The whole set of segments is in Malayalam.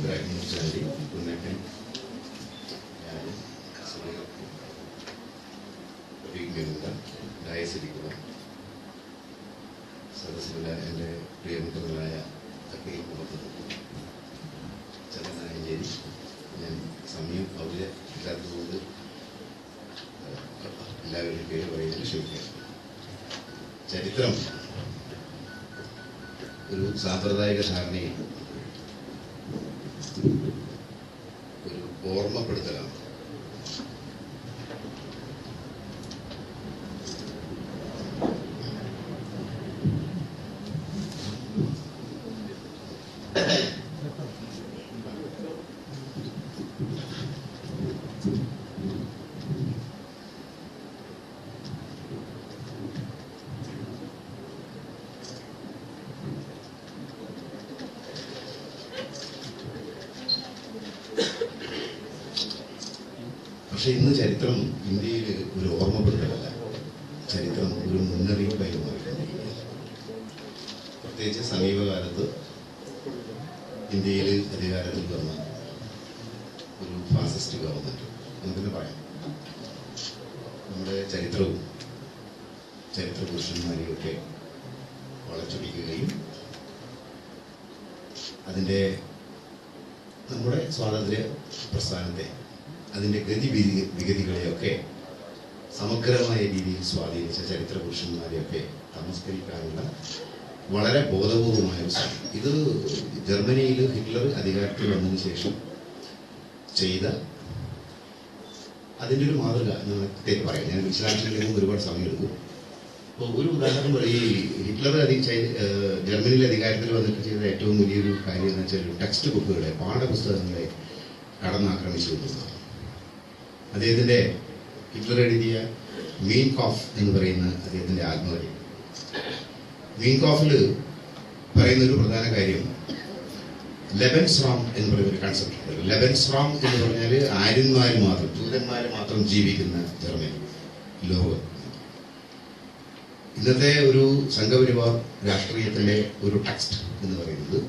ബ്രാഹ്മണി പുന്നക്കൻ ഞാനും ഡയസിരിക്കുക സദസ്സിലുള്ള എൻ്റെ പ്രിയമുഖങ്ങളായ തക്കയും മുഖത്ത് ചന്ദ്രനായഞ്ചേരി. ഞാൻ സമയം അവിടെ ഇല്ലാത്തതുകൊണ്ട് എല്ലാവരുടെയും പേര് പറയുന്നതിന് ക്ഷമിക്കാം. ചരിത്രം ഒരു സാമ്പ്രദായിക ധാരണയിൽ ഒരു ഓർമ്മപ്പെടുത്തലാണ്. പക്ഷെ ഇന്ന് ചരിത്രം ഇന്ത്യയിൽ ഒരു ഓർമ്മപ്പെടുത്തലല്ല, ചരിത്രം ഒരു മുന്നറിയിപ്പായി മാറിക്കൊണ്ടിരിക്കുകയാണ്. പ്രത്യേകിച്ച് സമീപകാലത്ത് ഇന്ത്യയിൽ അധികാരത്തിൽ വന്ന ഒരു ഫാസിസ്റ്റ് ഗവൺമെന്റ് നമുക്കെന്ന് പറയാം. നമ്മുടെ ചരിത്രവും ചരിത്ര പുരുഷന്മാരെയൊക്കെ വളച്ചൊടിക്കുകയും അതിൻ്റെ നമ്മുടെ സ്വാതന്ത്ര്യ പ്രസ്ഥാനത്തെ അതിൻ്റെ വിഗതികളെയൊക്കെ സമഗ്രമായ രീതിയിൽ സ്വാധീനിച്ച ചരിത്ര പുരുഷന്മാരെയൊക്കെ തമസ്കരിക്കാനുള്ള വളരെ ബോധപൂർവമായ ഒരു ശ്രമം. ഇത് ജർമ്മനിയിൽ ഹിറ്റ്ലർ അധികാരത്തിൽ വന്നതിന് ശേഷം ചെയ്ത അതിൻ്റെ ഒരു മാതൃക ഞാൻ പറയാം. ഞാൻ വിശദാംശങ്ങളിലേക്കും ഒരുപാട് സമയം എടുക്കും. അപ്പോൾ ഒരു ഉദാഹരണം പറയും, ഈ ഹിറ്റ്ലർ ജർമ്മനിയിൽ അധികാരത്തിൽ വന്നിട്ട് ചെയ്ത ഏറ്റവും വലിയൊരു കാര്യം എന്ന് വെച്ചാൽ ടെക്സ്റ്റ് ബുക്കുകളെ, പാഠപുസ്തകങ്ങളെ കടന്നാക്രമിച്ചു എന്നുള്ളതാണ്. അദ്ദേഹത്തിൻ്റെ ഹിറ്റ്ലർ എഴുതിയ മീൻ കോഫ് എന്ന് പറയുന്ന അദ്ദേഹത്തിൻ്റെ ആത്മകഥ. മീൻ കോഫിൽ പറയുന്ന ഒരു പ്രധാന കാര്യം ലെബൻസ്റാം എന്ന് പറയുന്ന ഒരു കൺസെപ്റ്റ് ഉണ്ട്. ലെബൻസ്റാം എന്ന് പറഞ്ഞാൽ ആര്യന്മാർ മാത്രം, ജൂതന്മാർ മാത്രം ജീവിക്കുന്ന ജർമ്മനി ലോകം. ഇന്നത്തെ ഒരു സംഘപരിവാർ രാഷ്ട്രീയത്തിൻ്റെ ഒരു ടെക്സ്റ്റ് എന്ന് പറയുന്നത്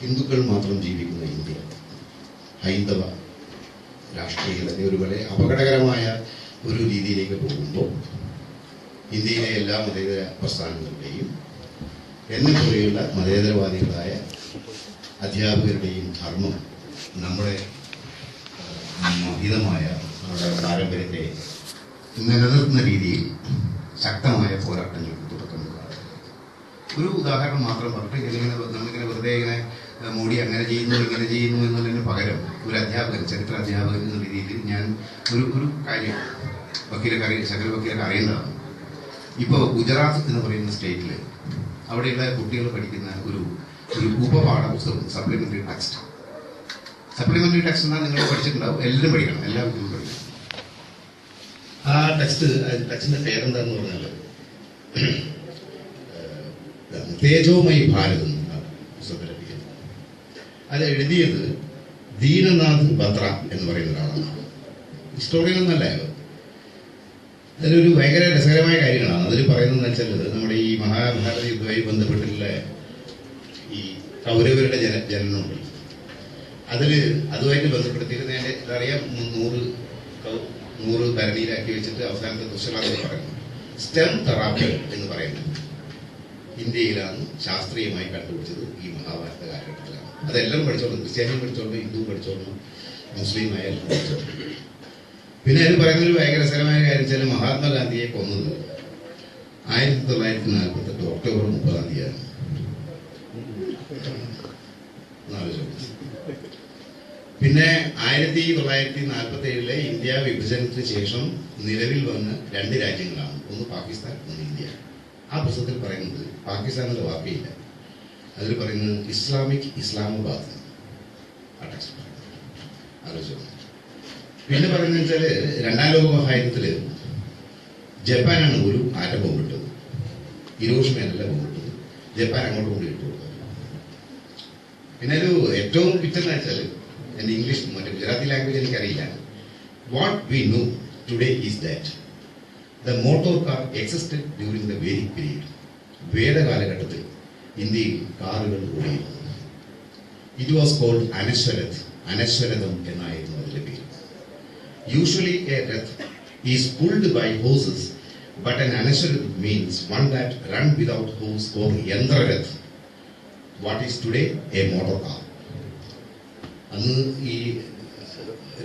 ഹിന്ദുക്കൾ മാത്രം ജീവിക്കുന്ന ഇന്ത്യ, ഹൈന്ദവ രാഷ്ട്രീയത്തിൻ്റെ ഒരു വളരെ അപകടകരമായ ഒരു രീതിയിലേക്ക് പോകുമ്പോൾ ഇന്ത്യയിലെ എല്ലാ മതേതര പ്രസ്ഥാനങ്ങളുടെയും എന്നെപ്പോലെയുള്ള മതേതരവാദികളായ അധ്യാപകരുടെയും ധർമ്മം നമ്മുടെ മഹിതമായ നമ്മുടെ പാരമ്പര്യത്തെ നിലനിർത്തുന്ന രീതിയിൽ ശക്തമായ പോരാട്ടങ്ങൾക്ക് തുടക്കം കൊടുക്കുക. ഒരു ഉദാഹരണം മാത്രം പറഞ്ഞിട്ട് നമ്മളിങ്ങനെ വെറുതെ ഇങ്ങനെ മോഡി അങ്ങനെ ചെയ്യുന്നു ഇങ്ങനെ ചെയ്യുന്നു എന്നുള്ളതിന് പകരം ഒരു അധ്യാപകൻ, ചരിത്ര അധ്യാപകൻ എന്ന രീതിയിൽ ഞാൻ ഒരു കാര്യം സകല വക്കീലൊക്കെ അറിയേണ്ടതാണ്. ഇപ്പോൾ ഗുജറാത്ത് എന്ന് പറയുന്ന സ്റ്റേറ്റിൽ അവിടെയുള്ള കുട്ടികൾ പഠിക്കുന്ന ഒരു ഉപപാഠ പുസ്തകം, സപ്ലിമെന്ററി ടെക്സ്റ്റ്. സപ്ലിമെന്ററി ടെക്സ്റ്റ് എന്നാൽ നിങ്ങൾ പഠിച്ചിട്ടുണ്ടാവും, എല്ലാവരും പഠിക്കണം, എല്ലാ കുട്ടികളും പഠിക്കണം. ആ ടെക്സ്റ്റിന്റെ പേരെന്താന്ന് പറഞ്ഞാൽ തേജോമയി ഭാരതം എന്നാണ് പുസ്തകത്തിൽ ലഭിക്കുന്നത്. അത് എഴുതിയത് ദീനനാഥ് ബത്ര എന്ന് പറയുന്ന ഒരാളാണ്. ഹിസ്റ്റോറിയൻ എന്നല്ല അയാൾ. അതിലൊരു ഭയങ്കര രസകരമായ കാര്യങ്ങളാണ് അതിൽ പറയുന്നതെന്ന് വെച്ചാൽ നമ്മുടെ ഈ മഹാഭാരത യുദ്ധവുമായി ബന്ധപ്പെട്ടിട്ടുള്ള ഈ കൗരവരുടെ ജനനമുണ്ട്. അതുമായിട്ട് ബന്ധപ്പെടുത്തിയിട്ട് നേരെ ഇതറിയാം 100 ഭരണിയിലാക്കി വെച്ചിട്ട് അവസാനത്തെ ദുശ്ശലാന്ന് പറയുന്നത് സ്റ്റെം തെറാപ്പി എന്ന് പറയുന്നത് ഇന്ത്യയിലാണ് ശാസ്ത്രീയമായി കണ്ടുപിടിച്ചത് ഈ മഹാഭാരത കാലഘട്ടത്തിലാണ്. അതെല്ലാം പഠിച്ചോളൂ, ക്രിസ്ത്യാനിയും പഠിച്ചോളൂ, ഹിന്ദു പഠിച്ചോളൂ, മുസ്ലിമായ എല്ലാം പഠിച്ചോളൂ. പിന്നെ അതിൽ പറയുന്നൊരു ഭയങ്കര രസകരമായ കാര്യം വെച്ചാൽ മഹാത്മാഗാന്ധിയെ കൊന്നത് 1948 ഒക്ടോബർ 30 പിന്നെ 1947 ഇന്ത്യ വിഭജനത്തിന് ശേഷം നിലവിൽ വന്ന 2 രാജ്യങ്ങളാണ്, ഒന്ന് പാകിസ്ഥാൻ, ഒന്ന് ഇന്ത്യ. ആ പുസ്തകത്തിൽ പറയുന്നത് പാകിസ്ഥാൻ എന്ന വാർത്തയില്ല, അതിൽ പറയുന്നത് ഇസ്ലാമാബാദ്. ആ ടെക്സ്റ്റ് ആലോചിച്ചു. പിന്നെ പറയുന്നത് വെച്ചാൽ 2ാം ലോക മഹായുദ്ധത്തിൽ ജപ്പാനാണ് ഒരു ആറ്റം ബോംബിട്ടത്, ഹിരോഷിമയിലല്ല ബോംബിട്ടത്, ജപ്പാൻ അങ്ങോട്ട് കൊണ്ട് ഇട്ടു കൊടുത്തത്. പിന്നെ ഒരു ഏറ്റവും പിക്ചറെന്ന് വെച്ചാൽ എൻ്റെ ഇംഗ്ലീഷ് മറ്റേ ഗുജറാത്തി ലാംഗ്വേജ് എനിക്കറിയില്ല. What we know today is that the motor car existed during the Vedic period. വേദകാലഘട്ടത്തിൽ ഇന്ത്യയിൽ കാറുകൾ ഓടിയിരുന്നു. It was called Anashwarat. അനശ്വരതം എന്നായിരുന്നു അതിലെ പേര്. Usually a rath is pulled by horses, but an anashwarat means one that run without hose or yandrarath, what is today a motor car. അന്ന് ഈ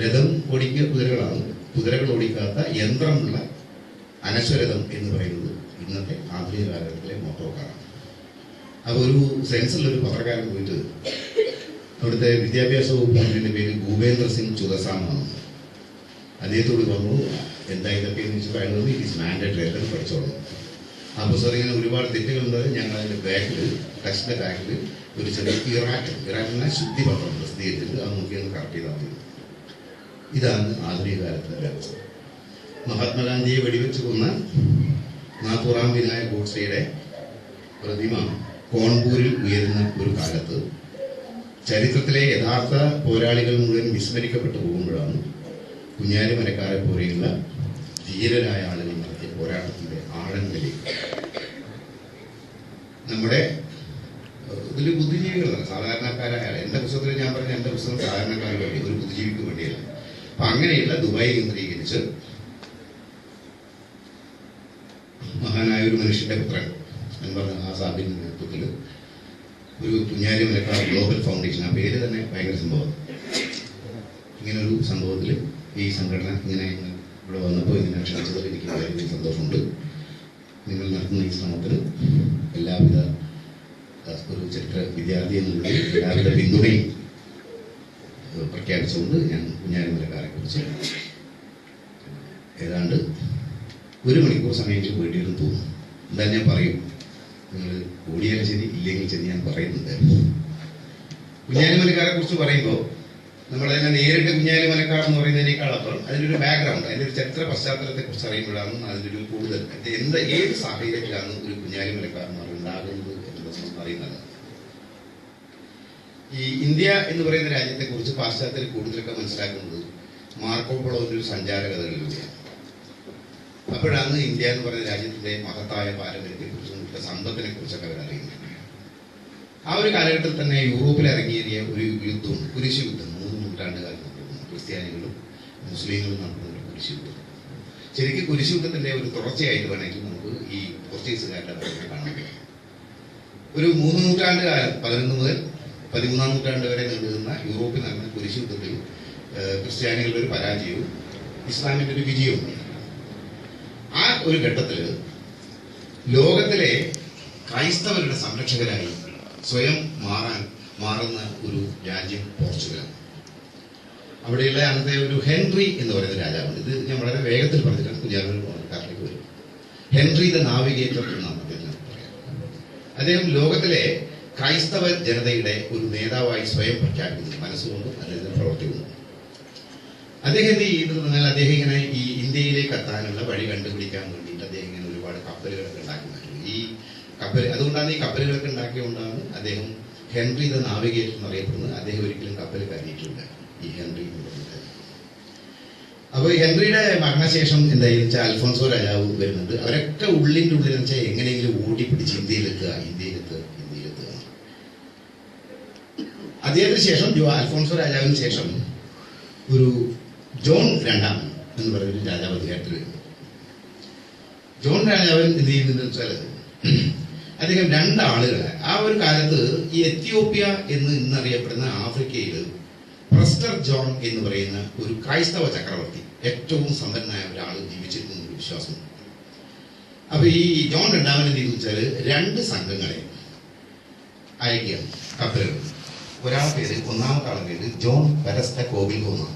രഥം ഓടിക്കുക കുതിരകളാണ്. കുതിരകൾ ഓടിക്കാത്ത യന്ത്രമുള്ള അനശ്വരഥം എന്ന് പറയുന്നത് ഇന്നത്തെ ആധുനിക കാലഘട്ടത്തിലെ മോട്ടോർ കാറാണ്. അപ്പോൾ ഒരു സെൻസിലൊരു പത്രക്കാരൻ പോയിട്ട് അവിടുത്തെ വിദ്യാഭ്യാസ വകുപ്പ് മന്ത്രിയുടെ പേര് ഭൂപേന്ദ്ര സിംഗ് ചുദസാം ആണ്. അദ്ദേഹത്തോട് പറഞ്ഞു, എന്താ ഇതൊക്കെ എന്ന് വെച്ചാൽ അയാൾ പറഞ്ഞു, ഇറ്റ് ഈസ് മാൻഡേറ്ററി, എല്ലാവരും പഠിച്ചോളൂ. ആ പുസ്തകം ഇങ്ങനെ ഒരുപാട് തെറ്റുകളുണ്ട്. ഞങ്ങൾ അതിൻ്റെ ബാക്കിൽ ടെക്സ്റ്റിൻ്റെ ബാക്കിൽ ഒരു ചെറിയ ഇറാറ്റിനെ ശുദ്ധിപത്രം പ്രസിദ്ധീകരിച്ചിട്ട് അത് നോക്കിയൊന്ന് കറക്റ്റ് ചെയ്താൽ മതി. ഇതാണ് ആധുനിക കാലത്തിൻ്റെ വ്യവസ്ഥ. മഹാത്മാഗാന്ധിയെ വെടിവെച്ച് കൊന്ന നാഥുറാം വിനായക് ഗോഡ്സെയുടെ പ്രതിമ കോൺപൂരിൽ ഉയരുന്ന ഒരു കാലത്ത് ചരിത്രത്തിലെ യഥാർത്ഥ പോരാളികൾ മുഴുവൻ വിസ്മരിക്കപ്പെട്ടു പോകുമ്പോഴാണ് കുഞ്ഞാലിമരക്കാരെ പോലെയുള്ള ധീരരായ ആളുകൾ നടത്തിയ പോരാട്ടത്തിന്റെ ആഴങ്ങളിലേക്ക് നമ്മുടെ ഇതിൽ ബുദ്ധിജീവികളാണ്, സാധാരണക്കാരായ. എൻ്റെ പുസ്തകത്തിൽ ഞാൻ പറഞ്ഞ എൻ്റെ പുസ്തകം സാധാരണക്കാർക്ക് വേണ്ടി, ഒരു ബുദ്ധിജീവിക്ക് വേണ്ടിയല്ല. അപ്പൊ അങ്ങനെയുള്ള ദുബായ് കേന്ദ്രീകരിച്ച് മഹാനായ ഒരു മനുഷ്യന്റെ പുത്രൻ എന്ന് പറഞ്ഞ ആസാബിന്റെ നേതൃത്വത്തിൽ ഒരു കുഞ്ഞാലിമരക്കാർ ഗ്ലോബൽ ഫൗണ്ടേഷൻ, ആ പേര് തന്നെ ഭയങ്കര സംഭവം. ഇങ്ങനൊരു സംഭവത്തിൽ ഈ സംഘടന ഇങ്ങനെ ഇവിടെ വന്നപ്പോൾ ഇതിനെ ക്ഷണിച്ചതിൽ എനിക്ക് വളരെയധികം സന്തോഷമുണ്ട്. നിങ്ങൾ നടത്തുന്ന ഈ ശ്രമത്തിന് എല്ലാവിധ ഒരു ചരിത്ര വിദ്യാർത്ഥി എന്നുള്ള എല്ലാവിധ പിന്തുണയും പ്രഖ്യാപിച്ചുകൊണ്ട് ഞാൻ കുഞ്ഞാലിമരക്കാരെ കുറിച്ച് ഏതാണ്ട് 1 മണിക്കൂർ സമയമെങ്കിലും വേണ്ടിയിരുന്നു തോന്നുന്നു. എന്തായാലും ഞാൻ പറയും, നിങ്ങൾ ഓടിയാലും ശരി ഇല്ലെങ്കിൽ ശരി ഞാൻ പറയുന്നുണ്ട്. കുഞ്ഞാലിമരക്കാരെ കുറിച്ച് പറയുമ്പോൾ നമ്മളതിനെ നേരിട്ട് കുഞ്ഞാലിമരക്കാർ എന്ന് പറയുന്നതിനേക്കാൾ അപ്പുറം അതിനൊരു ബാക്ക്ഗ്രൗണ്ട്, അതിൻ്റെ ഒരു ചരിത്ര പശ്ചാത്തലത്തെ കുറിച്ച് അറിയുമ്പോഴാണ് അതിൻ്റെ ഒരു കൂടുതൽ ഏത് സാഹചര്യത്തിലാണ് ഒരു കുഞ്ഞാലിമരക്കാരന്മാർ ഉണ്ടാകുന്നത് എന്നുള്ളത് അറിയുന്നത്. ഈ ഇന്ത്യ എന്ന് പറയുന്ന രാജ്യത്തെ കുറിച്ച് പാശ്ചാത്യർ കൂടുതലൊക്കെ മനസ്സിലാക്കുന്നത് മാർക്കോ പോളോന്റെ ഒരു സഞ്ചാര കഥകളിലൂടെയാണ്. അപ്പോഴാണ് ഇന്ത്യ എന്ന് പറയുന്ന രാജ്യത്തിന്റെ മഹത്തായ പാരമ്പര്യത്തെക്കുറിച്ചും സമ്പത്തിനെ കുറിച്ചൊക്കെ അവർ അറിയുന്നത്. ആ ഒരു കാലഘട്ടത്തിൽ തന്നെ യൂറോപ്പിൽ ഇറങ്ങിയേറിയ ഒരു യുദ്ധമുണ്ട്, കുരിശ് യുദ്ധം. 3 നൂറ്റാണ്ട് കാലം നടക്കുന്നു. ക്രിസ്ത്യാനികളും മുസ്ലിങ്ങളും നടത്തുന്ന കുരിശ് യുദ്ധം. ശരിക്കും കുരിശ് യുദ്ധത്തിന്റെ ഒരു തുടർച്ചയായിട്ട് വേണമെങ്കിൽ നമുക്ക് ഈ പോർച്ചുഗീസുകാരുടെ ഭരണം കാണാൻ കഴിയും. ഒരു 3 നൂറ്റാണ്ട് കാലം, 11 മുതൽ 13-ാം നൂറ്റാണ്ട് വരെ നീണ്ടുനിന്ന യൂറോപ്പിൽ നടന്ന കുരിശ് യുദ്ധത്തിൽ ക്രിസ്ത്യാനികളുടെ ഒരു പരാജയവും ഇസ്ലാമിന്റെ ഒരു വിജയവും. ആ ഒരു ഘട്ടത്തിൽ ലോകത്തിലെ ക്രൈസ്തവരുടെ സംരക്ഷകരായി സ്വയം മാറുന്ന ഒരു രാജ്യം പോർച്ചുഗലാണ്. അവിടെയുള്ള അന്നത്തെ ഒരു ഹെൻറി എന്ന് പറയുന്ന രാജാവുണ്ട്. ഇത് ഞാൻ വളരെ വേഗത്തിൽ പറഞ്ഞിട്ടാണ് കുഞ്ഞാലിമരക്കാരിലേക്ക് വരും. ഹെൻറി ദ നാവിഗേറ്റർ എന്നാണ് അദ്ദേഹം പറയാം. അദ്ദേഹം ലോകത്തിലെ ക്രൈസ്തവ ജനതയുടെ ഒരു നേതാവായി സ്വയം പ്രഖ്യാപിക്കുന്നു, മനസ്സുകൊണ്ടും അല്ലെങ്കിൽ പ്രവർത്തി കൊണ്ടും. അദ്ദേഹം എന്ത് ചെയ്തിരുന്നാൽ അദ്ദേഹം ഇങ്ങനെ ഈ ഇന്ത്യയിലേക്ക് എത്താനുള്ള വഴി കണ്ടുപിടിക്കാൻ വേണ്ടിയിട്ട് അദ്ദേഹം ഇങ്ങനെ ഒരുപാട് കപ്പലുകളൊക്കെ ഉണ്ടാക്കി മാറ്റും. ഈ കപ്പൽ അതുകൊണ്ടാണ് ഈ കപ്പലുകളൊക്കെ ഉണ്ടാക്കിയതുകൊണ്ടാണ് അദ്ദേഹം ഹെൻറി ദ നാവിഗേറ്റർ എന്നറിയപ്പെടുന്നത്. അദ്ദേഹം ഒരിക്കലും കപ്പൽ കയറിയിട്ടില്ല, ഈ ഹെൻറി എന്ന് പറഞ്ഞിട്ട്. അപ്പോൾ ഈ ഹെൻറിയുടെ മരണശേഷം എന്തായാലും വെച്ചാൽ അൽഫോൺസോ രാജാവ് വരുന്നുണ്ട്. അവരൊക്കെ ഉള്ളിൻ്റെ ഉള്ളിൽ വെച്ചാൽ എങ്ങനെയെങ്കിലും ഓടിപ്പിടിച്ച് ഇന്ത്യയിലെത്തുക. അദ്ദേഹത്തിന് ശേഷം അൽഫോൺസോ രാജാവിന് ശേഷം ഒരു ജോൺ 2 എന്ന് പറയുന്നൊരു രാജാവ് അധികാരത്തിൽ വരുന്നു. ജോൺ രാജാവൻ എന്ത് ചെയ്യുന്നതെന്ന് വെച്ചാൽ അദ്ദേഹം 2 ആളുകളെ ആ ഒരു കാലത്ത് ഈ എത്യോപ്യ എന്ന് ഇന്നറിയപ്പെടുന്ന ആഫ്രിക്കയിൽ പ്രസ്റ്റർ ജോൺ എന്ന് പറയുന്ന ഒരു ക്രൈസ്തവ ചക്രവർത്തി, ഏറ്റവും സമ്പന്നനായ ഒരാൾ ജീവിച്ചിരുന്ന ഒരു വിശ്വാസമുണ്ട്. അപ്പൊ ഈ ജോൺ 2 എന്ത് ചെയ്തു വെച്ചാൽ 2 സംഘങ്ങളെ അയക്കുക കപ്പലുകൾ. ഒന്നാമത്തെ ആളുടെ പേര് ജോൺ പെരസ്റ്റ കോവിൽഹോ എന്നാണ്.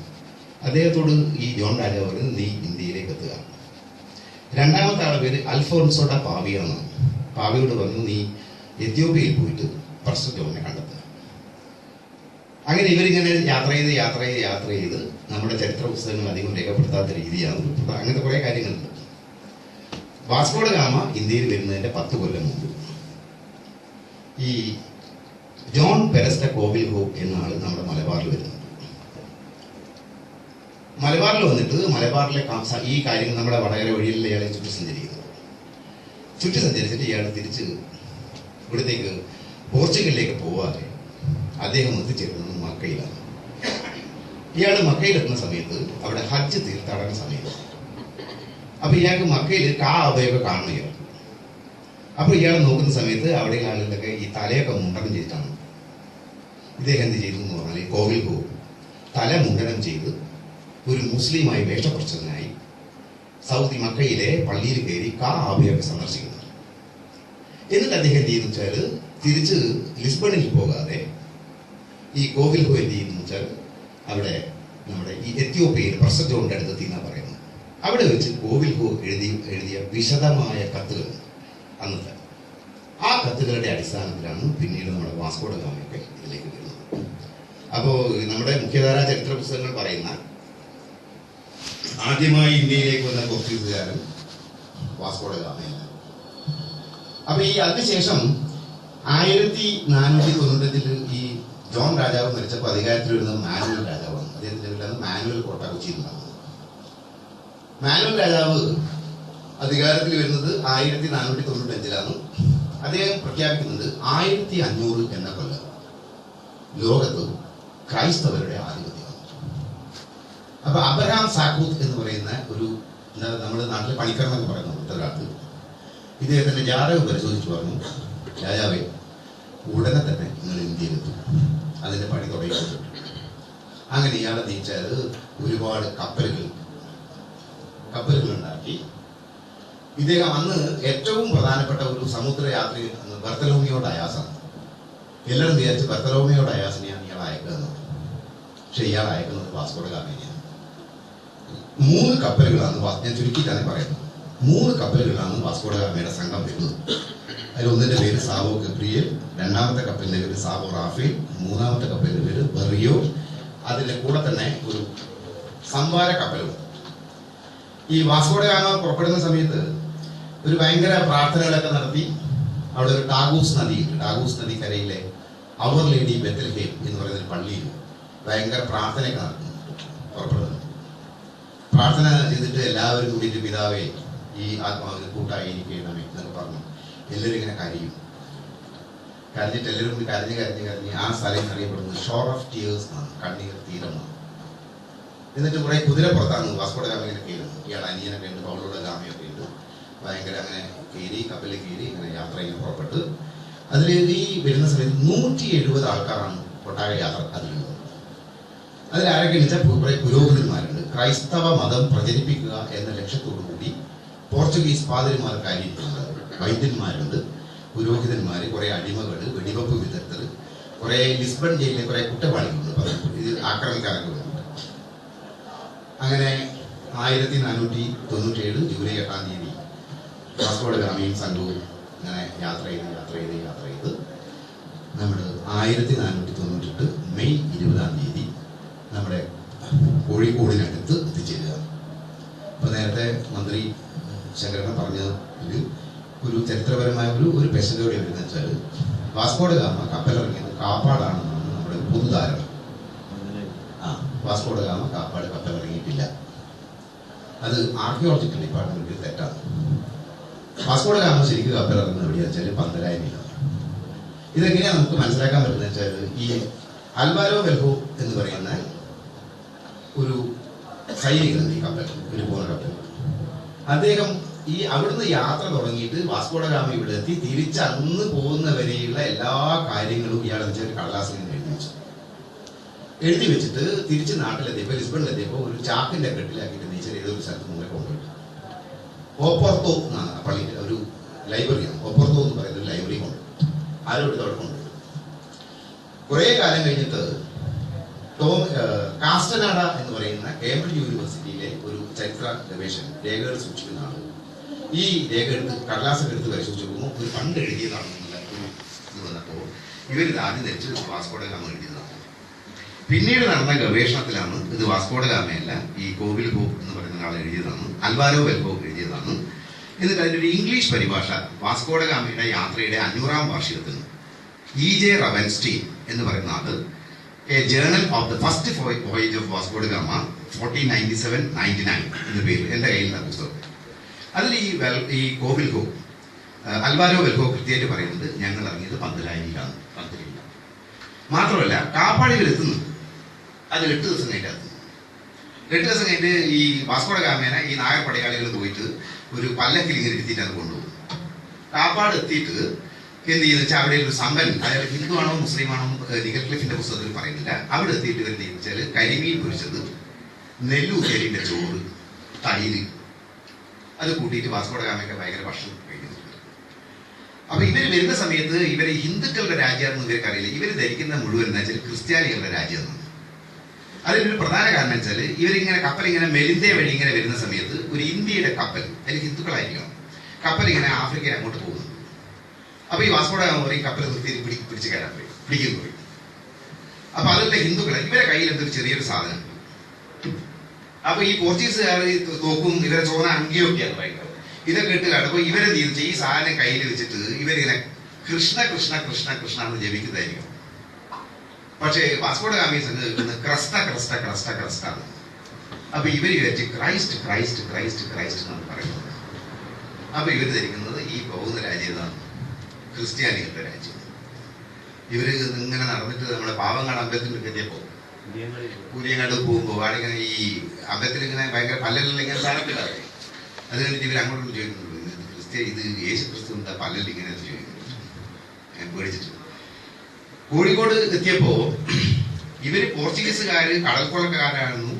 അദ്ദേഹത്തോട് ഈ ജോൺ രാജാവ് പറയുന്നത് നീ ഇന്ത്യയിലേക്ക് എത്തുക. 2ാമത്തെ ആളുടെ പേര് അൽഫോൺസോ ഡ പാവിയ എന്നാണ്. പാവിയോട് പറഞ്ഞു നീ എത്യോപ്യയിൽ പോയിട്ട് പ്രസ്റ്റർ ജോണിനെ കണ്ടെത്തുക. അങ്ങനെ ഇവരിങ്ങനെ യാത്ര ചെയ്ത് നമ്മുടെ ചരിത്ര പുസ്തകങ്ങൾ അധികം രേഖപ്പെടുത്താത്ത രീതിയാണ്. അങ്ങനത്തെ കുറെ കാര്യങ്ങളുണ്ട്. വാസ്കോ ഡ ഗാമ ഇന്ത്യയിൽ വരുന്നതിന്റെ 10 കൊല്ലം മുമ്പ് ഈ ജോൺ പെരസ്റ്റ കോവിൽഹോ എന്ന ആള് നമ്മുടെ മലബാറിൽ വരുന്നുണ്ട്. മലബാറിൽ വന്നിട്ട് മലബാറിലെ ഈ കാര്യങ്ങൾ നമ്മുടെ വടകര വഴിയിലുള്ള ഇയാളെ ചുറ്റി സഞ്ചരിച്ചിട്ട് ഇയാൾ തിരിച്ച് ഇവിടത്തേക്ക് പോർച്ചുഗലിലേക്ക് പോവാതെ അദ്ദേഹം എത്തിച്ചേരുന്നത് മക്കയിലാണ്. ഇയാൾ മക്കയിലെത്തുന്ന സമയത്ത് അവിടെ ഹജ്ജ് തീർത്ഥാടന സമയത്ത്. അപ്പൊ ഇയാൾക്ക് മക്കയിൽ കാബയൊക്കെ കാണുകയാണ്. അപ്പൊ ഇയാൾ നോക്കുന്ന സമയത്ത് അവിടെയുള്ള ആളുകളൊക്കെ ഈ തലയൊക്കെ മുണ്ടനം ചെയ്തിട്ടാണ്. ഇദ്ദേഹം എന്ത് ചെയ്തു എന്ന് പറഞ്ഞാൽ കോവിൽ പോകും, തല മുണ്ടനം ചെയ്ത് ഒരു മുസ്ലിമായി വേഷപ്രച്ഛന്നനായി സൗദി മക്കയിലെ പള്ളിയിൽ കയറി കാബയൊക്കെ സന്ദർശിക്കുന്നു. എന്നിട്ട് അദ്ദേഹം എന്ത് ചെയ്യുന്നു വെച്ചാൽ തിരിച്ച് ലിസ്ബണിൽ പോകാതെ ഈ കോവിൽ ഹോ എന്ത് ചെയ്യുന്നു വെച്ചാൽ നമ്മുടെ ഈ എത്യോപ്യയിൽ പ്രസജോണിന്റെ അടുത്ത് എന്നാ പറയുന്നത്. അവിടെ വെച്ച് കോവിൽ ഹോ എഴുതിയ വിശദമായ കത്തുകൾ അന്നത്തെ ആ കത്തുകളുടെ അടിസ്ഥാനത്തിലാണ് പിന്നീട് നമ്മുടെ വാസ്കോ ഡ ഗാമയൊക്കെ ഇതിലേക്ക് വരുന്നത്. അപ്പോൾ നമ്മുടെ മുഖ്യധാരാ ചരിത്ര പുസ്തകങ്ങൾ പറയുന്ന ആദ്യമായി ഇന്ത്യയിലേക്ക് വന്ന പോർച്ചുഗീസുകാരൻ വാസ്കോ ഡ ഗാമയാണ്. അപ്പൊ ഈ അതിനുശേഷം 1495 ഈ ജോൺ രാജാവ് മരിച്ചപ്പോൾ അധികാരത്തിൽ വരുന്നത് മാനുവൽ രാജാവാണ്. അദ്ദേഹത്തിന്റെ പേരിലാണ് മാനുവൽ കോട്ട കൊച്ചിയിൽ ഉണ്ടാകുന്നത്. മാനുവൽ രാജാവ് അധികാരത്തിൽ വരുന്നത് 1495 അദ്ദേഹം പ്രഖ്യാപിക്കുന്നത് 1500 എന്ന കൊല്ലം ലോകത്ത് ക്രൈസ്തവരുടെ ആധിപത്യമാണ്. അപ്പൊ അബ്രഹാം സാക്കൂത്ത് എന്ന് പറയുന്ന ഒരു നമ്മുടെ നാട്ടിലെ പണിക്കർന്നൊക്കെ പറയുന്ന ഒരാൾക്ക് ഇദ്ദേഹത്തിന്റെ ജാതകം പരിശോധിച്ച് പറഞ്ഞു, രാജാവേ ഉടനെ തന്നെ നിങ്ങൾ ഇന്ത്യയിലെത്തും, അതിന്റെ പണി തുടങ്ങിയിട്ടുണ്ട്. അങ്ങനെ ഇയാളെ നീച്ചാൽ ഒരുപാട് കപ്പലുകൾ ഉണ്ടാക്കി. ഇദ്ദേഹം അന്ന് ഏറ്റവും പ്രധാനപ്പെട്ട ഒരു സമുദ്രയാത്ര ബർത്തലോമിയോ ഡയാസാണ്. എല്ലാവരും വിചാരിച്ച് ബർത്തലോമിയോ ഡയാസിനെയാണ് ഇയാൾ അയക്കുന്നത്. പക്ഷെ ഇയാൾ അയക്കുന്നത് വാസ്കോ ഡ ഗാമയാണ്. 3 കപ്പലുകളാണ്, ഞാൻ ചുരുക്കിയിട്ടാണ് പറയുന്നത്, 3 കപ്പലുകളാണ് വാസ്കോ ഡ ഗാമയുടെ സംഘം വരുന്നത്. അതിലൊന്നിന്റെ പേര് സാവോ ഗബ്രിയേൽ, രണ്ടാമത്തെ കപ്പലിന്റെ പേര് സാവോ റാഫേൽ, മൂന്നാമത്തെ കപ്പലിന്റെ പേര് ബെറിയോ. അതിന്റെ കൂടെ തന്നെ ഒരു സംവാര കപ്പലും. ഈ വാസ്കോ ഡ ഗാമ പുറപ്പെടുന്ന സമയത്ത് ഒരു ഭയങ്കര പ്രാർത്ഥനകളൊക്കെ നടത്തി. അവിടെ ഒരു ടാഗൂസ് നദിയുണ്ട്. ടാഗൂസ് നദിക്കരയിലെ അവർ ലേഡി ബെത്തൽഹേം എന്ന് പറയുന്ന ഒരു പള്ളിയിൽ ഭയങ്കര പ്രാർത്ഥനയൊക്കെ നടക്കുന്നു. പുറപ്പെടുന്നു. പ്രാർത്ഥന ചെയ്തിട്ട് എല്ലാവരും കൂടിയിട്ട് പിതാവേ ഈ ആത്മാവിന് കൂട്ടായിരിക്കണമേ എന്നൊക്കെ പറഞ്ഞു. എല്ലാവരും ഇങ്ങനെ കരഞ്ഞിട്ട് എല്ലാവരും കൂടി കരഞ്ഞ് ആ സ്ഥലം അറിയപ്പെടുന്നത് ഷോർ ഓഫ് ടിയേഴ്സ് എന്നാണ്, കണ്ണീർ തീരമാണ്. എന്നിട്ട് കുറെ കുതിരപ്പുറത്താണ് വാസ്കോ ഡ ഗാമ ഇങ്ങനെ കയറുന്നത്. ഇയാൾ അനിയനൊക്കെ ഉണ്ട്, പൗലോ ഡ ഗാമയൊക്കെ ഉണ്ട്. ഭയങ്കര അങ്ങനെ കപ്പലിൽ കയറി ഇങ്ങനെ യാത്ര ഇങ്ങനെ പുറപ്പെട്ട് അതിൽ ഈ വരുന്ന സമയത്ത് 170 ആൾക്കാരാണ് ഒട്ടാകെ യാത്ര അതിലുള്ളത്. അതിലാരൊക്കെയെന്ന് വെച്ചാൽ കുറെ പുരോഹിതന്മാരുണ്ട്. ക്രൈസ്തവ മതം പ്രചരിപ്പിക്കുക എന്ന ലക്ഷ്യത്തോടു കൂടി പോർച്ചുഗീസ് പാതിരിമാർക്കായിരിക്കുന്നത്. വൈദ്യന്മാരുണ്ട്, പുരോഹിതന്മാര്, കുറെ അടിമകള്, വെടിവെപ്പ് വിദഗ്ധർ, കുറെ ലിസ്ബൺ ജയിലിലെ കുറെ കുറ്റവാളികളുണ്ട്. ഇത് ആക്രമിക്കാനൊക്കെ വരുന്നുണ്ട്. അങ്ങനെ 1497 ജൂലൈ 8 വാസ്കോ ഡ ഗാമയും സംഘവും ഇങ്ങനെ യാത്ര ചെയ്ത് നമ്മുടെ 1498 മെയ് 20 നമ്മുടെ കോഴിക്കോടിനടുത്ത് എത്തിച്ചേരുക. അപ്പൊ നേരത്തെ മന്ത്രി ശങ്കരൻ പറഞ്ഞതിൽ ഒരു ചരിത്രപരമായ ഒരു പെശകോടെ വരുന്ന വെച്ചാൽ വാസ്കോ ഡ ഗാമ കപ്പലിറങ്ങിയത് കാപ്പാടാണെന്നാണ് നമ്മുടെ പൊതുധാരണ. വാസ്കോ ഡ ഗാമ കാപ്പാട് കപ്പലിറങ്ങിയിട്ടില്ല. അത് ആർക്കിയോളജിക്കൽ ഡിപ്പാർട്ട്മെന്റിൽ തെറ്റാണ്. വാസ്കോ ഡ ഗാമ ശരിക്കും കപ്പലിറങ്ങുന്നത് എവിടെയാണെന്ന് വെച്ചാൽ പന്തലായനിലാണ്. ഇതെങ്ങനെയാണ് നമുക്ക് മനസ്സിലാക്കാൻ പറ്റുന്നത് വെച്ചാൽ ഈ അൽവാരോ വെൽഹോ എന്ന് പറയുന്ന ഒരു സൈനികനുണ്ട് ഈ കപ്പൽ, ഒരു പോകുന്ന കപ്പൽ. അദ്ദേഹം ഈ അവിടുന്ന് യാത്ര തുടങ്ങിയിട്ട് വാസ്കോ ഡ ഗാമ ഇവിടെ എത്തി തിരിച്ച് അന്ന് പോകുന്ന വരെയുള്ള എല്ലാ കാര്യങ്ങളും ഇയാൾ വെച്ചൊരു കടലാസിൽ എഴുതി വെച്ചിട്ട് തിരിച്ച് നാട്ടിലെത്തിയപ്പോൾ ലിസ്ബണിലെത്തിയപ്പോൾ ഒരു ചാക്കിന്റെ കെട്ടിലാക്കിയിട്ട് നീച്ചൽ ഏതൊരു സ്ഥലത്ത് മുന്നേ കൊണ്ടുപോയി. ഓപ്പോർത്തോ എന്നാണ് പള്ളിയുടെ ഒരു ലൈബ്രറിയാണ്. ഓപ്പോർത്തോ എന്ന് പറയുന്ന ഒരു ലൈബ്രറി കൊണ്ട് ആരോട് അവിടെ കൊണ്ടുപോയി. കുറെ കാലം കഴിഞ്ഞിട്ട് കാസ്റ്റനാഡ എന്ന് പറയുന്ന കേംബ്രിഡ്ജ് യൂണിവേഴ്സിറ്റിയിലെ ഒരു ചരിത്ര ഗവേഷകൻ രേഖകൾ സൂക്ഷിക്കുന്ന ആള് ഈ രേഖ എടുത്ത് കടലാസൊക്കെ എടുത്ത് പരിശോധിച്ചു പോകുമ്പോൾ ഒരു പണ്ട് എഴുതിയതാണെന്നുള്ള ഇത് വന്നപ്പോൾ ഇവരിത് ആദ്യം ധരിച്ച് വാസ്കോ ഡ ഗാമ എഴുതിയതാണ്. പിന്നീട് നടന്ന ഗവേഷണത്തിലാണ് ഇത് വാസ്കോ ഡ ഗാമയല്ല, ഈ കോവിൽ ഹോ എന്ന് പറയുന്ന ആൾ എഴുതിയതാണ്, അൽവാരോ വെൽഹോ എഴുതിയതാണ്. എന്നിട്ട് അതിൻ്റെ ഒരു ഇംഗ്ലീഷ് പരിഭാഷ വാസ്കോ ഡ ഗാമയുടെ യാത്രയുടെ 500ാം വാർഷികത്തിന് E.J. റവൻസ്റ്റീൻ എന്ന് പറയുന്ന ആള് a journal of the first voyage of Vasco da Gama 1497-99 എന്ന പേരിൽ എൻ്റെ കയ്യിലുള്ള പുസ്തകം. അതിൽ ഈ കോവിൽ ഹോ അൽവാരോ വെൽഹോ കൃത്യമായിട്ട് പറയുന്നത് ഞങ്ങൾ ഇറങ്ങിയത് പന്തലായിലാണ്. മാത്രമല്ല കാപ്പാടികൾ എത്തുന്നുണ്ട്. അത് 8 ദിവസം കഴിഞ്ഞാൽ 8 ദിവസം കഴിഞ്ഞിട്ട് ഈ വാസ്കോഡ ഗാമേനെ ഈ നായർ പടയാളികൾ പോയിട്ട് ഒരു പല്ലക്കിൽ ഇങ്ങനെ ഇരുത്തിയിട്ട് അത് കൊണ്ടുപോകും. കാപ്പാട് എത്തിയിട്ട് എന്ത് ചെയ്യുന്ന വെച്ചാൽ അവിടെ ഒരു സമ്പന്നൻ, അയാൾ ഹിന്ദു ആണോ മുസ്ലിം ആണോ നിഗൽ ക്ലിഫിന്റെ പുസ്തകത്തിൽ പറയുന്നില്ല. അവിടെ എത്തിയിട്ട് ഇവർ എന്ത് വെച്ചാൽ കരിമീൻ പൊരിച്ചത്, നെല്ലുകരിന്റെ ചോറ്, തൈര് അത് കൂട്ടിയിട്ട് വാസ്കോഡ ഗാമയൊക്കെ ഭയങ്കര ഭക്ഷണം കഴിക്കുന്നുണ്ട്. അപ്പൊ ഇവർ വരുന്ന സമയത്ത് ഇവര് ഹിന്ദുക്കളുടെ രാജ്യമാണെന്ന് ഇവർക്ക് അറിയില്ല. ഇവർ ധരിക്കുന്ന മുഴുവൻ എന്താ വെച്ചാൽ ക്രിസ്ത്യാനികളുടെ രാജ്യമാണ്. അതിനൊരു പ്രധാന കാരണം വെച്ചാൽ ഇവരിങ്ങനെ കപ്പൽ ഇങ്ങനെ മെലിന്ദ വഴി ഇങ്ങനെ വരുന്ന സമയത്ത് ഒരു ഇന്ത്യയുടെ കപ്പൽ, അതിൽ ഹിന്ദുക്കളായിരിക്കണം, കപ്പൽ ഇങ്ങനെ ആഫ്രിക്കയിൽ അങ്ങോട്ട് പോകുന്നു. അപ്പൊ ഈ വാസ്കോഡ ഗാമ പറയും കപ്പൽ നിർത്തി പിടിച്ച് കയറാൻ പോയി, പിടിക്കുന്നു പോയി. അപ്പൊ അതിലുള്ള ഹിന്ദുക്കളെ ഇവരെ കയ്യിൽ എന്തൊരു ചെറിയൊരു സാധനം. അപ്പൊ ഈ പോർച്ചുഗീസുകാർ തോക്കും ഇവരെ ചോന അങ്കിയൊക്കെയാണ് ഭയങ്കര ഇതൊക്കെ ഇട്ട് കാണുമ്പോൾ ഇവരെ തിരിച്ച് ഈ സാധനം കയ്യിൽ വെച്ചിട്ട് ഇവരിങ്ങനെ കൃഷ്ണ കൃഷ്ണ കൃഷ്ണ കൃഷ്ണ എന്ന് ജപിക്കുന്നതായിരിക്കും. പക്ഷേ വാസ്കോഡ ഗാമി കേൾക്കുന്നത് ക്രസ്റ്റ ക്രസ്റ്റ ക്രസ്റ്റ ക്രസ്റ്റ ആണ്. അപ്പൊ ഇവർ വിചാരിച്ച് ക്രൈസ്റ്റ് ക്രൈസ്റ്റ് ക്രൈസ്റ്റ് ക്രൈസ്റ്റ് എന്നാണ് പറയുന്നത്. അപ്പൊ ഇവർ ധരിക്കുന്നത് ഈ പോകുന്ന രാജ്യമാണ് ക്രിസ്ത്യാനികളുടെ രാജ്യം. ഇവര് ഇങ്ങനെ നടന്നിട്ട് നമ്മുടെ പാവങ്ങാട് അമ്പലത്തിൽ എത്തിയപ്പോ കൂരിയങ്ങാട് പോകുമ്പോൾ ആടിങ്ങനെ ഈ അമ്പലത്തിൽ ഇങ്ങനെ ഭയങ്കര പല്ലലിൽ ഇങ്ങനെ സാധനത്തില്ലാതെ അത് കഴിഞ്ഞിട്ട് ഇവർ അങ്ങോട്ട് ചോദിക്കുന്നുണ്ട്, ക്രിസ്ത്യ ഇത് യേശു ക്രിസ്തു എന്താ പല്ലലിൽ ഇങ്ങനെ ചോദിക്കുന്നുണ്ട്. ഞാൻ പേടിച്ചിട്ട് കോഴിക്കോട് എത്തിയപ്പോ ഇവര് പോർച്ചുഗീസുകാര് കടൽക്കൊള്ളക്കാരാണെന്നും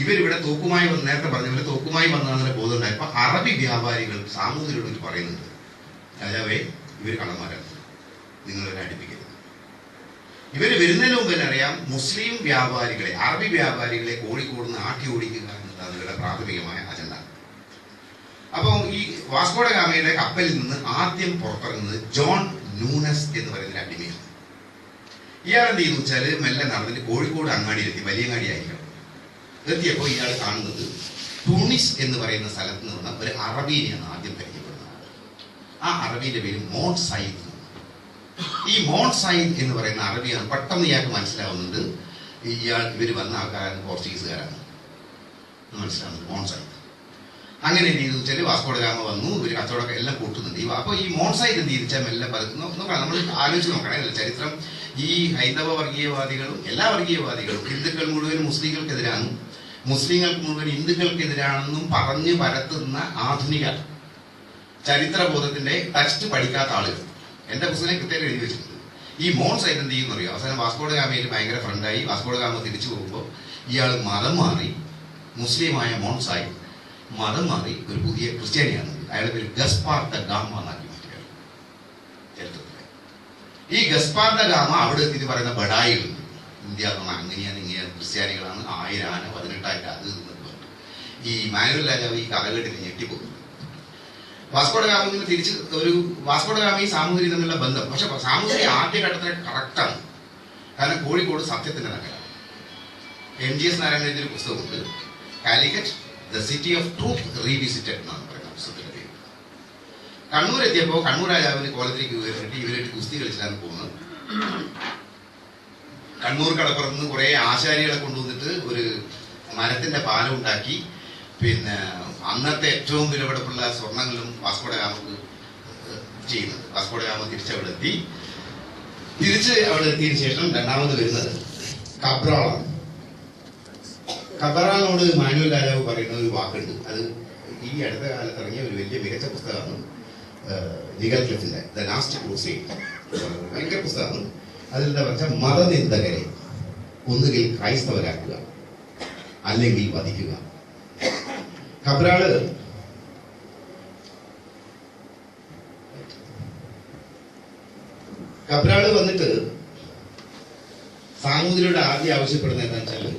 ഇവരിവിടെ തോക്കുമായി വന്ന് നേരത്തെ പറഞ്ഞു ഇവര് തോക്കുമായി വന്നതിനെ ബോധമുണ്ടായപ്പോ അറബി വ്യാപാരികൾ സാമൂതിരിയോട് പറയുന്നുണ്ട്, രാജാവേ ഇവര് കള്ളന്മാരാണ്, നിങ്ങളിവരെ അടുപ്പിക്കരുത്. ഇവര് വരുന്നതിന് മുമ്പ് തന്നെ അറിയാം മുസ്ലിം വ്യാപാരികളെ, അറബി വ്യാപാരികളെ കോഴിക്കോട് നിന്ന് ആട്ടി ഓടിക്കുക എന്നതാണ് ഇവരുടെ പ്രാഥമികമായ അജണ്ട. അപ്പം ഈ വാസ്കോഡ ഗാമയുടെ കപ്പലിൽ നിന്ന് ആദ്യം പുറത്തിറങ്ങുന്നത് ജോൺ നൂനസ് എന്ന് പറയുന്ന അടിമയാണ്. ഇയാൾ എന്ത് ചെയ്യുന്നു വെച്ചാൽ മെല്ലെ നടന്നിട്ട് കോഴിക്കോട് അങ്ങാടിയിലെത്തി, വലിയങ്ങാടി ആയിരിക്കണം. എത്തിയപ്പോൾ ഇയാൾ കാണുന്നത് ടൂണിസ് എന്ന് പറയുന്ന സ്ഥലത്ത് നിന്ന് ഒരു അറബീനെയാണ് ആദ്യം പരിചയപ്പെടുന്നത്. ആ അറബീന്റെ പേര് മോൺ സയ്യിദ്. ഈ മോൺ സയ്യിദ് എന്ന് പറയുന്ന അറബിയാണ്. പെട്ടെന്ന് ഇയാൾക്ക് മനസ്സിലാവുന്നുണ്ട് ഇവർ വന്ന ആൾക്കാരാണ് പോർച്ചുഗീസുകാരാണ് മനസ്സിലാവുന്നത്. മോൺ സയ്യിദ് അങ്ങനെ എന്ത് ചെയ്തു വെച്ചാൽ വാസ്കോഡ ഗാമ വന്നു, ഇവർ കച്ചവടമൊക്കെ എല്ലാം കൂട്ടുന്നുണ്ട്. അപ്പൊ ഈ മോൺ സയ്യിദ് എന്ത് ചെയ്തിച്ചാൽ മെല്ലെ നോക്കണം, നമ്മൾ ആലോചിച്ച് നോക്കണേ ചരിത്രം. ഈ ഹൈന്ദവ വർഗീയവാദികളും എല്ലാ വർഗീയവാദികളും ഹിന്ദുക്കൾ മുഴുവൻ മുസ്ലിങ്ങൾക്കെതിരാണ്, മുസ്ലിങ്ങൾ മുഴുവൻ ഹിന്ദുക്കൾക്കെതിരാണെന്നും പറഞ്ഞു പരത്തുന്ന ആധുനിക ചരിത്രബോധത്തിന്റെ ടെക്സ്റ്റ് പഠിക്കാത്ത ആളുകൾ എന്റെ പുസ്തകം കൃത്യമായിട്ട് എഴുതി വെച്ചിട്ടുണ്ട്. ഈ മോൺ സയ്യിദ് എന്ത് ചെയ്യുന്ന അറിയാം, അവസാനം വാസ്കോഡ ഗാമയിൽ ഭയങ്കര ഫ്രണ്ടായി. വാസ്കോഡ ഗാമ തിരിച്ചു പോകുമ്പോൾ ഇയാൾ മതം മാറി, മുസ്ലിമായ മോൺ സയ്യിദ് മതം മാറി ഒരു പുതിയ ക്രിസ്ത്യാനിയാണ്. അയാളുടെ പേര് ഗസ്പാർ ദ ഗാമ എന്നാക്കി മാറ്റുകയാണ് ചരിത്രത്തിലെ. ഈ ഗസ്പാർ ദ ഗാമ അവിടെ എത്തിയിട്ട് പറയുന്ന ബഡായികളുണ്ട്, ഇന്ത്യ അങ്ങനെയാണ് ഇങ്ങനെ ക്രിസ്ത്യാനികളാണ്, 1000 ആന 18,000 അത് ഈ മാനുവൽ രാജാവ് ഈ കാലഘട്ടത്തിൽ ഞെട്ടിപ്പോകുന്നു. വാസ്കോഡ ഗാമയിൽ തിരിച്ച് ഒരു വാസ്കോഡ ഗാമയും സാമൂതിരി തമ്മിലുള്ള ബന്ധം. പക്ഷെ സാമൂതിരി ആദ്യഘട്ടത്തിൽ കറക്റ്റാണ്, കാരണം കോഴിക്കോട് സത്യത്തിന്റെ നഗരം. MGS നാരായണൻ എഴുതിയൊരു പുസ്തകമുണ്ട്, Calicut the city of truth revisited എന്നാണ് പറയുന്ന പുസ്തകത്തിന്റെ പേര്. കണ്ണൂർ എത്തിയപ്പോൾ കണ്ണൂർ രാജാവിന് കോലത്തിലേക്ക് കയറിയിട്ട് ഇവരായിട്ട് കുസ്തി കളിച്ചിട്ടാണ് പോകുന്നത്. കണ്ണൂർ കടപ്പുറത്ത് നിന്ന് കുറെ ആശാരികളെ കൊണ്ടുവന്നിട്ട് ഒരു മരത്തിന്റെ പാലം ഉണ്ടാക്കി. പിന്നെ അന്നത്തെ ഏറ്റവും വിലപിടിപ്പുള്ള സ്വർണ്ണങ്ങളും വാസ്കോഡ ഗാമക്ക് ചെയ്യുന്നത്. വാസ്കോഡ ഗാമ തിരിച്ചവിടെ എത്തി. തിരിച്ച് അവിടെ എത്തിയതിനു ശേഷം രണ്ടാമത് വരുന്നത് കബ്രാളാണ്. കബ്രാളിനോട് മാനുവൽ രാജാവ് പറയുന്ന ഒരു വാക്കുണ്ട്, അത് ഈ അടുത്ത കാലത്ത് ഇറങ്ങിയ ഒരു വലിയ മികച്ച പുസ്തകമാണ് നിഗൽ ക്ലിഫിന്റെ ദ ലാസ്റ്റ് ക്രൂസേഡ്. ഭയങ്കര പുസ്തകമാണ്. അതിലെന്താ വെച്ചാൽ മതനിന്ദകരെ ഒന്നുകിൽ ക്രൈസ്തവരാക്കുക അല്ലെങ്കിൽ വധിക്കുക. കബ്രാള് വന്നിട്ട് സാമൂതിരിയുടെ ആദ്യം ആവശ്യപ്പെടുന്ന എന്താ വെച്ചാല്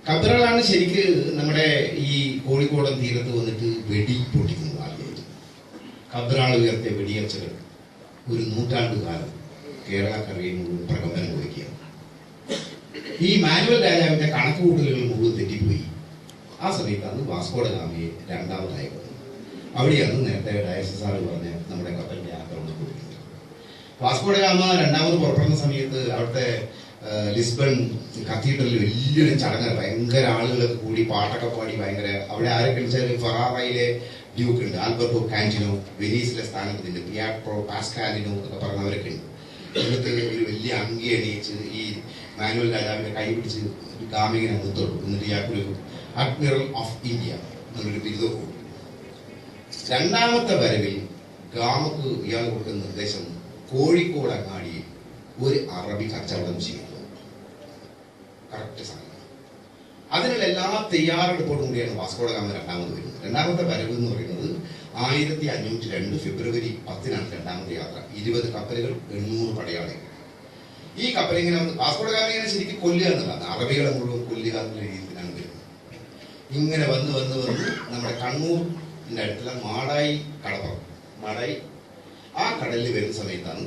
കബ്രാളാണ് ശരിക്ക് നമ്മുടെ ഈ കോഴിക്കോടൻ തീരത്ത് വന്നിട്ട് വെടി പൊട്ടിക്കുന്നത്. ആദ്യമായിട്ട് കബ്രാൾ ഉയർത്തിയ വെടിയച്ചകൾ ഒരു 100 കാലം കേരളക്കരയെ മുഴുവൻ പ്രകമ്പനം കൊടുക്കുകയാണ്. ഈ മാനുവൽ രാജാവിന്റെ കണക്കുകൂട്ടലുകൾ മുഴുവൻ തെറ്റിപ്പോയി. ആ സമയത്താണ് വാസ്കോഡ ഗാമയെ രണ്ടാമതായി വന്നത്. അവിടെയാണ് നേരത്തെ ഡയസസാർ പറഞ്ഞ നമ്മുടെ കപ്പലിന്റെ ആക്രമണം കൊടുക്കുന്നത്. വാസ്കോഡ ഗാമ രണ്ടാമത് പുറപ്പെടുന്ന സമയത്ത് അവിടുത്തെ ലിസ്ബൺ കത്തീഡ്രലിൽ വലിയൊരു ചടങ്ങ്, ഭയങ്കര ആളുകളൊക്കെ കൂടി പാട്ടൊക്കെ പാടി ഭയങ്കര. അവിടെ ആരൊക്കെ വെച്ചാൽ ഫെറാറയിലെ ഡ്യൂക്ക് ഉണ്ട്, ആൽബർട്ടോ കാന്റിനോ, വെനീസിലെ സ്ഥാനത്തുണ്ട്, പിയാട്രോ പാസ്കാലിനോ എന്നൊക്കെ പറഞ്ഞവരൊക്കെ ഉണ്ട്. എന്നിട്ട് ഒരു വലിയ അങ്കി അണിയിച്ച് ഈ മാനുവൽ രാജാവിനെ കൈപിടിച്ച് ഗാമിങ്ങനെ മുത്തോളൂ. എന്നിട്ട് ഇയാൾക്കൊരു അഡ്മിറൽ ഓഫ് ഇന്ത്യ എന്നൊരു ബിരുദം കൊടുക്കും. രണ്ടാമത്തെ വരവിൽ ഗാമക്ക് ഇയാൾ കൊടുക്കുന്ന നിർദ്ദേശം കോഴിക്കോട് അങ്ങാടിയിൽ ഒരു അറബി കച്ചവടം ചെയ്യുന്നു. കറക്റ്റ് സമയം. അതിനുള്ള എല്ലാ തയ്യാറെടുപ്പോടും കൂടിയാണ് വാസ്കോഡ ഗാമ രണ്ടാമത് വരുന്നത്. രണ്ടാമത്തെ വരവ് എന്ന് പറയുന്നത് 1502 ഫെബ്രുവരി 10 രണ്ടാമത്തെ യാത്ര. 20 കപ്പലുകൾ, 800 പടയാളികൾ. ഈ കപ്പലിങ്ങനെ വാസ്കോഡ ഗാമ ഇങ്ങനെ ശരിക്കും കൊല്ലുക എന്നുള്ളതാണ്, അറബികളെ മുഴുവൻ കൊല്ലുക എന്നുള്ള രീതിയിലാണ് വരുന്നത്. ഇങ്ങനെ വന്ന് വന്ന് വന്ന് നമ്മുടെ കണ്ണൂരിന്റെ അടുത്തുള്ള മാടായി കടപ്പുറം, മാടായി ആ കടലിൽ വരുന്ന സമയത്താണ്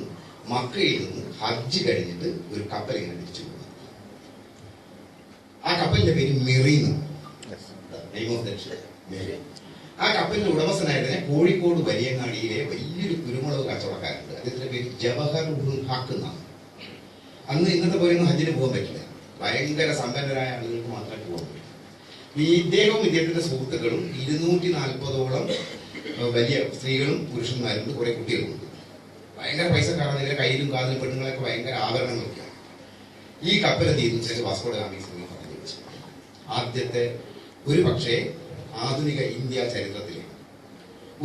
മക്കയിൽ നിന്ന് ഹജ്ജ് കഴിഞ്ഞിട്ട് ഒരു കപ്പൽ ഇങ്ങനെ തിരിച്ചു പോകുന്നത്. ആ കപ്പലിന്റെ പേര് മെറീന. ആ കപ്പലിന്റെ ഉടമസ്ഥനായിരുന്നെ കോഴിക്കോട് വലിയങ്ങാടിയിലെ വലിയൊരു കുരുമുളക് കച്ചവടക്കാരുണ്ട്. അദ്ദേഹത്തിന്റെ പേര് ജവഹർ ഉൽ ഹക്ക് എന്നാണ്. അന്ന് ഇന്നത്തെ പോലെ ഒന്നും ഹജ്ജിന് പോകാൻ പറ്റില്ല, ഭയങ്കര സമ്പന്നരായ ആളുകൾക്ക് മാത്രമേ പോകാൻ പറ്റൂ. ഇദ്ദേഹവും ഇദ്ദേഹത്തിന്റെ സുഹൃത്തുക്കളും 240ഓളം വലിയ സ്ത്രീകളും പുരുഷന്മാരുണ്ട്, കുറെ കുട്ടികളുണ്ട്. ഭയങ്കര പൈസക്കാരാണ്. ഇവരെ കയ്യിലും കാതിലും പെണ്ണുങ്ങളൊക്കെ ഭയങ്കര ആഭരണങ്ങളൊക്കെയാണ്. ഈ കപ്പൽ തീരുമാനിച്ചാൽ വാസ്കോഡ ഗാമ ആദ്യത്തെ, ഒരു പക്ഷേ ആധുനിക ഇന്ത്യ ചരിത്രത്തിലെ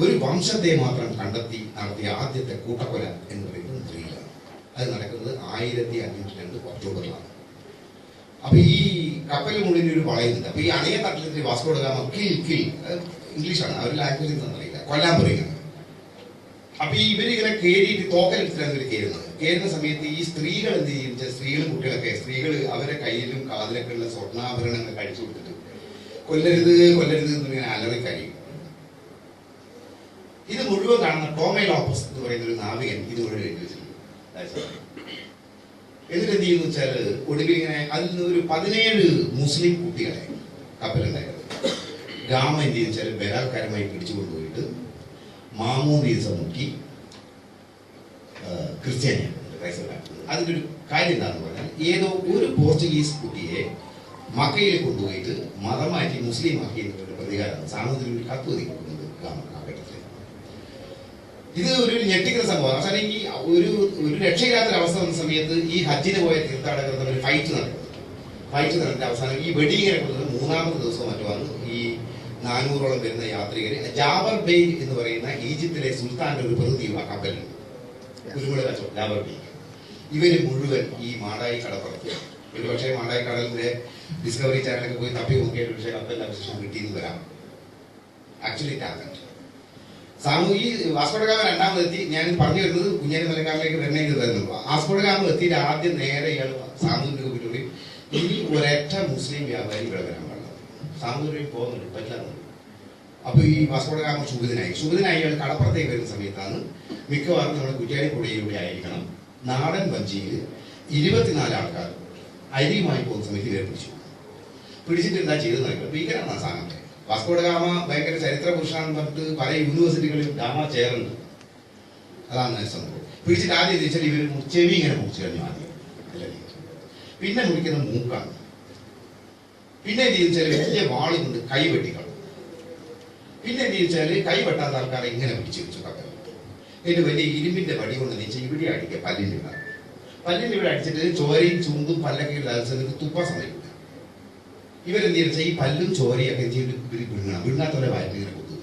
ഒരു വംശത്തെ മാത്രം കണ്ടെത്തി നടത്തിയ ആദ്യത്തെ കൂട്ടക്കൊല എന്ന് പറയുന്നത് മുദ്രയിലാണ്. അത് നടക്കുന്നത് 1502 ഒക്ടോബറിലാണ്. അപ്പൊ ഈ കപ്പലിന് മുകളിൽ ഒരു വളയുന്നുണ്ട്. അപ്പൊ ഈ അണയ തട്ടിൽ വാസ്കോഡ ഗാമ കിൽ കിൽ, ഇംഗ്ലീഷാണ്, അവർ ലാംഗ്വേജ് എന്നറിയില്ല, കൊല്ലാൻ പറയുകയാണ്. അപ്പൊ ഈ ഇവരിങ്ങനെ കയറിയിട്ട് തോക്കലെടുത്തിട്ടാണ് ഇവർ കയറുന്നത്. കയറുന്ന സമയത്ത് ഈ സ്ത്രീകൾ എന്ത് ചെയ്യും, സ്ത്രീകളും കുട്ടികളൊക്കെ, സ്ത്രീകൾ അവരെ കയ്യിലും കാതിലൊക്കെ ഉള്ള സ്വർണ്ണാഭരണങ്ങൾ കഴിച്ചു കൊടുത്തിട്ട് കൊല്ലരുത് കൊല്ലരുത് എന്നിങ്ങനെ അലറിക്കരയും. ഇത് മുഴുവൻ കാണുന്ന ടോമേ ലോപ്പസ് എന്ന് പറയുന്ന ഒരു നാവികൻ ഇത് മുഴുവൻ എഴുതി വെച്ചിട്ടുണ്ട്. എന്നിട്ട് എന്ത് ചെയ്യുന്നു വെച്ചാൽ ഒടുവിൽ ഇങ്ങനെ അതിൽ നിന്ന് ഒരു 17 മുസ്ലിം കുട്ടികളെ കപ്പലുണ്ടായിരുന്നു. ഗാമ എന്ത് ചെയ്യുന്ന വെച്ചാൽ ബലാത്കാരമായി പിടിച്ചു കൊണ്ടുപോയിട്ട് മാമോദീസ മുക്കി ക്രിസ്ത്യാനിയാണ്, ക്രൈസ്തവരാണ്. അതിൻ്റെ ഒരു കാര്യം എന്താണെന്ന് പറഞ്ഞാൽ ഏതോ ഒരു പോർച്ചുഗീസ് കുട്ടിയെ മക്കയിൽ കൊണ്ടുപോയിട്ട് മതം മാറ്റി മുസ്ലിം ആക്കി എന്നുള്ള പ്രതികാരമാണ്. സാമൂഹ്യത്തിൽ ഒരു കത്ത് ഒതുക്കി കൊടുക്കുന്നത് കാലഘട്ടത്തിൽ. ഇത് ഒരു ഞെട്ടിക്കുന്ന സംഭവമാണ്. അവസാനം ഈ ഒരു രക്ഷയില്ലാത്തൊരവസ്ഥ വന്ന സമയത്ത് ഈ ഹജ്ജിന് പോയ തീർത്ഥാടകർ തമ്മിൽ ഫൈറ്റ് നടന്നിട്ട് അവസാനം ഈ വെടിയിങ്ങനെ കൊടുത്തത് 3ാമത്തെ ദിവസം മറ്റുമാണ് ഈ 400ഓളം വരുന്ന യാത്രികരെ ജാബർ ബെയ് എന്ന് പറയുന്ന ഈജിപ്തിലെ സുൽത്താന്റെ ഒരു പ്രതിദ്വീപ് ആ കപ്പലുണ്ട്, കുരുമുളക് കച്ചവടം ജാബർ ബെയ്. ഇവര് മുഴുവൻ ഈ മാടായി കടപ്പുറത്ത്, ഒരു പക്ഷേ മാടായി കടലിന്റെ ഡിസ്കവറി ചാനലൊക്കെ പോയി തപ്പി നോക്കിയിട്ട് പക്ഷേ കപ്പലിന്റെ അവശേഷം കിട്ടിയെന്ന് വരാം. ആക്ച്വലി ടാലന്റ് ഈ വാസ്കോഡ ഗാമ രണ്ടാമതെത്തി. ഞാൻ പറഞ്ഞു വരുന്നത് കുഞ്ഞാലി മലക്കാരിലേക്ക് വരുന്നതിന് തരുന്നു. വാസ്കോഡ ഗാമ എത്തിയിട്ട് ആദ്യം നേരെ ഇയാൾ സാമൂഹിക കുറ്റോടി ഇനി ഒരൊറ്റ മുസ്ലിം വ്യാപാരി ഇവിടെ വരാൻ പാടില്ല, സാമൂഹിക പോകുന്നുണ്ട് പറ്റില്ല. അപ്പൊ ഈ വാസ്കോഡ ഗാമ ശുഭിതനായി ഇയാൾ കടപ്പുറത്തേക്ക് വരുന്ന സമയത്താണ് മിക്കവാറും നമ്മുടെ കുറ്റ്യാടിപ്പുഴയിലൂടെ ആയിരിക്കണം നാടൻ വഞ്ചിയിൽ 24 ആൾക്കാർ അരിയുമായി പോകുന്ന സമയത്ത് ഇവരെ പിടിച്ചിട്ട് എന്താ ചെയ്തെന്ന് അറിയില്ല. ഭീകരമാണ് ആ സാധനത്തെ. വാസ്കോഡ ഗാമ ഭയങ്കര ചരിത്ര പുരുഷനാണെന്ന് പറഞ്ഞിട്ട് പല യൂണിവേഴ്സിറ്റികളിൽ ഗാമ ചേർന്ന്, അതാണ് സംഭവം. പിടിച്ചിട്ട് ആദ്യം ചോദിച്ചാൽ ഇവർ ചെവി ഇങ്ങനെ മുറിച്ചു കഴിഞ്ഞു ആദ്യം, പിന്നെ മുറിക്കുന്ന മൂക്കാണ്. പിന്നെ എന്ത് ചോദിച്ചാൽ വലിയ വാള് കൊണ്ട് കൈ വെട്ടിക്കളു. പിന്നെ എന്ത് ചോദിച്ചാൽ കൈ വെട്ടാത്ത ആൾക്കാരെ ഇങ്ങനെ പിടിച്ചു വെച്ചു കപ്പൽ. എന്നിട്ട് വലിയ ഇരുമ്പിന്റെ വടി കൊണ്ട് നീച്ച് ഇവിടെ അടിക്കുക, പല്ലിന്റെ ഇവിടെ അടിച്ചിട്ട് ചോരയും ചുണ്ടും പല്ലൊക്കെ ഇടാതെ തുപ്പാൻ സമയമില്ല. ഇവരെന്ത് ചെയ്യുക, ഈ പല്ലും ചോരയൊക്കെ എന്ത് ചെയ്തിട്ട് ഇവർ വിഴുങ്ങണം, വിഴുങ്ങാത്തവരെ വായിങ്ങനെ കൊത്തു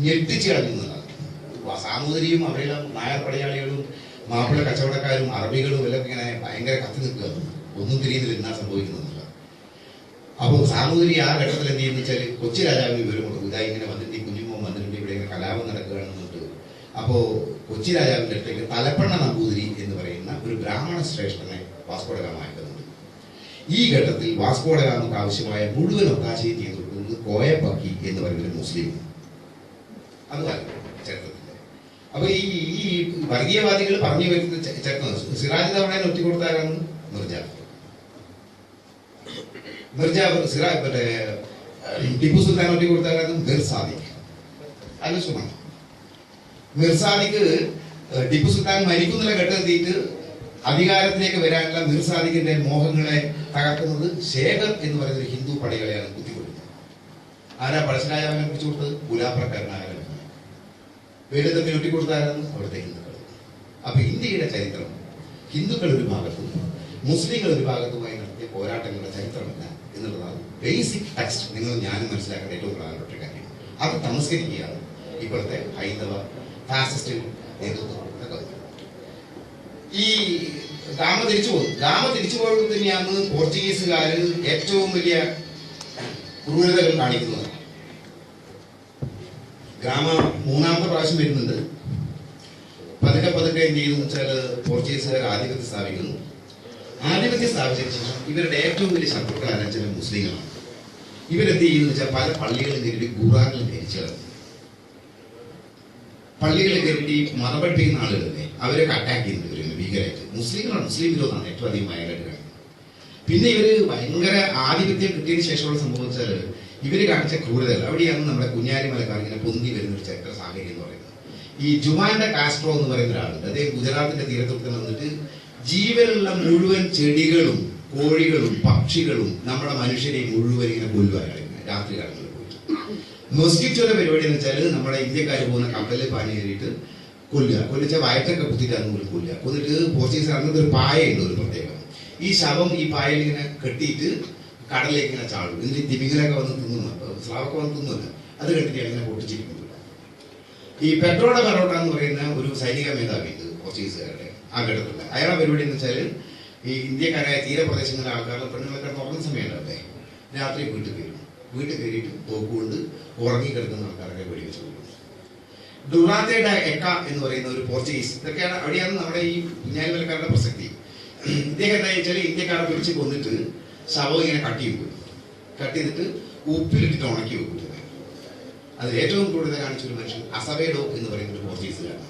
ഞെട്ടിച്ച് കളഞ്ഞതാണ്. സാമൂതിരിയും അവരെല്ലാം നായർ പടയാളികളും മാപ്പിള കച്ചവടക്കാരും അറബികളും എല്ലാം ഇങ്ങനെ ഭയങ്കര കത്തി നിൽക്കുക, ഒന്നും തിരിയുന്നില്ല എന്നാ സംഭവിക്കുന്നില്ല. അപ്പോൾ സാമൂതിരി ആ ഘട്ടത്തിൽ എന്ത് ചെയ്യുന്ന വെച്ചാൽ കൊച്ചി രാജാവിന് വിവരം കൊടുക്കും, ഇതാ ഇങ്ങനെ വന്നിട്ട് കുഞ്ഞുമോൻ വന്നിട്ടുണ്ട്, ഇവിടെ ഇങ്ങനെ കലാപം നടക്കുകയാണെന്നിട്ട്. അപ്പോൾ കൊച്ചി രാജാവിൻ്റെ അടുത്തേക്ക് തലപ്പണ്ണ നമ്പൂതിരി എന്ന് പറയുന്ന ഒരു ബ്രാഹ്മണ ശ്രേഷ്ഠനെ വാസ്കോഡ ഗാമ അയക്കുന്നുണ്ട്. ഈ ഘട്ടത്തിൽ വാസ്കോഡ ഗാമക്ക് ആവശ്യമായ മുഴുവൻ ഒത്താശയും ചെയ്തു കൊടുക്കുന്നത് കോയപ്പക്കി എന്ന് പറയുന്ന ഒരു മുസ്ലിം. അത് ചരിത്രത്തിൽ. അപ്പൊ ഈ വർഗീയവാദികൾ പറഞ്ഞു വരുന്ന ചരിത്രം സിറാജ് ദൗളയെ ഒറ്റിക്കൊടുത്താരാണ് മിർജാഫർ, ടിപ്പു സുൽത്താൻ ഒറ്റിക്കൊടുത്താരാണ് മിർ സാദിഖ്. ആലോചിക്കണം. മിർ സാദിഖ് ടിപ്പു സുൽത്താൻ മരിക്കുന്ന ഘട്ടമെത്തിയിട്ട് അധികാരത്തിലേക്ക് വരാനുള്ള മീർ സാദിഖിന്റെ മോഹങ്ങളെ തകർക്കുന്നത് ശേഖർ എന്ന് പറയുന്ന ഒരു ഹിന്ദു പടയാളിയാണ് കുത്തിക്കൊടുക്കുന്നത്. ആരാ പഴശ്ശിരാജാവിനെ കുറിച്ച് കൊടുത്തത്? പുലാപ്രക്കാരനായ പേര് തമ്മിൽ ഒട്ടിക്കൊടുത്താരാണ് അവിടുത്തെ ഹിന്ദുക്കൾ. അപ്പൊ ഇന്ത്യയുടെ ചരിത്രം ഹിന്ദുക്കൾ ഒരു ഭാഗത്തും മുസ്ലിങ്ങൾ ഒരു ഭാഗത്തുമായി നടത്തിയ പോരാട്ടങ്ങളുടെ ചരിത്രമല്ല എന്നുള്ളതാണ് ബേസിക് ടെക്സ്റ്റ്. നിങ്ങൾ ഞാനും മനസ്സിലാക്കേണ്ട ഏറ്റവും പ്രധാനപ്പെട്ട കാര്യം. അത് തമസ്കരിക്കുകയാണ് ഇപ്പോഴത്തെ ഹൈന്ദവ ഫാസിസ്റ്റ് നേതൃത്വം. ഈ ഗാമ തിരിച്ചു പോകുന്നത് തന്നെയാണ് പോർച്ചുഗീസുകാര് ഏറ്റവും വലിയ ക്രൂരതകൾ കാണിക്കുന്നത്. ഗ്രാമ മൂന്നാമത്തെ പ്രാവശ്യം വരുന്നുണ്ട്. പതുക്കെ എന്ത് ചെയ്യുന്നു വെച്ചാൽ പോർച്ചുഗീസുകാർ ആധിപത്യം സ്ഥാപിക്കുന്നു. ആധിപത്യം സ്ഥാപിച്ചതിന് ശേഷം ഇവരുടെ ഏറ്റവും വലിയ ശത്രുക്കളാണ് ചില മുസ്ലിങ്ങളാണ്. ഇവരെന്ത് ചെയ്യുന്നു വെച്ചാൽ പല പള്ളികളും കയറി ഖുറാനിലും ധരിച്ചു കിടന്നു. പള്ളികളിൽ കയറി മതപഠി ചെയ്യുന്ന ആളുകളല്ലേ അവരൊക്കെ അറ്റാക്ക് ചെയ്യുന്നത് ഇവര് ഭീകരമായിട്ട്. മുസ്ലിങ്ങളാണ്, മുസ്ലിം വിരോധമാണ് ഏറ്റവും അധികം ഭയങ്കരമായിട്ട് കാണിക്കുന്നത്. പിന്നെ ഇവര് ഭയങ്കര ആധിപത്യം കിട്ടിയതിന് ശേഷമുള്ള സംഭവം വെച്ചാൽ ഇവര് കാണിച്ച ക്രൂരതകൾ അവിടെയാണ് നമ്മുടെ കുഞ്ഞാലിമലക്കാർ ഇങ്ങനെ പൊന്തി വരുന്ന ഒരു ചരിത്ര സാഹചര്യം എന്ന് പറയുന്നത്. ഈ ജുമാൻഡ കാസ്ട്രോ എന്ന് പറയുന്ന ഒരാളുണ്ട്. അദ്ദേഹം ഗുജറാത്തിന്റെ തീരത്തൊക്കെ വന്നിട്ട് ജീവനുള്ള മുഴുവൻ ചെടികളും കോഴികളും പക്ഷികളും നമ്മുടെ മനുഷ്യരെ മുഴുവൻ ഇങ്ങനെ കൊല്ലുവാനാണ് രാത്രി കാലങ്ങളിൽ പോയിട്ട്. മൊസ്കിറ്റോയുടെ പരിപാടി എന്ന് വെച്ചാൽ നമ്മുടെ ഇന്ത്യക്കാർ പോകുന്ന കപ്പലിൽ പാനി കയറിയിട്ട് കൊല്ലുക വയറ്റൊക്കെ കുത്തിയിട്ടാണ് പോലും കൊന്നിട്ട് പോർച്ചുഗീസ് അങ്ങനത്തെ ഒരു പായയുണ്ട് ഒരു പ്രത്യേകം. ഈ ശവം ഈ പായയിൽ ഇങ്ങനെ കെട്ടിയിട്ട് കടലിലേക്ക് ഇങ്ങനെ ചാടും. ഇതിൽ തിമിങ്ങലൊക്കെ വന്ന് തിന്നുന്നു, സ്രാവൊക്കെ വന്ന് തിന്നുന്നില്ല. അത് കണ്ടിട്ടാണ് ഇങ്ങനെ പൊട്ടിച്ചിരിക്കുന്നത്. ഈ പെട്രോഡ പെറോട്ട എന്ന് പറയുന്ന ഒരു സൈനിക മേധാവിയുണ്ട് പോർച്ചുഗീസുകാരുടെ ആ ഘട്ടത്തിലുള്ള. അയാളുടെ പരിപാടി എന്ന് വെച്ചാൽ ഈ ഇന്ത്യക്കാരായ തീരപ്രദേശങ്ങളിലെ ആൾക്കാരുടെ പെണ്ണുങ്ങളൊക്കെ തുറന്ന സമയമുണ്ടാവേ രാത്രി വീട്ടിൽ കയറിയിട്ട് തോക്കുകൊണ്ട് ഉറങ്ങിക്കിടക്കുന്ന ആൾക്കാരൊക്കെ വെടിവെച്ച് കൊടുക്കും. ഡുറാത്തയുടെ എക്ക എന്ന് പറയുന്ന ഒരു പോർച്ചുഗീസ്, ഇതൊക്കെയാണ് അവിടെയാണ് നമ്മുടെ ഈ കുഞ്ഞാലിമലക്കാരുടെ പ്രസക്തി. ഇദ്ദേഹം എന്താ വെച്ചാൽ ഇന്ത്യക്കാരെ പിടിച്ച് കൊന്നിട്ട് ശവം ഇങ്ങനെ കട്ട് ചെയ്തിട്ട് ഉപ്പിലിട്ടിട്ട് ഉണക്കി വെക്കും. അതിൽ ഏറ്റവും കൂടുതൽ കാണിച്ചൊരു മനുഷ്യൻ അസവേഡോ എന്ന് പറയുന്ന ഒരു പോർച്ചുഗീസുകാരാണ്.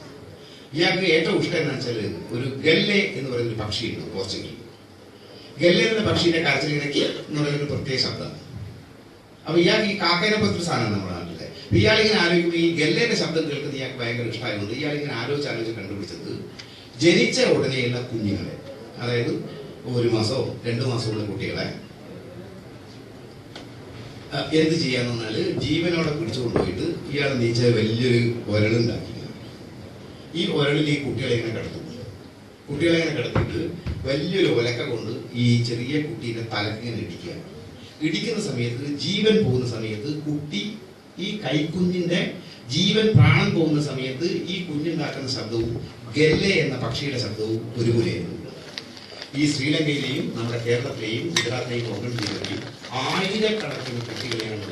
ഇയാൾക്ക് ഏറ്റവും ഇഷ്ടം എന്താ വെച്ചാൽ ഒരു ഗല്ലെ എന്ന് പറയുന്ന ഒരു പക്ഷിയുണ്ട് പോർച്ചുഗലിൽ. ഗല്ലെ എന്ന പക്ഷിയുടെ കരച്ചിലിങ്ങനെ എന്ന് പറയുന്ന ഒരു പ്രത്യേക ശബ്ദമാണ്. അപ്പൊ ഇയാൾക്ക് ഈ കാക്കേനെ പോലത്തെ സാധനമാണ് നമ്മുടെ നാട്ടിലെ. ഇയാളിങ്ങനെ ആലോചിക്കുമ്പോൾ ഈ ഗല്ലേന്റെ ശബ്ദം കേൾക്കുന്നത് ഇയാൾക്ക് ഭയങ്കര ഇഷ്ടമായതുകൊണ്ട് ഇയാളിങ്ങനെ ആലോചിച്ച് കണ്ടുപിടിച്ചത് ജനിച്ച ഉടനെയുള്ള കുഞ്ഞുങ്ങളെ, അതായത് 1 മാസമോ 2 മാസമുള്ള കുട്ടികളെ എന്ത് ചെയ്യാന്ന് പറഞ്ഞാല് ജീവനോടെ പിടിച്ചു കൊണ്ടുപോയിട്ട് ഇയാൾ നീച്ച വലിയൊരു ഉരളുണ്ടാക്കി. ഈ ഉരളിൽ ഈ കുട്ടികളെ ഇങ്ങനെ കിടത്തിയിട്ട് വലിയൊരു ഒലക്ക കൊണ്ട് ഈ ചെറിയ കുട്ടീന്റെ തലക്കിങ്ങനെ ഇടിക്കുന്ന സമയത്ത്, ജീവൻ പോകുന്ന സമയത്ത്, കുട്ടി ഈ കൈക്കുഞ്ഞിന്റെ ജീവൻ പ്രാണം പോകുന്ന സമയത്ത് ഈ കുഞ്ഞുണ്ടാക്കുന്ന ശബ്ദവും ഗല്ലെ എന്ന പക്ഷിയുടെ ശബ്ദവും ഒരുപോലെയായിരുന്നു. ഈ ശ്രീലങ്കയിലെയും നമ്മുടെ കേരളത്തിലെയും ഗുജറാത്തിലെയും കൊങ്കൺ ജില്ലയിലെയും ആയിരക്കണക്കിന് കുട്ടികളെയാണ്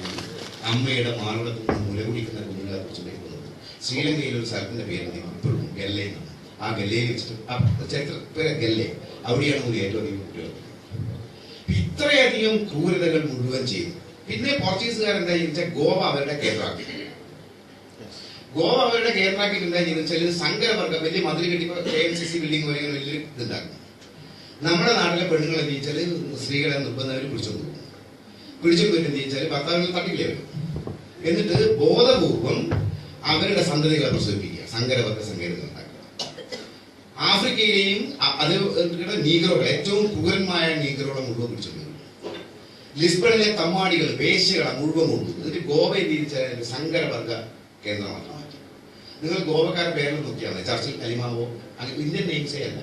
അമ്മയുടെ മാറുടത്ത് നിന്ന് മുലകുടിക്കുന്ന കുഞ്ഞുങ്ങളെ കുറിച്ച് കേൾക്കുന്നത്. ശ്രീലങ്കയിലെ ഒരു സ്ഥലത്തിന്റെ പേര് ഇപ്പോഴും ഗല്ലെ എന്നാണ്. ആ ഗല്ലയിൽ വെച്ചിട്ട് ചരിത്ര ഗല്ലെ, അവിടെയാണ് ഒരു ഏറ്റവും അധികം കുട്ടികൾ. ഇത്രയധികം ക്രൂരതകൾ മുഴുവൻ ചെയ്തു. പിന്നെ പോർച്ചുഗീസുകാരെന്താ ചോദിച്ചാൽ ഗോവ അവരുടെ കേന്ദ്രമാക്കി. എന്താ ചെയ്യുന്നത് വെച്ചാൽ സങ്കരവർഗം വലിയ മതിൽ കെട്ടിപ്പോ KMCC ബിൽഡിംഗ് പോലെ വലിയ ഇതുണ്ടാക്കും. നമ്മുടെ നാട്ടിലെ പെണ്ണുങ്ങളെ എന്ത് വെച്ചാൽ സ്ത്രീകളെ നിർബന്ധം പിടിച്ചോണ്ട് എന്ത് വെച്ചാൽ ഭർത്താവിനെ തട്ടില്ലേ വരും. എന്നിട്ട് ബോധപൂർവം അവരുടെ സന്തതികളെ പ്രസവിപ്പിക്കുക, സങ്കരവർഗ സങ്കേതങ്ങൾ ഉണ്ടാക്കുക. ആഫ്രിക്കയിലെയും അത് നീഗ്രോകൾ, ഏറ്റവും ക്രൂരന്മായ നീഗ്രോകളെ മുഴുവൻ പിടിച്ചോണ്ട് വരും. ലിസ്ബണിലെ തമ്മാടികൾ, വേശ്യകളെ മുഴുവൻ കൊണ്ടു. എന്നിട്ട് ഗോവ എന്ത് വെച്ചാൽ സങ്കരവർഗ കേന്ദ്രമാക്കി മാറ്റി. നിങ്ങൾ ഗോവക്കാരുടെ പേരിൽ നോക്കിയാൽ മതി, ചർച്ചിൽ അലിമാവോ അങ്ങനെ ഇന്ത്യൻ നെയിംസേ അല്ല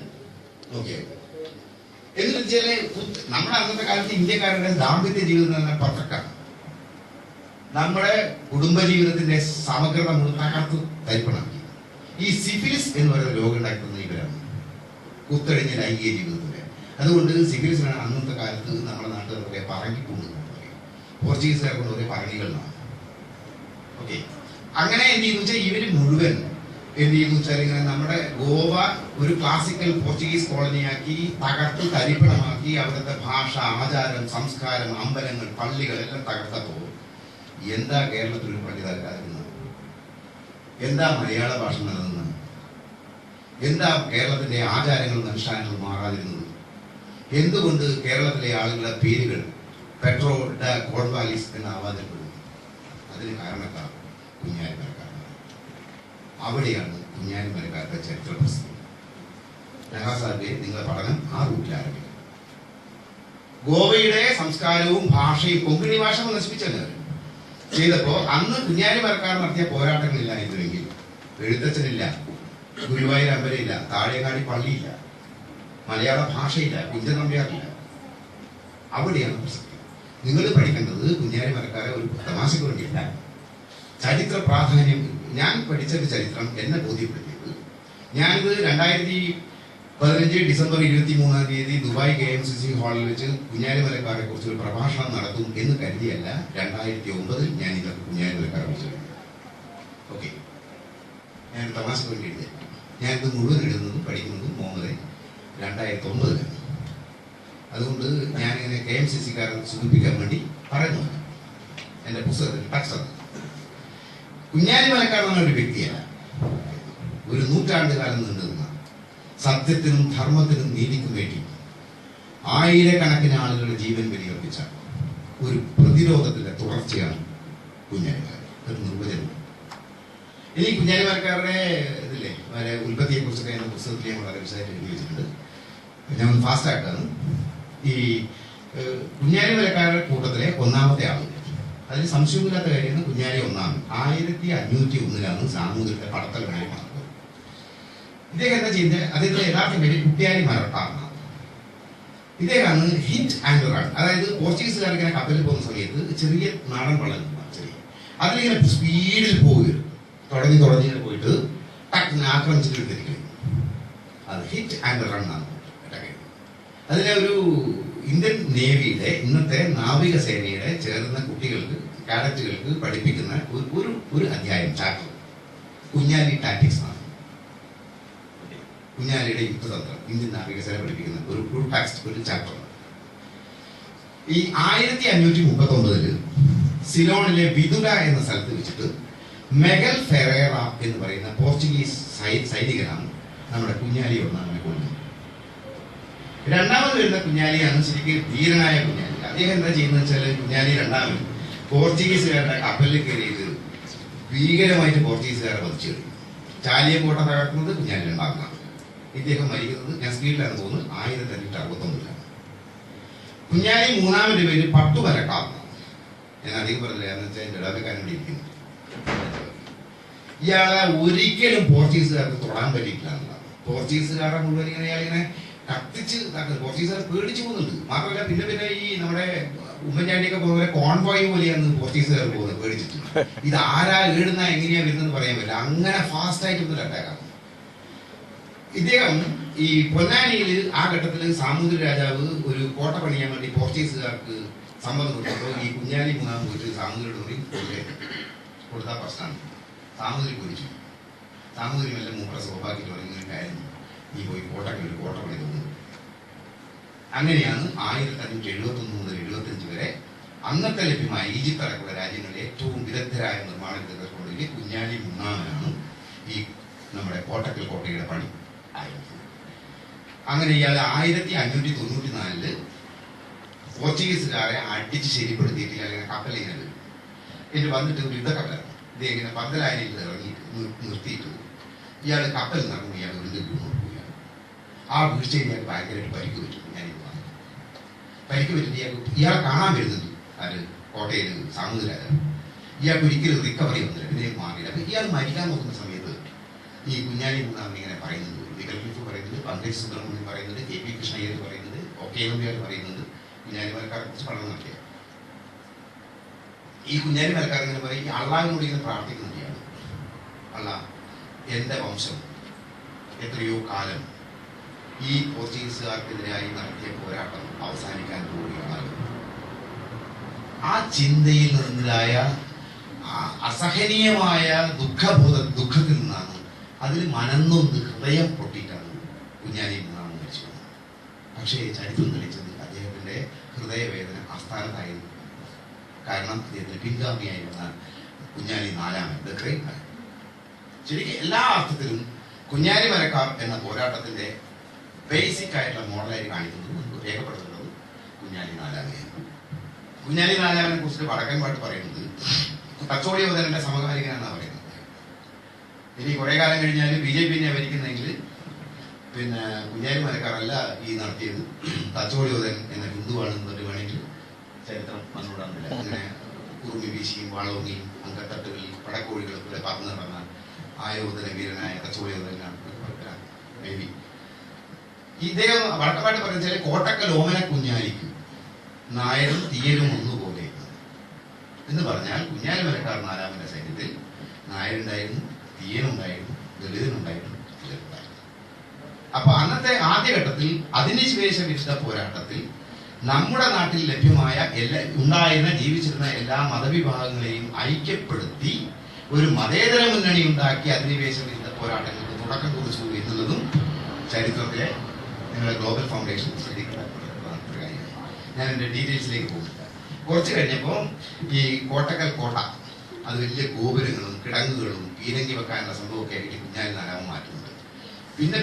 നോക്കിയാൽ. എന്നിട്ട് വെച്ചാല് നമ്മുടെ അന്നത്തെ കാലത്ത് ഇന്ത്യക്കാരുടെ ദാമ്പത്യ ജീവിതം തന്നെ പെർഫെക്റ്റാണ്. നമ്മുടെ കുടുംബജീവിതത്തിന്റെ സമഗ്രത മുഴുവൻ തകർത്ത് തരിപ്പണാക്കി. ഈ സിഫിലിസ് എന്ന് പറയുന്ന രോഗം ഉണ്ടാക്കുന്നത് ഇവരാണ്, കുത്തഴിഞ്ഞ ലൈംഗിക ജീവിതത്തിന്റെ. അതുകൊണ്ട് സിഫിലിസിനാണ് അന്നത്തെ കാലത്ത് നമ്മുടെ നാട്ടിലൊക്കെ പറങ്ങിക്കൊണ്ട് പോർച്ചുഗീസുകാരെ കൊണ്ട് ഒരേ പറങ്ങികളാണ്. ഓക്കെ, അങ്ങനെ എന്ത് ചെയ്യുന്നു വെച്ചാൽ ഇവര് മുഴുവൻ എന്ത് ചെയ്യുന്നു വെച്ചാൽ ഇങ്ങനെ നമ്മുടെ ഗോവ ഒരു ക്ലാസിക്കൽ പോർച്ചുഗീസ് കോളനിയാക്കി തകർത്ത് തരിപ്പണമാക്കി. അവിടുത്തെ ഭാഷ, ആചാരം, സംസ്കാരം, അമ്പലങ്ങൾ, പള്ളികൾ എല്ലാം തകർത്തപ്പോൾ എന്താ കേരളത്തിലൊരു പള്ളി തകർക്കാതിരുന്നത്? എന്താ മലയാള ഭാഷ നിലനിന്നത്? എന്താ കേരളത്തിന്റെ ആചാരങ്ങളും അനുഷ്ഠാനങ്ങളും മാറാതിരുന്നത്? എന്തുകൊണ്ട് കേരളത്തിലെ ആളുകളുടെ പേരുകൾ പെട്രോ ഡ കോൺവാലിസ് എന്ന് ആവാതിരുന്നത്? അതിന് കാരണക്കാർ കുഞ്ഞാലിമരക്കാരാണ്. അവിടെയാണ് കുഞ്ഞാലി മരക്കാരുടെ ചരിത്ര പുസ്തകം. നഹാസാബിയെ നിങ്ങളുടെ പഠനം ആ റൂട്ടിൽ ആരംഭിക്കും. ഗോവയുടെ സംസ്കാരവും ഭാഷയും കൊങ്കിണി ഭാഷ നശിപ്പിച്ചത് ചെയ്തപ്പോ അന്ന് കുഞ്ഞാലി മരക്കാർ നടത്തിയ പോരാട്ടങ്ങളില്ലായിരുന്നുവെങ്കിൽ എഴുത്തച്ഛനില്ല, ഗുരുവായൂർ അമ്പലമില്ല, താഴേക്കാടി പള്ളിയില്ല, മലയാള ഭാഷയില്ല, കുഞ്ചൻ നമ്പ്യാറില്ല. അവിടെയാണ് പ്രസക്തി. നിങ്ങൾ പഠിക്കേണ്ടത് കുഞ്ഞാലി മരക്കാരെ ഒരു തമാശക്ക് വേണ്ടിയില്ല, ചരിത്ര പ്രാധാന്യം. ഞാൻ പഠിച്ചൊരു ചരിത്രം എന്നെ ബോധ്യപ്പെടുത്തിയത്, ഞാനിത് 2015 ഡിസംബർ 23 ദുബായ് KMCC ഹാളിൽ വെച്ച് കുഞ്ഞാലി മരക്കാരെ കുറിച്ച് ഒരു പ്രഭാഷണം നടത്തും എന്ന് കരുതിയല്ല. 2009 ഞാൻ ഇതൊക്കെ കുഞ്ഞാലി മരക്കാരെ കുറിച്ച് ഓക്കെ ഞാൻ തമാശക്ക് വേണ്ടി എഴുതിയ ഞാനിത് മുഴുവൻ എഴുതുന്നതും പഠിക്കുന്നതും മുഹമ്മദ് 2009. അതുകൊണ്ട് ഞാനിങ്ങനെ KMCC-കാരൻ സൂചിപ്പിക്കാൻ വേണ്ടി പറയുന്നു. എൻ്റെ പുസ്തകത്തിൽ ടെക്സ്റ്റ് കുഞ്ഞാലി മരക്കാർ എന്നൊരു വ്യക്തിയല്ല, ഒരു നൂറ്റാണ്ട് കാലം നീണ്ടുനിന്ന സത്യത്തിനും ധർമ്മത്തിനും നീതിക്കും വേണ്ടി ആയിരക്കണക്കിന് ആളുകളുടെ ജീവൻ ബലിയർപ്പിച്ച ഒരു പ്രതിരോധത്തിന്റെ തുടർച്ചയാണ് കുഞ്ഞാലി മരക്കാർ. ഒരു നിർവചനം. ഇനി കുഞ്ഞാലി മരക്കാരുടെ ഇതില്ലേ വളരെ ഉൽപ്പത്തിയെ കുറിച്ചൊക്കെ എന്ന പുസ്തകത്തിൽ ഞാൻ വളരെ വിശദമായിട്ട് എഴുതി വെച്ചിട്ടുണ്ട്. ഞാൻ ഫാസ്റ്റ് ആക്കാണ്. ഈ കുഞ്ഞാലി മരക്കാരുടെ കൂട്ടത്തിലെ ഒന്നാമത്തെ ആള്, അതിൽ സംശയമില്ലാത്ത കാര്യമാണ് കുഞ്ഞാലി ഒന്നാമൻ. 1501 സാമൂതിരിയുടെ പടത്തലമായി മാറുന്നത്. ഇദ്ദേഹം എന്താ ചെയ്യുന്നത്? അദ്ദേഹത്തിന്റെ യഥാർത്ഥ പേര് കുട്ടിയാലി മരട്ടാണ്. ഇദ്ദേഹമാണ് ഹിറ്റ് ആൻഡ് റൺ. അതായത് പോർച്ചുഗീസുകാർ ഇങ്ങനെ കപ്പലിൽ പോകുന്ന സമയത്ത് ചെറിയ നാടൻ വള്ളം ചെറിയ അതിലിങ്ങനെ സ്പീഡിൽ പോവുകയും തുടങ്ങി പോയിട്ട് ടക്ക് ആക്രമിച്ചിട്ട് എടുത്തിരിക്കും. അത് ഹിറ്റ് ആൻഡ് റൺ ആണ്. അതിലെ ഒരു ഇന്ത്യൻ നേവിയുടെ ഇന്നത്തെ നാവികസേനയുടെ ചേർന്ന കുട്ടികൾക്ക് കാഡറ്റുകൾക്ക് പഠിപ്പിക്കുന്ന ഒരു അധ്യായം ചാപ്റ്റർ കുഞ്ഞാലി ടാക്ടിക്സ് ആണ്. കുഞ്ഞാലിയുടെ യുദ്ധതന്ത്രം ഇന്ത്യൻ നാവികസേന പഠിപ്പിക്കുന്ന ഒരു ടെക്സ്റ്റ്, ഒരു ചാപ്റ്റർ. ഈ 1539 സിലോണിലെ വിദുര എന്ന സ്ഥലത്ത് വെച്ചിട്ട് മെഗൽ ഫെറേറ എന്ന് പറയുന്ന പോർച്ചുഗീസ് സൈനികനാണ് നമ്മുടെ കുഞ്ഞാലി ഒന്നാമനെ കൊല്ലുന്നത്. രണ്ടാമത് വരുന്ന കുഞ്ഞാലിയാണ് ശരിക്കും ധീരനായ കുഞ്ഞാലി. അദ്ദേഹം എന്താ ചെയ്യുന്നത് വെച്ചാൽ, കുഞ്ഞാലി രണ്ടാമൻ പോർച്ചുഗീസുകാരുടെ കപ്പലിൽ കയറിയത് ഭീകരമായിട്ട് പോർച്ചുഗീസുകാരെ വധിച്ചു കഴിഞ്ഞു. ചാലിയക്കോട്ട തകർക്കുന്നത് കുഞ്ഞാലി രണ്ടാമനാണ്. ഇദ്ദേഹം മരിക്കുന്നത്, ഞാൻ സ്പീഡിലാണ് തോന്നുന്നത്, 1569. കുഞ്ഞാലി മൂന്നാമന്റെ പേര് പട്ടുമരക്കാർ. ഞാൻ അധികം പറഞ്ഞില്ല, എന്ന് വെച്ചാൽ എൻ്റെ ഇടവക്കാരൻ ഇവിടെ ഇരിക്കുന്നു. ഇയാളെ ഒരിക്കലും പോർച്ചുഗീസുകാർക്ക് തൊടാൻ പറ്റിയിട്ടില്ല എന്നുള്ളതാണ്. പോർച്ചുഗീസുകാരുടെ മുഴുവൻ ഇങ്ങനെ കത്തിച്ച് പോർച്ചുഗീസുകാർ പേടിച്ചു പോകുന്നുണ്ട്. മാത്രമല്ല പിന്നെ ഈ നമ്മുടെ ഉമ്മൻചാണ്ടിയൊക്കെ പോലെ കോൺവോയ് പോലെയാണ് പോർച്ചുഗീസുകാർ പോകുന്നത് പേടിച്ചിട്ട്. ഇത് ആരാ ഏടുന്ന എങ്ങനെയാ വരുന്നത് പറയാൻ പറ്റില്ല. അങ്ങനെ ഫാസ്റ്റ് ആയിട്ടൊന്നും അറ്റാക്കാണ്. ഇദ്ദേഹം ഈ പൊന്നാനിയിൽ ആ ഘട്ടത്തിൽ സാമൂതിരി രാജാവ് ഒരു കോട്ട പണിയാൻ വേണ്ടി പോർച്ചുഗീസുകാർക്ക് സമ്മതം കൊടുത്തപ്പോൾ ഈ കുഞ്ഞാലി മൂന്നാം പോയിട്ട് സാമൂതിരിയുടെ കൂടി കൊടുത്ത പ്രശ്നമാണ്. സാമൂതിരി പോയിച്ചു. സാമൂതിരി മെല്ലെ മൂപ്പറ സൗഭാഗ്യത്തിൽ പറയുന്ന കാര്യം, നീ പോയി ഒരു കോട്ട പണി തോന്നുന്നു. അങ്ങനെയാണ് 1571 മുതൽ 75 വരെ അന്നത്തെ ലഭ്യമായ ഈജിപ്ത് അടക്കമുള്ള രാജ്യങ്ങളിലെ ഏറ്റവും വിദഗ്ധരായ നിർമ്മാണ വിദഗ്ധർ കൊണ്ടുപോയി കുഞ്ഞാലി മൂന്നാമനാണ് ഈ നമ്മുടെ കോട്ടക്കൽ കോട്ടയുടെ പണി ആരംഭിച്ചത്. അങ്ങനെ ഇയാൾ 1594 പോർച്ചുഗീസുകാരെ അടിച്ച് ശരിപ്പെടുത്തിയിട്ട് അല്ലെങ്കിൽ കപ്പലിങ്ങനെ വരും. എന്നിട്ട് വന്നിട്ട് ഒരു യുദ്ധക്കപ്പലാണ്. ഇത് ഇങ്ങനെ പന്തലായനിൽ ഇറങ്ങി നിർത്തിയിട്ട് ഇയാൾ കപ്പൽ നടന്നു. ഇയാൾ വീണ്ടും നോക്കുകയാണ്. ആ വീഴ്ചയിൽ ഇയാൾക്ക് ഭയങ്കരമായിട്ട് പരിക്ക് പറ്റും. പരിക്ക് പറ്റിട്ട് ഇയാളെ കാണാൻ വരുന്നുണ്ട്. അത് കോട്ടയിൽ സാമൂതിരി രാജാവ്. ഇയാൾക്ക് ഒരിക്കലും റിക്കവറി വന്നില്ല, പിന്നെ മാറിയില്ല. അപ്പൊ ഇയാൾ മരിക്കാൻ നോക്കുന്ന സമയത്ത് ഈ കുഞ്ഞാലി മൂന്നാമൻ ഇങ്ങനെ പറയുന്നത്, വികൽപ്പിഫ് പറയുന്നത്, പങ്കജ് സുബ്രഹ്മണ്യം പറയുന്നത്, KP കൃഷ്ണയ്യർ പറയുന്നത്, OK നമ്പ്യാർ പറയുന്നത്, കുഞ്ഞാലി മരക്കാരെ കുറിച്ച് പഠനം നടത്തിയ ഈ കുഞ്ഞാലി മരക്കാർ ഇങ്ങനെ പറയും, ഈ അള്ളാഹിനോട് ഇങ്ങനെ പ്രാർത്ഥിക്കുന്നുണ്ട്. അള്ളാ, എന്റെ വംശം എത്രയോ കാലം ഈ പോർച്ചുഗീസുകാർക്കെതിരായി നടത്തിയ പോരാട്ടം അവസാനിക്കാൻ പോവുകയാണ്. ആ ചിന്തയിൽ നിന്നുണ്ടായ അസഹനീയമായ ദുഃഖത്തിൽ നിന്നാണ്, അതിൽ മനന്നൊന്ന് ഹൃദയം പൊട്ടിയിട്ടാണ് കുഞ്ഞാലി മൂന്നാമൻ മരിച്ചു വന്നത്. പക്ഷേ ചരിത്രം തെളിയിച്ചത് അദ്ദേഹത്തിന്റെ ഹൃദയവേദന ആസ്ഥാനത്തായിരുന്നു. കാരണം അദ്ദേഹത്തിന് പിൻഗാമിയായി വന്ന കുഞ്ഞാലി നാലാമൻ, ശരിക്കും എല്ലാ അർത്ഥത്തിലും കുഞ്ഞാലി മരക്കാർ എന്ന പോരാട്ടത്തിന്റെ ബേസിക് ആയിട്ടുള്ള മോഡലായി കാണിക്കുന്നത്, രേഖപ്പെടുത്തുന്നത് കുഞ്ഞാലി നാലാമനെയാണ്. കുഞ്ഞാലി നാലാമനെ കുറിച്ച് വടക്കൻ പാട്ട് പറയുന്നത് തച്ചോളിയോധനന്റെ സമകാലികനാണെന്നാണ് പറയുന്നത്. ഇനി കുറെ കാലം കഴിഞ്ഞാൽ BJP ഭരിക്കുന്നെങ്കിൽ പിന്നെ കുഞ്ഞാലി മരക്കാരല്ല ഈ നടത്തിയത്, തച്ചോളിയോധൻ എന്ന ഹിന്ദുവാണെന്ന് വേണമെങ്കിൽ ചരിത്രം വന്നുകൂടാന്നില്ല. അങ്ങനെ കുറുമി വീശിയും വാളോങ്ങിയും അങ്കത്തട്ടുകളിൽ പടക്കോഴികളെ പോലെ പറന്നു നടന്ന ആയോധന വീരനായ തച്ചോളിയോധനാണ് മേ ബി. ഇദ്ദേഹം വഴക്കമായിട്ട് പറഞ്ഞാൽ കോട്ടക്കൽ ഓമന കുഞ്ഞാലിക്ക് നായരും തീയലും ഒന്നുപോലെ എന്ന് പറഞ്ഞാൽ കുഞ്ഞാലി മരക്കാർ നാലാമന്റെ സൈന്യത്തിൽ നായരുണ്ടായിരുന്നു, തീയനുണ്ടായിരുന്നു, ദളിതനുണ്ടായിരുന്നു, ചിലരുണ്ടായിരുന്നു. അപ്പൊ അന്നത്തെ ആദ്യഘട്ടത്തിൽ അധിനിവേശ വിരുദ്ധ പോരാട്ടത്തിൽ നമ്മുടെ നാട്ടിൽ ലഭ്യമായ ഉണ്ടായിരുന്ന ജീവിച്ചിരുന്ന എല്ലാ മതവിഭാഗങ്ങളെയും ഐക്യപ്പെടുത്തി ഒരു മതേതര മുന്നണി ഉണ്ടാക്കി അധിനിവേശ വിരുദ്ധ പോരാട്ടങ്ങൾക്ക് തുടക്കം കുറിച്ചു എന്നുള്ളതും ചരിത്രത്തിലെ നിങ്ങളുടെ ഗ്ലോബൽ ഫൗണ്ടേഷൻ ശ്രദ്ധിക്കുന്ന ഒരു കാര്യമാണ്. ഞാൻ എൻ്റെ ഡീറ്റെയിൽസിലേക്ക് പോകുന്നില്ല. കുറച്ച് കഴിഞ്ഞപ്പോൾ ഈ കോട്ടക്കൽ കോട്ട അത് വലിയ ഗോപുരങ്ങളും കിടങ്ങുകളും പീരങ്കി വെക്കാനുള്ള സംഭവമൊക്കെ ആയിട്ട് കുഞ്ഞാലി നാലാമൻ മാറ്റുന്നുണ്ട്.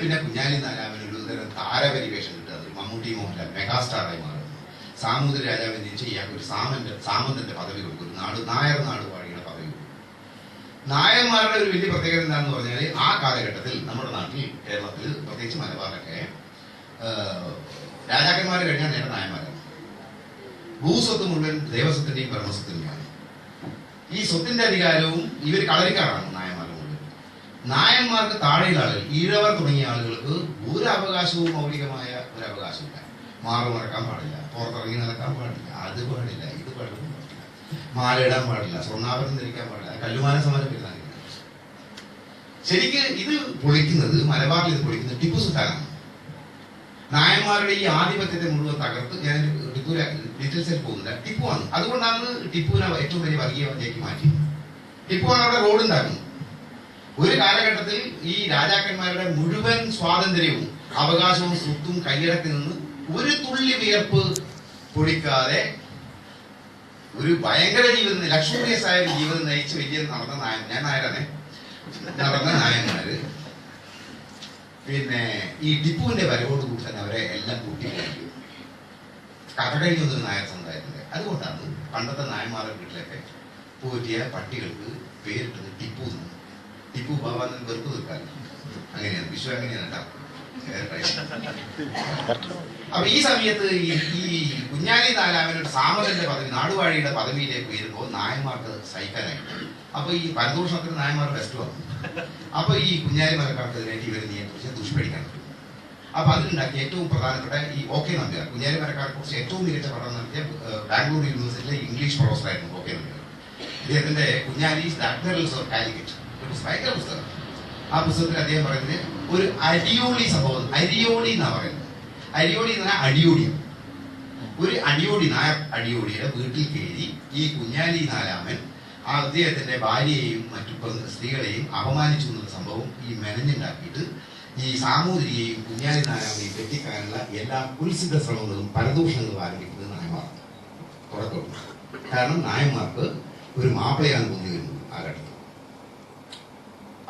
പിന്നെ കുഞ്ഞാലി നാലാമൻ ഒരു തരം താരപരിവേഷം കിട്ടുക, മമ്മൂട്ടി മോഹൻലാൽ മെഗാസ്റ്റാറായി മാറുന്നു. സാമൂതിരി രാജാവിനെ ജനിച്ച് ഇയാൾക്ക് ഒരു സാമന്തന്റെ പദവി കൊടുക്കും, നായർ നാടുവാഴിയുടെ പദവി കൊടുക്കും. നായന്മാരുടെ ഒരു വലിയ പ്രത്യേകത എന്താണെന്ന് പറഞ്ഞാൽ ആ കാലഘട്ടത്തിൽ നമ്മുടെ നാട്ടിൽ കേരളത്തിൽ പ്രത്യേകിച്ച് മലബാറൊക്കെ രാജാക്കന്മാർ കഴിഞ്ഞാൽ നേരെ നായന്മാരാണ്. ഭൂസ്വത്ത് മുഴുവൻ ദേവസ്വത്തിന്റെയും ബ്രഹ്മസ്വത്തിന്റെയാണ്. ഈ സ്വത്തിന്റെ അധികാരവും ഇവർ കളരിക്കാരാണ് നായന്മാരുടെ മുഴുവൻ. നായന്മാർക്ക് താഴെയുള്ള ആളുകൾ, ഈഴവർ തുടങ്ങിയ ആളുകൾക്ക് ഒരു അവകാശവും മൗലികമായ ഒരു അവകാശമില്ല. മാറു മറക്കാൻ പാടില്ല, പുറത്തിറങ്ങി നടക്കാൻ പാടില്ല, അത് പാടില്ല, ഇത് പാടില്ല, മാലയിടാൻ പാടില്ല, സ്വർണ്ണാഭരണം ധരിക്കാൻ പാടില്ല, കല്ലുമാല സമരം വരുന്ന. ശരിക്ക് ഇത് പൊളിക്കുന്നത്, മലബാറിൽ ഇത് പൊളിക്കുന്നത് ടിപ്പു സുൽത്താനാണ്. നായന്മാരുടെ ഈ ആധിപത്യത്തെ മുഴുവൻ തകർത്ത്, ഞാൻ ഡീറ്റെയിൽസിൽ പോകുന്നില്ല, ടിപ്പുവാണ്. അതുകൊണ്ടാണ് ടിപ്പുവിനെ ഏറ്റവും വലിയ വർഗീയതയിലേക്ക് മാറ്റി. ടിപ്പുവാണ് അവിടെ റോഡ് ഉണ്ടാക്കുന്നത്. ഒരു കാലഘട്ടത്തിൽ ഈ രാജാക്കന്മാരുടെ മുഴുവൻ സ്വാതന്ത്ര്യവും അവകാശവും സ്വത്തും കൈയടക്കി നിന്ന് ഒരു തുള്ളി വിയർപ്പ് പൊടിക്കാതെ ഒരു ഭയങ്കര ജീവിതം, ലക്ഷൂറിയസ് ആയ ഒരു ജീവിതം നയിച്ച് വലിയ നടന്ന ഞാൻ നായരാണേ, നടന്ന നായന്മാര് പിന്നെ ഈ ടിപ്പുവിന്റെ വരവോട് കൂടി തന്നെ അവരെ എല്ലാം കൂട്ടി കഥ കഴിഞ്ഞൊന്നൊരു നായർ സമുദായത്തിന്റെ. അതുകൊണ്ടാണ് പണ്ടത്തെ നായന്മാരുടെ വീട്ടിലൊക്കെ പോറ്റിയ പട്ടികൾക്ക് പേരിട്ടത് ടിപ്പു എന്ന്. ടിപ്പു ബാബാൻ വെറുപ്പ് തീർക്കാറ്. അങ്ങനെയാണ് വിശ്വം, അങ്ങനെയാണ് കേട്ടോ. അപ്പൊ ഈ സമയത്ത് ഈ കുഞ്ഞാലി നാലാമനൊരു സാമന്തന്റെ പദവി, നാടുവാഴിയുടെ പദവിയിലേക്ക് വരുമ്പോൾ നായന്മാർക്ക് സഹിക്കാനായിട്ട്. അപ്പൊ ഈ പരദൂഷണത്തിന് നായന്മാർ ബെസ്റ്റ് വന്നു. അപ്പൊ ഈ കുഞ്ഞാലി മരക്കാർക്കെതിരായിട്ട് ഇവർ നിയന്ത്രിച്ച് ദുഷ്പഠിക്കാൻ പറ്റും. അപ്പൊ അതിലുണ്ടാക്കിയ ഏറ്റവും പ്രധാനപ്പെട്ട ഈ OK നമ്പ്യാർ, കുഞ്ഞാലി മരക്കാരെ കുറിച്ച് ഏറ്റവും മികച്ച പഠനം നടത്തിയ ബാംഗ്ലൂർ യൂണിവേഴ്സിറ്റിയിലെ ഇംഗ്ലീഷ് പ്രൊഫസറായിരുന്നു OK നമ്പ്യാർ. ഇദ്ദേഹത്തിന്റെ കുഞ്ഞാലീസ് അഡ്മിറൽസ് ഓഫ് കാലിക്കറ്റ് ഒരു ഭയങ്കര പുസ്തകം. ആ പുസ്തകത്തിൽ അദ്ദേഹം പറയുന്നത് ഒരു അടിയോടി സംഭവം, അരിയോടി എന്നാ പറയുന്നത്. അരിയോടി എന്ന് പറഞ്ഞാൽ അടിയോടിയാണ്. ഒരു അടിയോടി, നായർ അടിയോടിയുടെ വീട്ടിൽ കയറി ഈ കുഞ്ഞാലി നാലാമൻ അദ്ദേഹത്തിന്റെ ഭാര്യയെയും മറ്റു സ്ത്രീകളെയും അപമാനിച്ചു എന്നുള്ള സംഭവം ഈ മെനഞ്ഞുണ്ടാക്കിയിട്ട് ഈ സാമൂതിരിയെയും കുഞ്ഞാലി നാരായണനെയും വെട്ടിക്കാനുള്ള എല്ലാ കുൽസിത ശ്രമങ്ങളും പരദൂഷണങ്ങളും ആരംഭിക്കുന്നത് നായന്മാർ തുടക്കം. കാരണം നായന്മാർക്ക് ഒരു മാപ്പിളയാണ് തോന്നി വരുന്നത് ആ ഘട്ടത്തിൽ.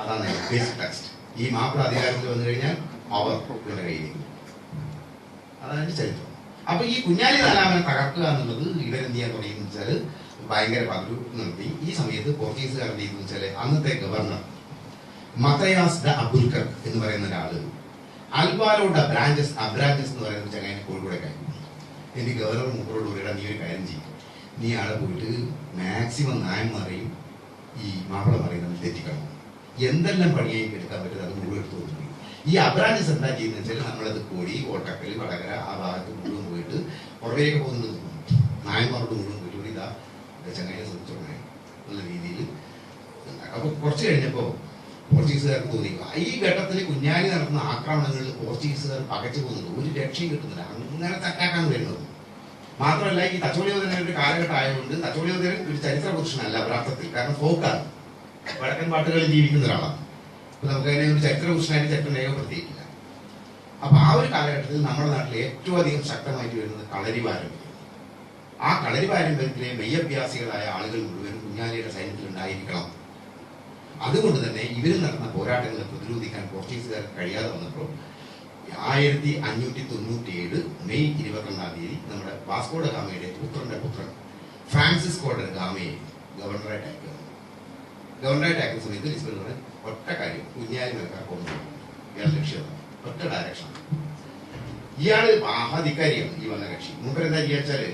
അതാണ് ബേസിക് ടെക്സ്റ്റ്. ഈ മാപ്പിള അധികാരത്തിൽ വന്നു കഴിഞ്ഞാൽ അവർ ഇവരുടെ കയ്യിലേക്ക്. അതാണ് ചരിത്രം. അപ്പൊ ഈ കുഞ്ഞാലി നാലാമനെ തകർക്കുക എന്നുള്ളത് ഇവരെന്ത് ചെയ്യാൻ തുടങ്ങിയെന്ന് വെച്ചാൽ ഭയങ്കര പതിവ് നടത്തി. ഈ സമയത്ത് പോർച്ചുഗീസുകാരുടെ എന്ന് വെച്ചാൽ അന്നത്തെ ഗവർണർ മത്തയാസ് ഡ അബുൽക്കർ എന്ന് പറയുന്ന ഒരാള് അൽവാരോ ഡ അബ്രാഞ്ചസ് എന്ന് പറയുന്ന ചങ്ങനെ കോഴിക്കോടെ കഴിഞ്ഞു. എനിക്ക് ഗവർണർ മൂപ്പറോട് കൂടെ നീ ഒരു കാര്യം ചെയ്യും, നീ ആളെ പോയിട്ട് മാക്സിമം നായന്മാരെയും ഈ മാപ്പിളമാരെയും നമ്മൾ തെറ്റിക്കണം, എന്തെല്ലാം പണിയായി എടുക്കാൻ പറ്റുന്നത് അത് മുഴുവൻ എടുത്തു കൊടുക്കും. ഈ അബ്രാഞ്ചസ് എന്താ ചെയ്യുന്നത് വെച്ചാൽ നമ്മളത് കോഴി, കോട്ടക്കൽ, വടകര ആ ഭാഗത്ത് മുഴുവൻ പോയിട്ട് പുറമേക്ക് പോകുന്നത് നായന്മാരോട് മുഴുവൻ പോയിട്ട് ഇതാ ചങ്ങായിനെ ശ്രദ്ധിച്ചോളെ എന്നുള്ള രീതിയിൽ. അപ്പൊ കുറച്ച് കഴിഞ്ഞപ്പോ പോർച്ചുഗീസുകാർക്ക് തോന്നി ഈ ഘട്ടത്തിൽ കുഞ്ഞാലി നടത്തുന്ന ആക്രമണങ്ങളിൽ പോർച്ചുഗീസുകാർ പകച്ചു പോകുന്നുണ്ട്, ഒരു രക്ഷയും കിട്ടുന്നില്ല, അങ്ങനെ അറ്റാക്കാൻ വരുന്നത്. മാത്രമല്ല ഈ തച്ചോളിയോധന ഒരു കാലഘട്ടം ആയതുകൊണ്ട് തച്ചോളിയോധനൻ ഒരു ചരിത്ര പുരുഷനല്ല ഒരർത്ഥത്തിൽ, കാരണം ഫോക്കാണ്, വടക്കൻ പാട്ടുകളിൽ ജീവിക്കുന്ന ഒരാളാണ്. അപ്പൊ നമുക്ക് അതിനെ ഒരു ചരിത്ര പുരുഷനായിട്ട് ചരിത്രം രേഖപ്പെടുത്തിയിട്ടില്ല. അപ്പൊ ആ ഒരു കാലഘട്ടത്തിൽ നമ്മുടെ നാട്ടിൽ ഏറ്റവും അധികം ശക്തമായിട്ട് വരുന്നത് കളരി പാരമ്പര്യം. ആ കളരി പാരമ്പര്യത്തിലെ മെയ്യഭ്യാസികളായ ആളുകൾ മുഴുവൻ കുഞ്ഞാലിയുടെ സൈന്യത്തിൽ ഉണ്ടായിരിക്കണം. അതുകൊണ്ട് തന്നെ ഇവരിൽ നടന്ന പോരാട്ടങ്ങളെ പ്രതിരോധിക്കാൻ പോർച്ചുഗീസുകാർക്ക് കഴിയാതെ വന്നപ്പോൾ 1597 മെയ് 22 നമ്മുടെ വാസ്കോ ഡ ഗാമയുടെ പുത്രന്റെ പുത്രൻ ഫ്രാൻസിസ്കോ ഡ ഗാമയെ ഗവർണറായിട്ട് അയക്കുന്നു. ഗവർണറായിട്ട് ആക്കുന്ന സമയത്ത് ലിസ്ബണിൽ പറഞ്ഞ ഒറ്റ കാര്യം കുഞ്ഞാലി മരക്കാർ കൊണ്ടു ഇയാൾ ലക്ഷ്യം ഒറ്റ ഡയറക്ഷൻ. ഇയാള് മഹാധികാരിയാണ് ഈ വന്ന കക്ഷി. മൂപ്പരെന്താ ചെയ്യാച്ചാല്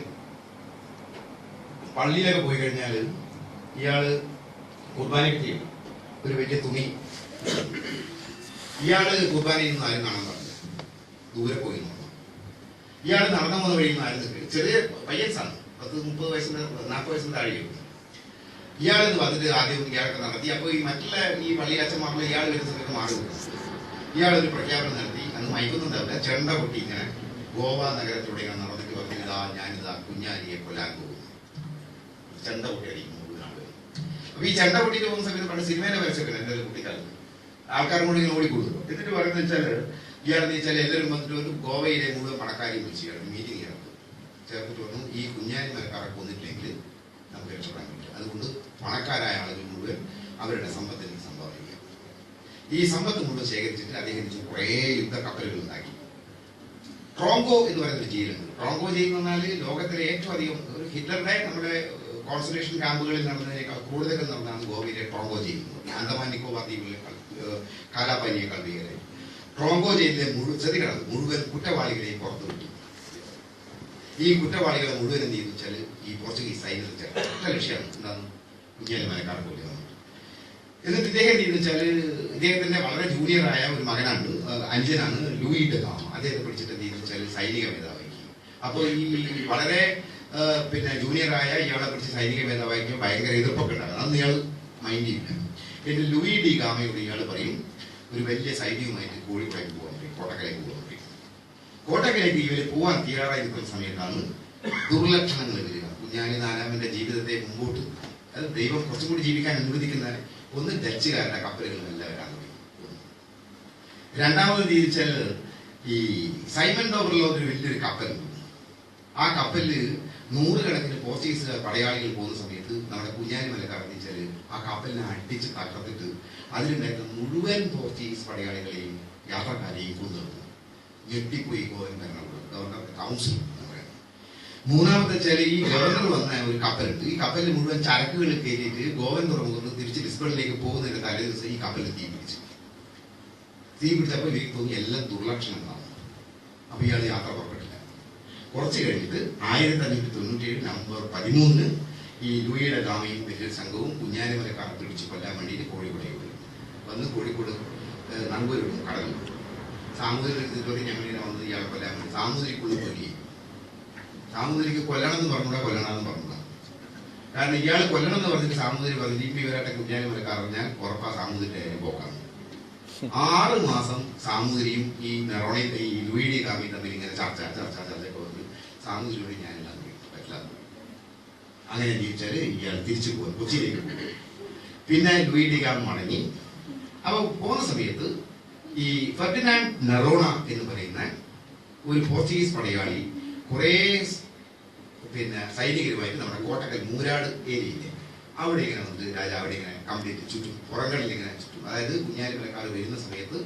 പള്ളിയിലൊക്കെ പോയി കഴിഞ്ഞാൽ ഇയാള് കുർബാനയൊക്കെ ചെയ്യണം. ഒരു വലിയ തുണി ഇയാള് കുർബാനയിൽ നിന്ന് ആരും കാണാൻ പാടില്ല, ദൂരെ പോയി നോക്കണം. ഇയാള് നടന്നു പോകുന്ന വഴിയിൽ നിന്ന് ആരും നിൽക്കുക. ചെറിയ പയ്യൻസാണ്, 10-30 വയസ്സിന് 40 വയസ്സിന് താഴെയുള്ളൂ. ഇയാൾ വന്നിട്ട് ആദ്യം ഇയാളൊക്കെ നടത്തി. അപ്പോൾ ഈ മറ്റുള്ള ഈ പള്ളി അച്ഛന്മാരുടെ ഇയാൾ വരുന്ന സമയത്ത് മാറി കൊടുക്കും. ഇയാളൊരു പ്രഖ്യാപനം നടത്തി. അന്ന് മയക്കുന്നുണ്ടാവില്ല, ചെണ്ട പൊട്ടി ഇങ്ങനെ ഗോവ നഗരത്തിലൂടെ ഇങ്ങനെ നടന്നിട്ട് പറഞ്ഞിതാ ഞാനിതാ കുഞ്ഞാലിയെ കൊല്ലാൻ പോകുന്നു. ചെണ്ട പൊട്ടി അടിക്കും മുഴുവനാണ്. അപ്പൊ ഈ ചെണ്ട പൊട്ടിയിട്ട് പോകുന്ന സമയത്ത് പണ്ട് സിനിമേനെ വരച്ചൊക്കെ എൻ്റെ കുട്ടിക്കാലത്ത് ആൾക്കാരും കൂടി ഇങ്ങനെ ഓടിക്കൊടുക്കും. എന്നിട്ട് പറയുന്നത് വെച്ചാൽ ഇയാളെന്ന് വെച്ചാൽ എല്ലാവരും വന്നിട്ട് ഒരു ഗോവയിലെ മുഴുവൻ പണക്കാരെയും വിളിച്ച് ഇയാൾ മീറ്റിംഗ് ചേർത്തിട്ട് പറഞ്ഞു ഈ കുഞ്ഞാലി മരക്കാരെ കൊന്നിട്ടില്ലെങ്കിൽ നമുക്ക് രക്ഷപ്പെടാൻ പറ്റില്ല. അതുകൊണ്ട് പണക്കാരായ ആളുകൾ മുഴുവൻ അവരുടെ സമ്പത്തിലേക്ക് സംഭാവന ചെയ്യുക. ഈ സമ്പത്ത് മുഴുവൻ ശേഖരിച്ചിട്ട് അദ്ദേഹം കുറേ യുദ്ധ കപ്പലുകൾ ഉണ്ടാക്കി. ട്രോങ്കോ എന്ന് പറയുന്ന ഒരു ജയിലുണ്ട്. ട്രോങ്കോ ജയിൽ എന്ന് പറഞ്ഞാൽ ലോകത്തിലെ ഏറ്റവും അധികം ഒരു ഹിറ്റ്ലറുടെ നമ്മുടെ കോൺസെൻട്രേഷൻ ക്യാമ്പുകളിൽ നടന്നതിനേക്കാൾ കൂടുതൽ നടന്നതാണ് ഗോവയിലെ drongo jail. Andaman Nicobar ദ്വീപിലേക്കാൾ കാലാപാനിയേക്കാൾ ഭീകരം. Drongo ജയിലിലെ മുഴുവൻ കുറ്റവാളികളെയും പുറത്തു വിട്ടു. ഈ കുറ്റവാളികളെ മുഴുവൻ എന്ത് ചെയ്തു വെച്ചാൽ ഈ പോർച്ചുഗീസ് സൈന്യത്തിൽ ഒറ്റ ലക്ഷ്യമാണ് എന്താണ് കുഞ്ഞാലി മരക്കാരെ കൊല്ലുക. എന്നിട്ട് ഇദ്ദേഹം എന്ത് ചെയ്തു വെച്ചാൽ ഇദ്ദേഹത്തിന്റെ വളരെ ജൂനിയറായ ഒരു മകനാണ്, അനുജനാണ്, ലൂയി ഡെ ഗാമ. അദ്ദേഹത്തെ പിടിച്ചിട്ട് എന്ത് ചെയ്തു വെച്ചാൽ സൈനിക മേധാവിക്ക്. അപ്പോൾ ഈ വളരെ ജൂനിയറായ ഇയാളെ പിടിച്ച് സൈനിക മേധാവിക്ക് ഭയങ്കര എതിർപ്പൊക്കെ ഉണ്ടാകും. അന്ന് ഇയാൾ മൈൻഡ് ചെയ്യില്ല. പിന്നെ ലൂയി ഡി ഗാമയോട് ഇയാൾ പറയും ഒരു വലിയ സൈന്യവുമായിട്ട് കോഴിക്കോടേക്ക് പോകാൻ പറ്റും, കോട്ടക്കലേക്ക് പോകാൻ പറ്റും. കോട്ടക്കലേക്ക് ഇവര് പോകാൻ തയ്യാറായി നിൽക്കുന്ന സമയത്താണ് ദുർലക്ഷണങ്ങൾ വരിക. കുഞ്ഞാലി നാലാമന്റെ ജീവിതത്തെ മുമ്പോട്ട് അത് ദൈവം കുറച്ചും കൂടി ജീവിക്കാൻ അനുവദിക്കുന്ന ഒന്ന് ഡച്ചുകാരുടെ കപ്പലുകളും എല്ലാവരാണ്. രണ്ടാമത് തിരിച്ചാൽ ഈ സൈമൺ ഡോവറിലോ ഒരു വലിയൊരു കപ്പലുണ്ട്. ആ കപ്പലില് 100 കണക്കിന് പോർച്ചുഗീസുകാർ പടയാളികൾ പോകുന്ന സമയത്ത് നമ്മുടെ കുഞ്ഞാലി മരക്കാർ വെച്ചാൽ ആ കപ്പലിനെ അടിച്ച് തകർത്തിട്ട് അതിലുണ്ടായിരുന്ന മുഴുവൻ പോർച്ചുഗീസ് പടയാളികളെയും യാത്രക്കാരെയും കൊണ്ടുവന്നു. ഞെട്ടിപ്പോയി ഗോവൻ ഭരണകൂടം, ഗവർണർ കൗൺസിൽ എന്ന് പറയുന്നത്. മൂന്നാമത്തെ വെച്ചാൽ ഈ ഗവർണർ വന്ന ഒരു കപ്പലുണ്ട്. ഈ കപ്പലിൽ മുഴുവൻ ചരക്കുകൾ കയറ്റിയിട്ട് ഗോവൻ തുറമുഖത്ത് തിരിച്ച് ലിസ്ബണിലേക്ക് പോകുന്നതിന്റെ തലേ ദിവസം ഈ കപ്പലിൽ തീ പിടിച്ചപ്പോൾ ഇവർക്ക് തോന്നി എല്ലാം ദുർലക്ഷണങ്ങളാണ്. അപ്പൊ ഇയാൾ യാത്ര പുറപ്പെട്ടില്ല. കുറച്ച് കഴിഞ്ഞിട്ട് 1597 നവംബർ 13 ഈ ലൂയിയുടെ ഗാമയും വലിയൊരു സംഘവും കുഞ്ഞാലി മരക്കാരെ പിടിച്ച് കൊല്ലാൻ വേണ്ടിയിട്ട് കോഴിക്കോടേക്ക് വരും. വന്ന് കോഴിക്കോട് നങ്കൂരിടും കടലിൽ. സാമൂതിരി ഞങ്ങളിങ്ങനെ വന്നത് ഇയാളെ കൊല്ലാൻ വേണ്ടി സാമൂതിരിക്കുള്ളിൽ കൊല്ലുകയും. സാമൂതിരിക്ക് കൊല്ലണം എന്ന് പറഞ്ഞൂടാ, കൊല്ലണമെന്ന് പറഞ്ഞൂടാ. കാരണം ഇയാൾ കൊല്ലണം എന്ന് പറഞ്ഞിട്ട് സാമൂതിരി പറഞ്ഞിട്ട് ഇപ്പൊ ഇവരായിട്ട് കുഞ്ഞാലി മരക്കാർ പറഞ്ഞാൽ ഉറപ്പാ സാമൂതിരിയുടെ പോക്കാണ്. 6 മാസം സാമൂതിരിയും ഈ നെറോണയും ഈ ലൂയിഡി ഗാമിയും തമ്മിൽ ഇങ്ങനെ ചർച്ചയൊക്കെ വന്ന് സാമൂതിരിയോട് ഞാനെല്ലാം പറ്റില്ല. അങ്ങനെ ജീവിച്ചാൽ ഇയാൾ തിരിച്ചു പോകും, കൊച്ചിയിലേക്ക് പോകും. പിന്നെ ലൂയിഡി ഗാം മടങ്ങി. അപ്പൊ പോകുന്ന സമയത്ത് ഈ ഫെർഡിനാൻഡ് നെറോണ എന്ന് പറയുന്ന ഒരു പോർച്ചുഗീസ് പടയാളി കുറെ സൈനികരുമായിട്ട് നമ്മുടെ കോട്ടക്കൽ മൂരാട് ഏരിയയിലെ അവിടെ ഇങ്ങനെ വന്നിട്ട് രാജാവിടെ ഇങ്ങനെ കംപ്ലീറ്റ് ചുറ്റും, പുറങ്ങളിൽ ഇങ്ങനെ ചുറ്റും. അതായത് കുഞ്ഞാലി മരക്കാർ വരുന്ന സമയത്ത്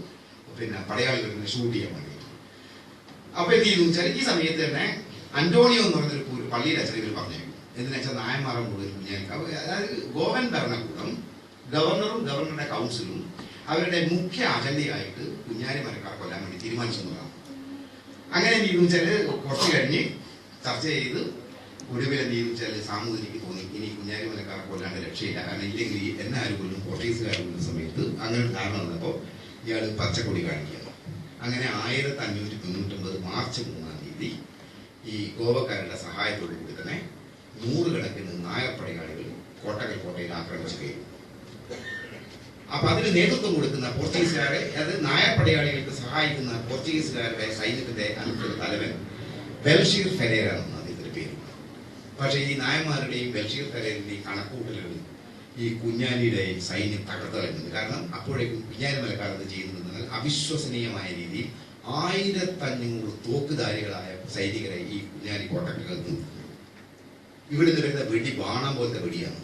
പടയാളികൾ ഇങ്ങനെ ഷൂട്ട് ചെയ്യാൻ വേണ്ടിയിട്ട്. അപ്പൊ എന്ത് ചെയ്തു വെച്ചാൽ ഈ സമയത്ത് തന്നെ അന്റോണിയോ എന്ന് പറഞ്ഞൊരു പള്ളിയിലെ അച്ഛനികൾ പറഞ്ഞേക്കും. എന്തിനാ വെച്ചാൽ നായന്മാരെ മുഴുവൻ കുഞ്ഞാലിക്ക്, അതായത് ഗോവൻ ഭരണകൂടം, ഗവർണറും ഗവർണറുടെ കൗൺസിലും അവരുടെ മുഖ്യ അജണ്ടയായിട്ട് കുഞ്ഞാലി മരക്കാർ കൊല്ലാൻ വേണ്ടി തീരുമാനിച്ചതാണ്. അങ്ങനെ എന്ത് ചെയ്തു വെച്ചാൽ കുറച്ച് കഴിഞ്ഞ് ചർച്ച ചെയ്ത് ഒടുവിൽ എന്ത് ചെയ്തു വെച്ചാൽ സാമൂതിരിക്ക് തോന്നി ഇനി കുഞ്ഞാലി മരക്കാരെ കൊല്ലാണ്ട് രക്ഷയില്ല. കാരണം ഇല്ലെങ്കിൽ എന്നെ ആരും കൊല്ലും, പോർച്ചുഗീസുകാർ കൊല്ലുന്ന സമയത്ത് അങ്ങനെ ഒരു ധാരണ വന്നപ്പോൾ ഇയാൾ പച്ചക്കൊടി കാണിക്കുക. അങ്ങനെ 1599 മാർച്ച് 3-ാം തീയതി ഈ ഗോവക്കാരുടെ സഹായത്തോടു കൂടി തന്നെ 100 കണക്കിന് നായർ പടയാളികൾ കോട്ടക്കൽ കോട്ടയിൽ ആക്രമിച്ചു കയറി. അപ്പൊ അതിന് നേതൃത്വം കൊടുക്കുന്ന പോർച്ചുഗീസുകാരെ, അത് നായർ പടയാളികൾക്ക് സഹായിക്കുന്ന പോർച്ചുഗീസുകാരുടെ സൈന്യത്തിന്റെ അന്നത്തെ തലവൻ ബെൽഷീർ ഫെരേര എന്നാണ് ഇതിന്റെ പേര്. പക്ഷേ ഈ നായന്മാരുടെയും ബെൽഷീർ ഫെരേരന്റെയും കണക്കൂട്ടലുകൾ ഈ കുഞ്ഞാലിയുടെ സൈന്യം തകർത്ത് കളഞ്ഞത്. കാരണം അപ്പോഴേക്കും കുഞ്ഞാലി മരക്കാർ ചെയ്യുന്നത് അവിശ്വസനീയമായ രീതിയിൽ 1500 തോക്കുധാരികളായ സൈനികരെ ഈ കുഞ്ഞാലി കോട്ടക്കകത്ത് ഇവിടുന്ന് വരുന്ന വെടി ബാണം പോലത്തെ വെടിയാണ്.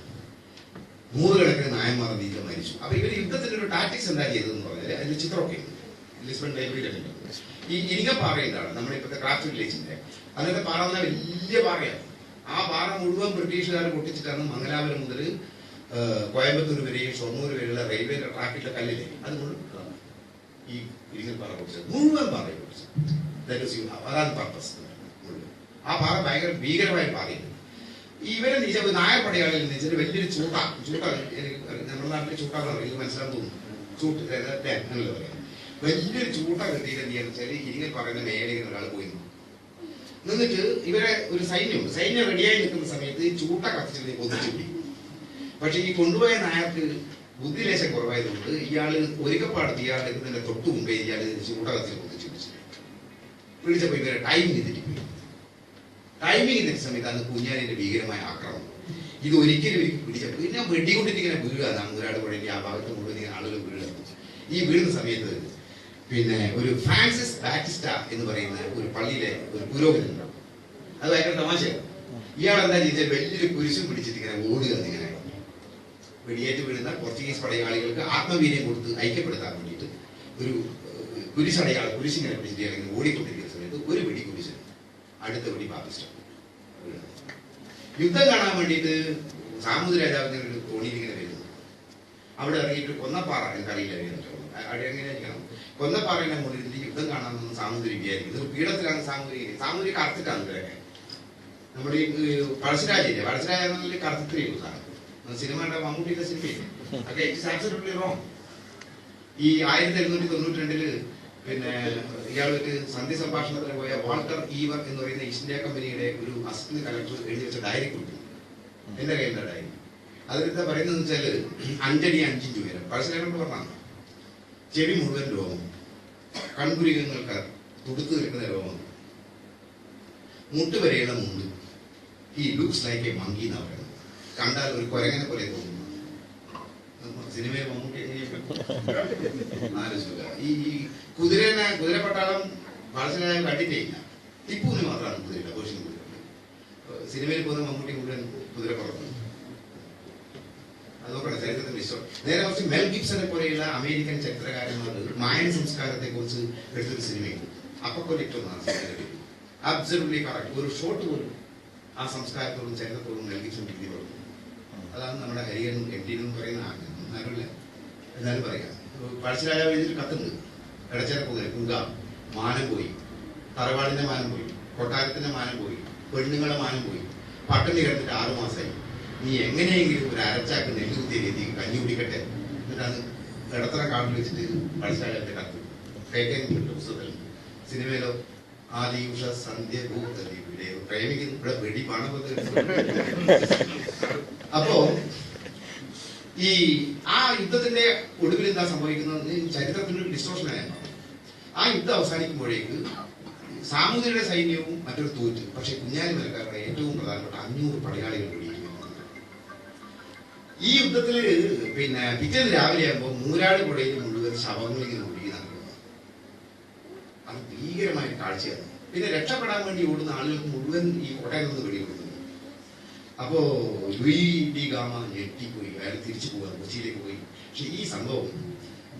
100 കണക്കിന് നായന്മാർ നീക്കം മരിച്ചു. അപ്പൊ ഇവർ യുദ്ധത്തിന്റെ ഒരു ടാക്ടിക്സ് എന്താ ചെയ്തതെന്ന് പറഞ്ഞാൽ അതിൽ ചിത്രമൊക്കെ ഉണ്ട്. ലിസ്ബൺ ലൈബ്രറിയിലുണ്ട്. ഈ ഇരിങ്ങപ്പാറയിലാണ് നമ്മുടെ ഇപ്പോഴത്തെ ക്രാഫ്റ്റ് വില്ലേജിന്റെ. അന്നത്തെ പാറ വലിയ പാറയാണ്. ആ പാറ മുഴുവൻ ബ്രിട്ടീഷുകാർ പൊട്ടിച്ചിട്ടാണ് മംഗലാപുരം മുതൽ കോയമ്പത്തൂർ വരെയും ഷൊർണൂർ വരെയുള്ള റെയിൽവേയുടെ ട്രാക്കിലെ കല്ലില്ലേ അത് മുഴുവൻ ഈ ഇരിക്കൽ പാറ പൊടിച്ചത് മുഴുവൻ പാറയെ പൊടിച്ചത്. അതാണ് പർപ്പസ് മുഴുവൻ. ആ പാറ ഭയങ്കര ഭീകരമായ പാറയാണ്. ഇവരെ നിജ നായർ പടയാളിൽ നിന്നിട്ട് വലിയൊരു ചൂട്ട നമ്മുടെ നാട്ടിലെ ചൂട്ടാന്ന് പറയും, മനസ്സിലാന്ന് തോന്നുന്നു. ചൂട്ട് അങ്ങനെയല്ല പറയാം. വലിയൊരു ചൂട്ട കെട്ടിയിട്ട് എന്ത് ചെയ്യാന്ന് വെച്ചാൽ ഇരിക്കൽ പറയുന്ന മേലെ ഒരാൾ പോയി നിന്നിട്ട് ഇവരെ ഒരു സൈന്യം റെഡിയായി നിൽക്കുന്ന സമയത്ത് ചൂട്ട കത്തിച്ചിട്ട് ഒന്നിച്ചു. പക്ഷെ ഈ കൊണ്ടുപോയ നായർക്ക് ബുദ്ധിലേശം കുറവായതുകൊണ്ട് ഇയാള് ഒരുക്കപ്പാടത്ത് ഇയാൾ എടുക്കുന്നതിന്റെ തൊട്ടു മുമ്പേ ഇയാള് ചൂട്ട കത്തിച്ച് ഒന്നിച്ചു പിടിച്ചപ്പോ ഇവരെ ടൈമിങ് തെറ്റിപ്പോയി. ടൈമിങ് തെറ്റിയ സമയത്താണ് കുഞ്ഞാലിന്റെ ഭീകരമായ ആക്രമണം. ഇത് ഒരിക്കലും പിടിച്ചപ്പോൾ പിന്നെ വെടികൊണ്ടിട്ട് ഇങ്ങനെ വീഴുക. ഒരാൾ കൂടെ ആ ഭാഗത്ത് മുഴുവൻ ഇങ്ങനെ ആളുകൾ വീഴുക. ഈ വീഴുന്ന സമയത്ത് പിന്നെ ഒരു ഫ്രാൻസിസ് ബാറ്റിസ്റ്റ എന്ന് പറയുന്ന ഒരു പള്ളിയിലെ ഒരു പുരോഹിതനുണ്ടാവും. അത് ഭയങ്കര തമാശയാണ്. ഇയാൾ എന്താ ചെയ്താൽ വലിയൊരു കുരിശും പിടിച്ചിട്ട് ഇങ്ങനെ ഓടുക. ഇങ്ങനെ വെടിയേറ്റ് വീഴുന്ന പോർച്ചുഗീസ് പടയാളികൾക്ക് ആത്മവീര്യം കൊടുത്ത് ഐക്യപ്പെടുത്താൻ വേണ്ടിയിട്ട് ഒരു കുരിശിങ്ങനെ പിടിച്ചിട്ട് ഇങ്ങനെ ഓടിക്കൊണ്ടിരിക്കുന്ന സമയത്ത് ഒരു വെടി കുരിശ്, അടുത്ത വെടി പാകിസ്ഥാൻ. യുദ്ധം കാണാൻ വേണ്ടിയിട്ട് സാമൂതിരി രാജാവിന്റെ ഒരു തോണിയിൽ ഇങ്ങനെ വരുന്നു. അവിടെ ഇറങ്ങിയിട്ട് കൊന്നപ്പാറ, എനിക്കറിയില്ല അവിടെ എങ്ങനെയായിരിക്കണം, കൊന്നപ്പാറയുടെ മുകളിൽ യുദ്ധം കാണാമെന്ന് സാമൂതിരി വിചാരിക്കും. ഇത് പീഠത്തിലാണ് സാമൂതിരി കറുത്തിട്ടാണ് ഇവരൊക്കെ. നമ്മുടെ ഈ പഴശ്ശിരാജയില്ലേ, പഴശ്ശിരാജ കറുത്തിരിക്കും സാധനം. സിനിമയുടെ മമ്മൂട്ടിയുടെ സിനിമയില്ലേ, ഒക്കെ ഇറ്റ്സ് ആബ്സല്യൂട്ട്ലി റോങ്. ഈ 1792 പിന്നെ ഇയാൾക്ക് സന്ധി സംഭാഷണത്തിന് പോയ വാൾട്ടർ ഈവർ എന്ന് പറയുന്ന ഈസ്റ്റ് ഇന്ത്യ കമ്പനിയുടെ ഒരു അസിസ്റ്റന്റ് കളക്ടർ എഴുതി വെച്ച ഡയറി കൊടുത്തു. എന്റെ കയ്യിലുള്ള ഡയറി. അതിലെന്താ പറയുന്നത് വെച്ചാല് 5 അടി 5 ഇഞ്ച് ഉയരം. പഴശ്ശിരാജനോട് പറഞ്ഞാൽ ചെവി മുഴുവൻ രോമം, കൺപുരികങ്ങൾക്ക് തുടുത്തു നിൽക്കുന്ന രോമം, മുട്ടുവരെയുള്ള മുണ്ട്. ഈ ലുക്സ് ലൈക്ക് എ മങ്കി എന്നാ പറയുന്നത്. കണ്ടാൽ ഒരു കുരങ്ങനെ പോലെ തോന്നുന്നു. സിനിമയിൽ മമ്മൂട്ടി ഈ കുതിരപ്പട്ടാളം പഴശ്ശിരാജ കണ്ടിട്ടേയില്ല. ടിപ്പുവിന് മാത്രമാണ് കുതിരയില്ല, പേർഷ്യൻ കുതിര. സിനിമയിൽ പോകുന്ന മമ്മൂട്ടി മുഴുവൻ കുതിരപ്പുറത്ത്. അത് നോക്കണം, ചരിത്രത്തിന്റെ ഇഷ്ടം. നേരെ കുറച്ച് മെൽ ഗിബ്സനെ പോലെയുള്ള അമേരിക്കൻ ചരിത്രകാരന്മാർ മായൻ സംസ്കാരത്തെ കുറിച്ച് എടുത്തൊരു സിനിമയുണ്ട്, അപ്പക്കൊലിക്ടോ എന്നാണ് സിനിമയുടെ പേര്. Absolutely correct. ഒരു ഷോട്ട് പോലും ആ സംസ്കാരത്തോടും ചരിത്രത്തോടും മെൽ ഗിബ്സൺ രീതി പറഞ്ഞു. അതാണ് നമ്മുടെ ഹരിഹരനും എം ടി എന്ന് പറയുന്ന ആരുമില്ല എന്നാലും പറയാം. പഴശ്ശിരാജാവ് എഴുതിയൊരു കത്തുണ്ട്. ഇടച്ചേര കുതിര കുങ്ക മാനം പോയി, തറവാടിന്റെ മാനം പോയി, കൊട്ടാരത്തിന്റെ മാനം പോയി, പെണ്ണുങ്ങളുടെ മാനം പോയി, പട്ടിണി കിടന്നിട്ട് 6 മാസമായി. നീ എങ്ങനെയെങ്കിലും ഒരു അരച്ചാക്ക് നെല്ല് കുത്തിയെത്തി കഞ്ഞി കുടിക്കട്ടെ. എന്നിട്ടാണ് ഇടത്തറ കാട്ടിൽ വെച്ചിട്ട് പഴശ്ശിരാജാവിന്റെ കത്ത് പുസ്തകത്തിൽ. സിനിമയിലോ ആദിയുഷ സന്ധ്യ പ്രേമിക്കുന്നു, ഇവിടെ വെടി പണം. അപ്പോ ഈ ആ യുദ്ധത്തിന്റെ ഒടുവിൽ എന്താ സംഭവിക്കുന്നത്, ചരിത്രത്തിന്റെ ഒരു ഡിസ്റ്റോർഷനായ ആ യുദ്ധം അവസാനിക്കുമ്പോഴേക്ക് സാമൂതിരിയുടെ സൈന്യവും മറ്റൊരു തോറ്റ്. പക്ഷെ കുഞ്ഞാലി മരക്കാരുടെ ഏറ്റവും പ്രധാനപ്പെട്ട 500 പടയാളികൾ വെടിയിരിക്കുന്നു. ഈ യുദ്ധത്തില് പിന്നെ പിറ്റേന്ന് രാവിലെ ആകുമ്പോൾ മൂരാട് പുഴയിൽ മുഴുവൻ ശവങ്ങളിങ്ങനെ ഒഴുകി നടക്കുന്നത്. അത് ഭീകരമായ കാഴ്ചയാണ്. പിന്നെ രക്ഷപ്പെടാൻ വേണ്ടി ഓടുന്ന ആളുകൾക്ക് മുഴുവൻ ഈ കോട്ടയിൽ നിന്ന് വെടികൊടുക്കുന്നു. അപ്പോ ലൂയി ഡി ഗാമ ഞെട്ടിപ്പോയി. അയാൾ തിരിച്ചു പോകാൻ കൊച്ചിയിലേക്ക് പോയി. പക്ഷെ ഈ സംഭവം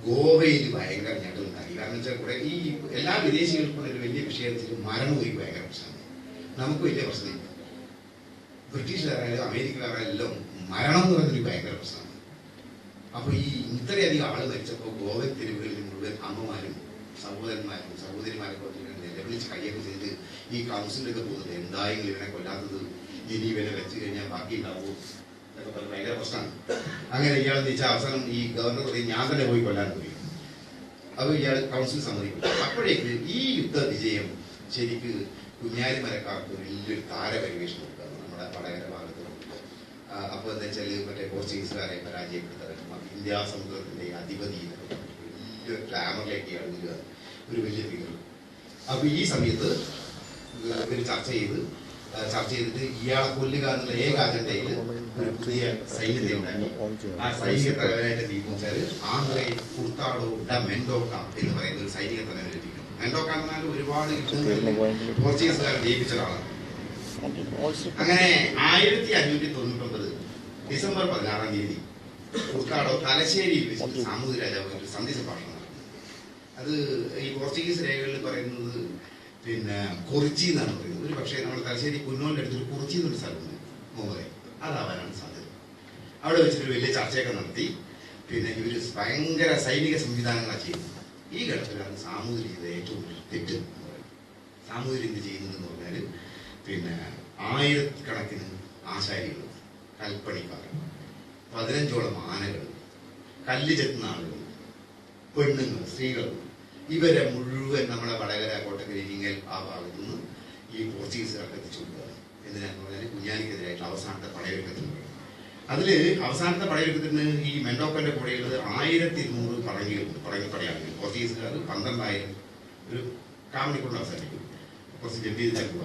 ഗോവയിൽ ഭയങ്കര ഞെട്ടലുണ്ടാക്കി. കാരണം വെച്ചാൽ കൂടെ ഈ എല്ലാ വിദേശികൾക്കും ഒരു വലിയ വിഷയത്തിൽ മരണം പോയി ഭയങ്കര പ്രശ്നമാണ്. നമുക്ക് വലിയ പ്രശ്നമില്ല. ബ്രിട്ടീഷുകാരായാലും അമേരിക്കക്കാരായാലും മരണം എന്ന് പറയുന്നൊരു ഭയങ്കര പ്രശ്നമാണ്. അപ്പൊ ഈ ഇത്രയധികം ആള് മരിച്ചപ്പോൾ ഗോവൻ തെരുവുകളിൽ മുഴുവൻ അമ്മമാരും സഹോദരന്മാരും സഹോദരിമാരൊക്കെ നിലവിളിച്ച് കയ്യൊക്കെ ചെയ്ത് ഈ കൗൺസിലൊക്കെ പോകുന്നത് എന്തായാലും ഇവനെ കൊല്ലാത്തത്, ഇനി ഇവനെ വെച്ച് കഴിഞ്ഞാൽ ബാക്കി ഉണ്ടാവും എന്നൊക്കെ പറഞ്ഞ് ഭയങ്കര പ്രശ്നമാണ്. അങ്ങനെ ഇയാൾ വെച്ചാൽ അവസാനം ഈ ഗവർണർ പറയും ഞാൻ തന്നെ പോയി കൊല്ലാൻ പോയി. അത് ഇയാൾ കൗൺസിൽ സമ്മതിക്കും. അപ്പോഴേക്ക് ഈ യുദ്ധ വിജയം ശരിക്ക് കുഞ്ഞാലി മരക്കാർക്ക് വലിയൊരു താരപരിവേഷണം കൊടുക്കുന്നു നമ്മുടെ വടകര ഭാഗത്ത്. അപ്പൊ എന്താ വെച്ചാല് മറ്റേ പോർച്ചുഗീസുകാരെ പരാജയപ്പെടുത്താൻ ഇന്ത്യാ സമുദ്രത്തിന്റെ അധിപതി വലിയ ഗ്ലാമറിലേക്ക് ഇയാൾ വരിക, ഒരു വലിയ ഫിഗർ. അപ്പൊ ഈ സമയത്ത് ഇവര് ചർച്ച ചെയ്തിട്ട് ഇയാളെ കൊല്ലുക എന്നുള്ള ഏക അജണ്ടയിൽ ഒരു പുതിയ സൈന്യത്തെ ഉണ്ടാക്കി. ആ സൈനിക തലവനായിട്ട് തീരുമാനിച്ചാല് ആന്ധ്രേ കുർത്താഡോ ഡ മെൻഡോക്ക എന്ന് പറയുന്ന ഒരു സൈനിക തലവനായിരിക്കും. മെൻഡോക്ക എന്ന് പറഞ്ഞാൽ ഒരുപാട് പോർച്ചുഗീസുകാർ ജയിപ്പിച്ച ഒരാളാണ്. അങ്ങനെ 1599 ഡിസംബർ 16-ാം തീയതി കുർത്താഡോ തലശ്ശേരിയിൽ വെച്ചിട്ട് സാമൂതിരി രാജാവ് ഒരു സന്ധി സംഭാഷണം നടത്തി. അത് ഈ പോർച്ചുഗീസ് രേഖകളിൽ പറയുന്നത് പിന്നെ കൊറിച്ചി എന്നാണ് പറയുന്നത്. ഒരു പക്ഷേ നമ്മുടെ തലശ്ശേരി കുന്നോളിന്റെ അടുത്തൊരു കൊറിച്ചി എന്നൊരു സ്ഥലമുണ്ട്, മുമ്പേ അതാവാനാണ് സാധ്യത. അവിടെ വെച്ചിട്ട് വലിയ ചർച്ചയൊക്കെ നടത്തി. പിന്നെ ഇവർ ഭയങ്കര സൈനിക സംവിധാനങ്ങളാണ് ചെയ്യുന്നത്. ഈ ഘട്ടത്തിലാണ് സാമൂതിരി ചെയ്ത ഏറ്റവും വലിയ തെറ്റ് എന്ന് പറയുന്നത്. സാമൂതിരി എന്ത് ചെയ്യുന്നതെന്ന് പറഞ്ഞാൽ പിന്നെ 1000കണക്കിന് ആശാരികൾ, കൽപ്പണിക്കാർ, 15ഓളം ആനകൾ, കല്ല് ചെത്തുന്ന ആളുകൾ, പെണ്ണുങ്ങൾ, സ്ത്രീകൾ, ഇവരെ മുഴുവൻ നമ്മുടെ വടകര, കോട്ടക്കൽ, ഇരിങ്ങൽ ആ ഭാഗത്തുനിന്ന് ഈ പോർച്ചുഗീസുകാർക്ക് എത്തിച്ചു കൊടുക്കുകയാണ്. എന്തിനാന്ന് പറഞ്ഞാൽ കുഞ്ഞാലിക്കെതിരായിട്ടുള്ള അവസാനത്തെ പടയൊരുക്കത്തിന് പറയും. അതിൽ അവസാനത്തെ പടയൊരുക്കത്തിന് ഈ മെൻഡോക്കന്റെ കൂടെയുള്ളത് 1200 പടങ്ങികളുണ്ട്, പടയാളികൾ. പോർച്ചുഗീസുകാർ 12000, ഒരു കാമണിക്കൊണ്ട് അവസാനിക്കും, കുറച്ച് ജഡ്ജി ചേർക്കുക.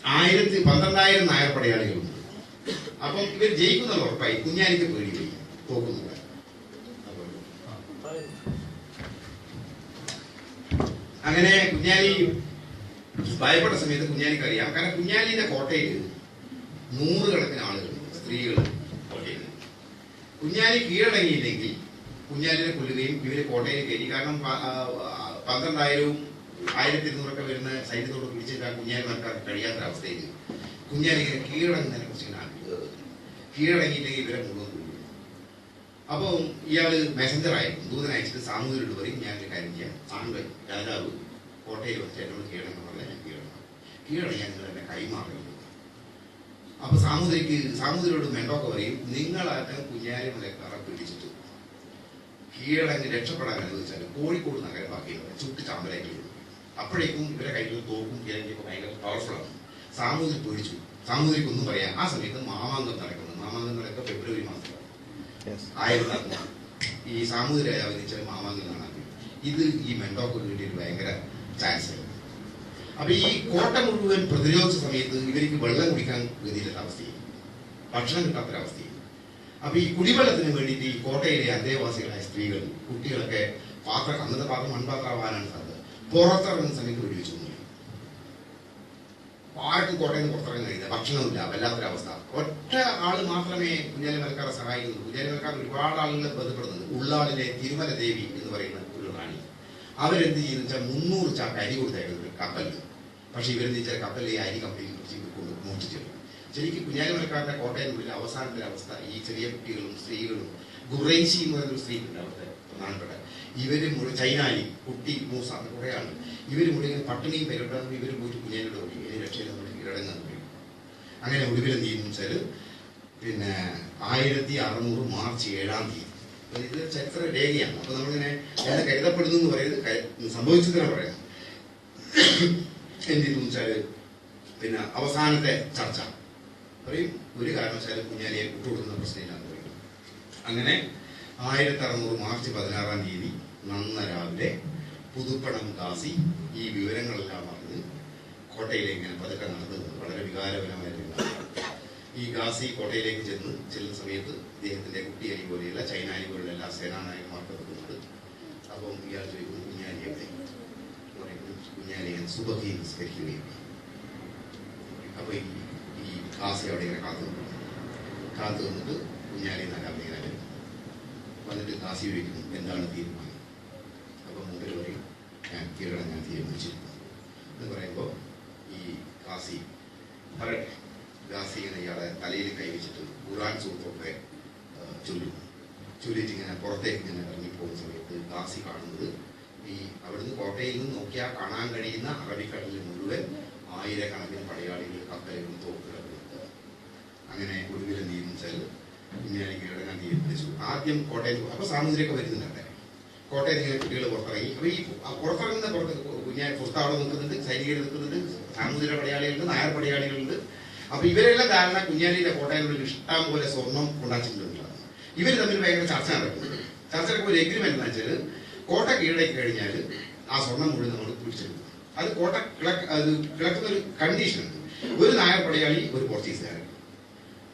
12,000 നായർ പടയാളികളുണ്ട്. അപ്പം ഇവർ ജയിക്കുന്നത് ഉറപ്പായി. കുഞ്ഞാലിക്ക് പേടി പോയി തോക്കുന്നില്ല. അങ്ങനെ കുഞ്ഞാലി ഭയപ്പെട്ട സമയത്ത് കുഞ്ഞാലിക്ക് അറിയാം. കാരണം കുഞ്ഞാലിന്റെ കോട്ടയിൽ 100 കണക്കിന് ആളുകളുണ്ട്, സ്ത്രീകൾ കോട്ടയിൽ. കുഞ്ഞാലി കീഴടങ്ങിയില്ലെങ്കിൽ കുഞ്ഞാലിനെ കൊല്ലുകയും ഇവര് കോട്ടയിൽ കയറ്റി. കാരണം 12,000-ഉം 1200 വരുന്ന സൈന്യത്തോട് പിടിച്ചെടുക്കാൻ കുഞ്ഞാലി നടക്കാൻ കഴിയാത്തൊരവസ്ഥയിൽ കുഞ്ഞാലി ഇങ്ങനെ കീഴടങ്ങുന്നതിനെ കുറിച്ച് കീഴടങ്ങിയില്ലെങ്കിൽ ഇവരെ മുഴുവൻ കൊല്ലും. അപ്പം ഇയാള് മെസഞ്ചറായിരുന്നു, ദൂതനയച്ചിട്ട് സാമൂതിരിയോട് പറയും, ഞാനൊരു കാര്യം ചെയ്യാം, താങ്കൾ രാജാവ് കോട്ടയിൽ വെച്ച് എന്നോട് കീഴടങ്ങാൻ പറഞ്ഞാൽ ഞാൻ കീഴടങ്ങാൻ നിങ്ങൾ എന്നെ കൈമാറുന്നു. അപ്പൊ സാമൂതിരിയോട് മെൻഡോക്ക പറയും, നിങ്ങളാറ്റം കുഞ്ഞാലി മലക്കാരെ പിടിച്ചിട്ട് കീഴടങ്ങി രക്ഷപ്പെടാൻ അനുവദിച്ചാൽ കോഴിക്കോട് നഗരം ബാക്കിയുള്ളത് ചുട്ട് ചാമ്പലേക്കുള്ളൂ. അപ്പോഴേക്കും ഇവരെ കയ്യിൽ തോക്കും കിഴങ്ങിയൊക്കെ ഭയങ്കര പവർഫുള്ളാണ്. സാമൂതിരി പേടിച്ചു. സാമൂതിരിക്കൊന്നും പറയാം. ആ സമയത്ത് മാമാങ്കം നടക്കുന്നത്. മാമാങ്കം നടക്കുക ഫെബ്രുവരി മാസത്തിലാണ്. 1000 ഈ സാമൂതിരി രാജാവ് വെച്ചാൽ മാമാങ്കം കാണാൻ. ഇത് ഈ മെൻഡോക്ക് കിട്ടിയൊരു ഭയങ്കര ചാൻസ്. അപ്പൊ ഈ കോട്ട മുഴുവൻ പ്രതിരോധിച്ച സമയത്ത് ഇവർക്ക് വെള്ളം കുടിക്കാൻ ഗതിയില്ലാത്ത അവസ്ഥയും ഭക്ഷണം കിട്ടാത്തൊരവസ്ഥയും. അപ്പൊ ഈ കുടിവെള്ളത്തിന് വേണ്ടിയിട്ട് ഈ കോട്ടയിലെ അന്തേവാസികളായ സ്ത്രീകൾ, കുട്ടികളൊക്കെ അന്നത്തെ പാത്രം മൺപാത്രമാവാനാണ് സാധ്യത. പുറത്തിറങ്ങുന്ന സമയത്ത് വെടിവെച്ചു. ആർക്കും കോട്ടയിൽ നിന്ന് പുറത്തിറങ്ങാൻ കഴിയില്ല, ഭക്ഷണമില്ല, വല്ലാത്തൊരവസ്ഥ. ഒറ്റ ആള് മാത്രമേ കുഞ്ഞാലി മലക്കാരെ സഹായിക്കുന്നുള്ളൂ. കുഞ്ഞാലി മലക്കാർ ഒരുപാട് ആളുകളെ ബന്ധപ്പെടുന്നുണ്ട്. ഉള്ളാളിലെ തിരുമല ദേവി എന്ന് പറയുന്ന ഒരു റാണി. അവരെന്ത് ചെയ്യുന്ന വെച്ചാൽ 300 ചാക്ക് അരി കൊടുത്തായിരുന്നു കപ്പലിൽ. പക്ഷെ ഇവരെന്ത് വെച്ചാൽ കപ്പലിൽ ഈ അരി കപ്പലിൽ കൊണ്ട് മോഷ്ടിച്ചു. ശരിക്കും കുഞ്ഞാലി മലക്കാരുടെ കോട്ടയത്തിനുള്ളിൽ അവസാനത്തെ അവസ്ഥ ഈ ചെറിയ കുട്ടികളും സ്ത്രീകളും, ഗുറൈശി എന്ന് പറയുന്നൊരു സ്ത്രീ ഉണ്ട് അവിടുത്തെ പ്രധാനപ്പെട്ട, ഇവര് മുഴുവൻ ചൈനാലി, കുട്ടി, മൂസ, കുറെ ആള്, ഇവര് മുഴുവൻ പട്ടിണിയും പേരുണ്ടാകുമ്പോൾ ഇവർ പോയിട്ട് കുഞ്ഞാലിയുടെ ഓടി രക്ഷയിൽ നമ്മൾ കീഴടങ്ങാൻ കഴിയും. അങ്ങനെ ഒടുവിൽ എന്ത് ചെയ്യുന്നു വെച്ചാൽ പിന്നെ 1600 മാർച്ച് 7-ാം തീയതി, ഇത് ചരിത്ര രേഖയാണ്. അപ്പൊ നമ്മളിങ്ങനെ എന്ന് കരുതപ്പെടുന്നു എന്ന് പറയുന്നത് സംഭവിച്ചതിനെ പറയാം. എന്ത് ചെയ്തു വെച്ചാൽ പിന്നെ അവസാനത്തെ ചർച്ച പറയും, ഒരു കാരണവശാലും കുഞ്ഞാലിയെ വിട്ടുകൊടുക്കുന്ന പ്രശ്നമില്ലാന്ന് പറയും. അങ്ങനെ 1600 മാർച്ച് 16-ാം തീയതി നന്ന രാവിലെ പുതുപ്പണം കാസി ഈ വിവരങ്ങളെല്ലാം അറിഞ്ഞ് കോട്ടയിലേക്ക് ഇങ്ങനെ പതുക്കെ നടന്നു. വളരെ വികാരപരമായിട്ടുള്ള ഈ ഗാസി കോട്ടയിലേക്ക് ചെല്ലുന്ന സമയത്ത് ഇദ്ദേഹത്തിന്റെ കുട്ടിയലി പോലെയുള്ള ചൈനാലി പോലുള്ള എല്ലാ സേനാനായകന്മാർക്ക് എത്തുന്നുണ്ട്. അപ്പം ഇയാൾ ചോദിക്കുന്നു, കുഞ്ഞാലി എവിടെ? കുഞ്ഞാലി ഞാൻ സുബഹി നിസ്കരിക്കുകയും. അപ്പൊ ഈ ഗാസി അവിടെ ഇങ്ങനെ കാത്തു നിന്നിട്ട് കുഞ്ഞാലി നഗരം ഇങ്ങനെ വന്നിട്ട് ഗാസി ചോദിക്കുന്നു, എന്താണ് തീരുമാനം? അപ്പൊ മുമ്പിൽ പറയും, ഞാൻ കീഴടങ്ങാൻ തീരുമാനിച്ചിരുന്നു എന്ന് പറയുമ്പോൾ ഈ ഗാസി പറയട്ടെ. ഗാസി ഇങ്ങനെ ഇയാളെ തലയിൽ കൈവച്ചിട്ട് ഖുർആൻ സൂറത്തൊക്കെ ചൊല്ലിട്ട് ഇങ്ങനെ പുറത്തേക്ക് ഇങ്ങനെ ഇറങ്ങിപ്പോകുന്ന സമയത്ത് ഗാസി കാണുന്നത് ഈ അവിടുന്ന് കോട്ടയിൽ നിന്ന് നോക്കിയാൽ കാണാൻ കഴിയുന്ന അറബിക്കടലിൽ മുഴുവൻ 1000കണക്കിന് പടയാളികൾ, കപ്പലുകളും, തോക്കുകളും. അങ്ങനെ ഒടുവിൽ എന്ത് ചെയ്യുന്നു വെച്ചാൽ കുഞ്ഞാലി കീഴടങ്ങാൻ തീരുമാനിച്ചു. ആദ്യം കോട്ടയിൽ, അപ്പൊ സാമൂതിരിയൊക്കെ വരുന്നുണ്ട്. കോട്ടയത്ത് ഇങ്ങനെ കുട്ടികൾ പുറത്തിറങ്ങി. അപ്പൊ ഈ പുറത്തിറങ്ങുന്ന കുഞ്ഞാലി പുറത്ത് അവിടെ നിൽക്കുന്നുണ്ട്, സൈനികർ നിൽക്കുന്നുണ്ട്, സാമൂതിരി പടയാളികളുണ്ട്, നായർ പടയാളികളുണ്ട്. അപ്പൊ ഇവരെല്ലാം ധാരണ കുഞ്ഞാലിയുടെ കോട്ടയിലുള്ള ഇഷ്ടം പോലെ സ്വർണം ഉണ്ടാക്കിയിട്ടുണ്ടെന്നുള്ളതാണ്. ഇവർ തമ്മിൽ ഭയങ്കര ചർച്ച നടക്കുന്നത്. ചർച്ചയ്ക്ക് ഒരു എഗ്രിമെന്റ് എന്ന് വെച്ചാൽ കോട്ട കീഴടക്കി കഴിഞ്ഞാൽ ആ സ്വർണം മുഴുവൻ നമ്മൾ പിടിച്ചെടുക്കും. അത് കോട്ട കിളക്കുന്ന ഒരു കണ്ടീഷൻ ഉണ്ട്. ഒരു നായർ പടയാളി, ഒരു പോർച്ചുഗീസുകാരൻ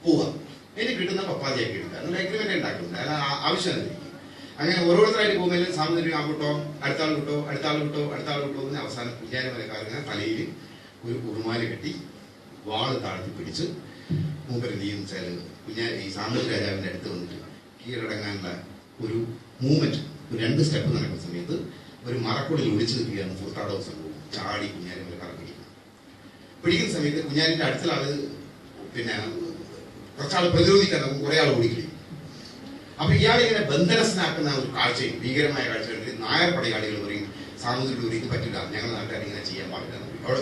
പോവാം, എനിക്ക് കിട്ടുന്ന പപ്പാതിയാക്കി എടുക്കുക എന്നുള്ള എഗ്രിമെന്റ് ഉണ്ടാക്കുന്നത്. അല്ല ആവശ്യമില്ല. അങ്ങനെ ഓരോരുത്തരായിട്ട് പോകുമ്പോൾ സാമൂതിരി ആകട്ടോ, അടുത്ത ആൾ കിട്ടോ, അടുത്ത ആൾ കിട്ടോ, അടുത്ത ആൾ കിട്ടോ എന്ന് അവസാനം കുഞ്ഞാലി മലക്കാരനെ തലയിൽ ഒരു ഉറുമാല് കെട്ടി വാള് താഴ്ത്തി പിടിച്ച് മൂപ്പര് എന്ത് വെച്ചാൽ ഈ സാമൂതിരി രാജാവിന്റെ അടുത്ത് വന്നിട്ട് കീഴടങ്ങാനുള്ള ഒരു മൂവ്മെന്റ്, ഒരു 2 സ്റ്റെപ്പ് നടക്കുന്ന സമയത്ത് ഒരു മറക്കുള്ളിൽ ഒളിച്ചു നിൽക്കുകയാണ് ഫുർത്താഡോ സംഭവം. ചാടി കുഞ്ഞാലി മലക്കാരൻ പിടിക്കുന്ന സമയത്ത് കുഞ്ഞാലിന്റെ അടുത്തുള്ള ആള് പിന്നെ കുറച്ചാൾ പ്രതിരോധിക്കാൻ നമുക്ക് കുറെ ആൾ ഓടിക്കളയും. അപ്പൊ ഇയാളിങ്ങനെ ബന്ധനസ്ഥനാക്കുന്ന ഒരു കാഴ്ചയും ഭീകരമായ കാഴ്ച കണ്ടിട്ട് നായർ പടയാളികൾ പറയും സാമൂതിരിയോട് ഒരിക്കലും പറ്റില്ല, ഞങ്ങളുടെ നാട്ടുകാർ ഇങ്ങനെ ചെയ്യാൻ പാടില്ല, അവിടെ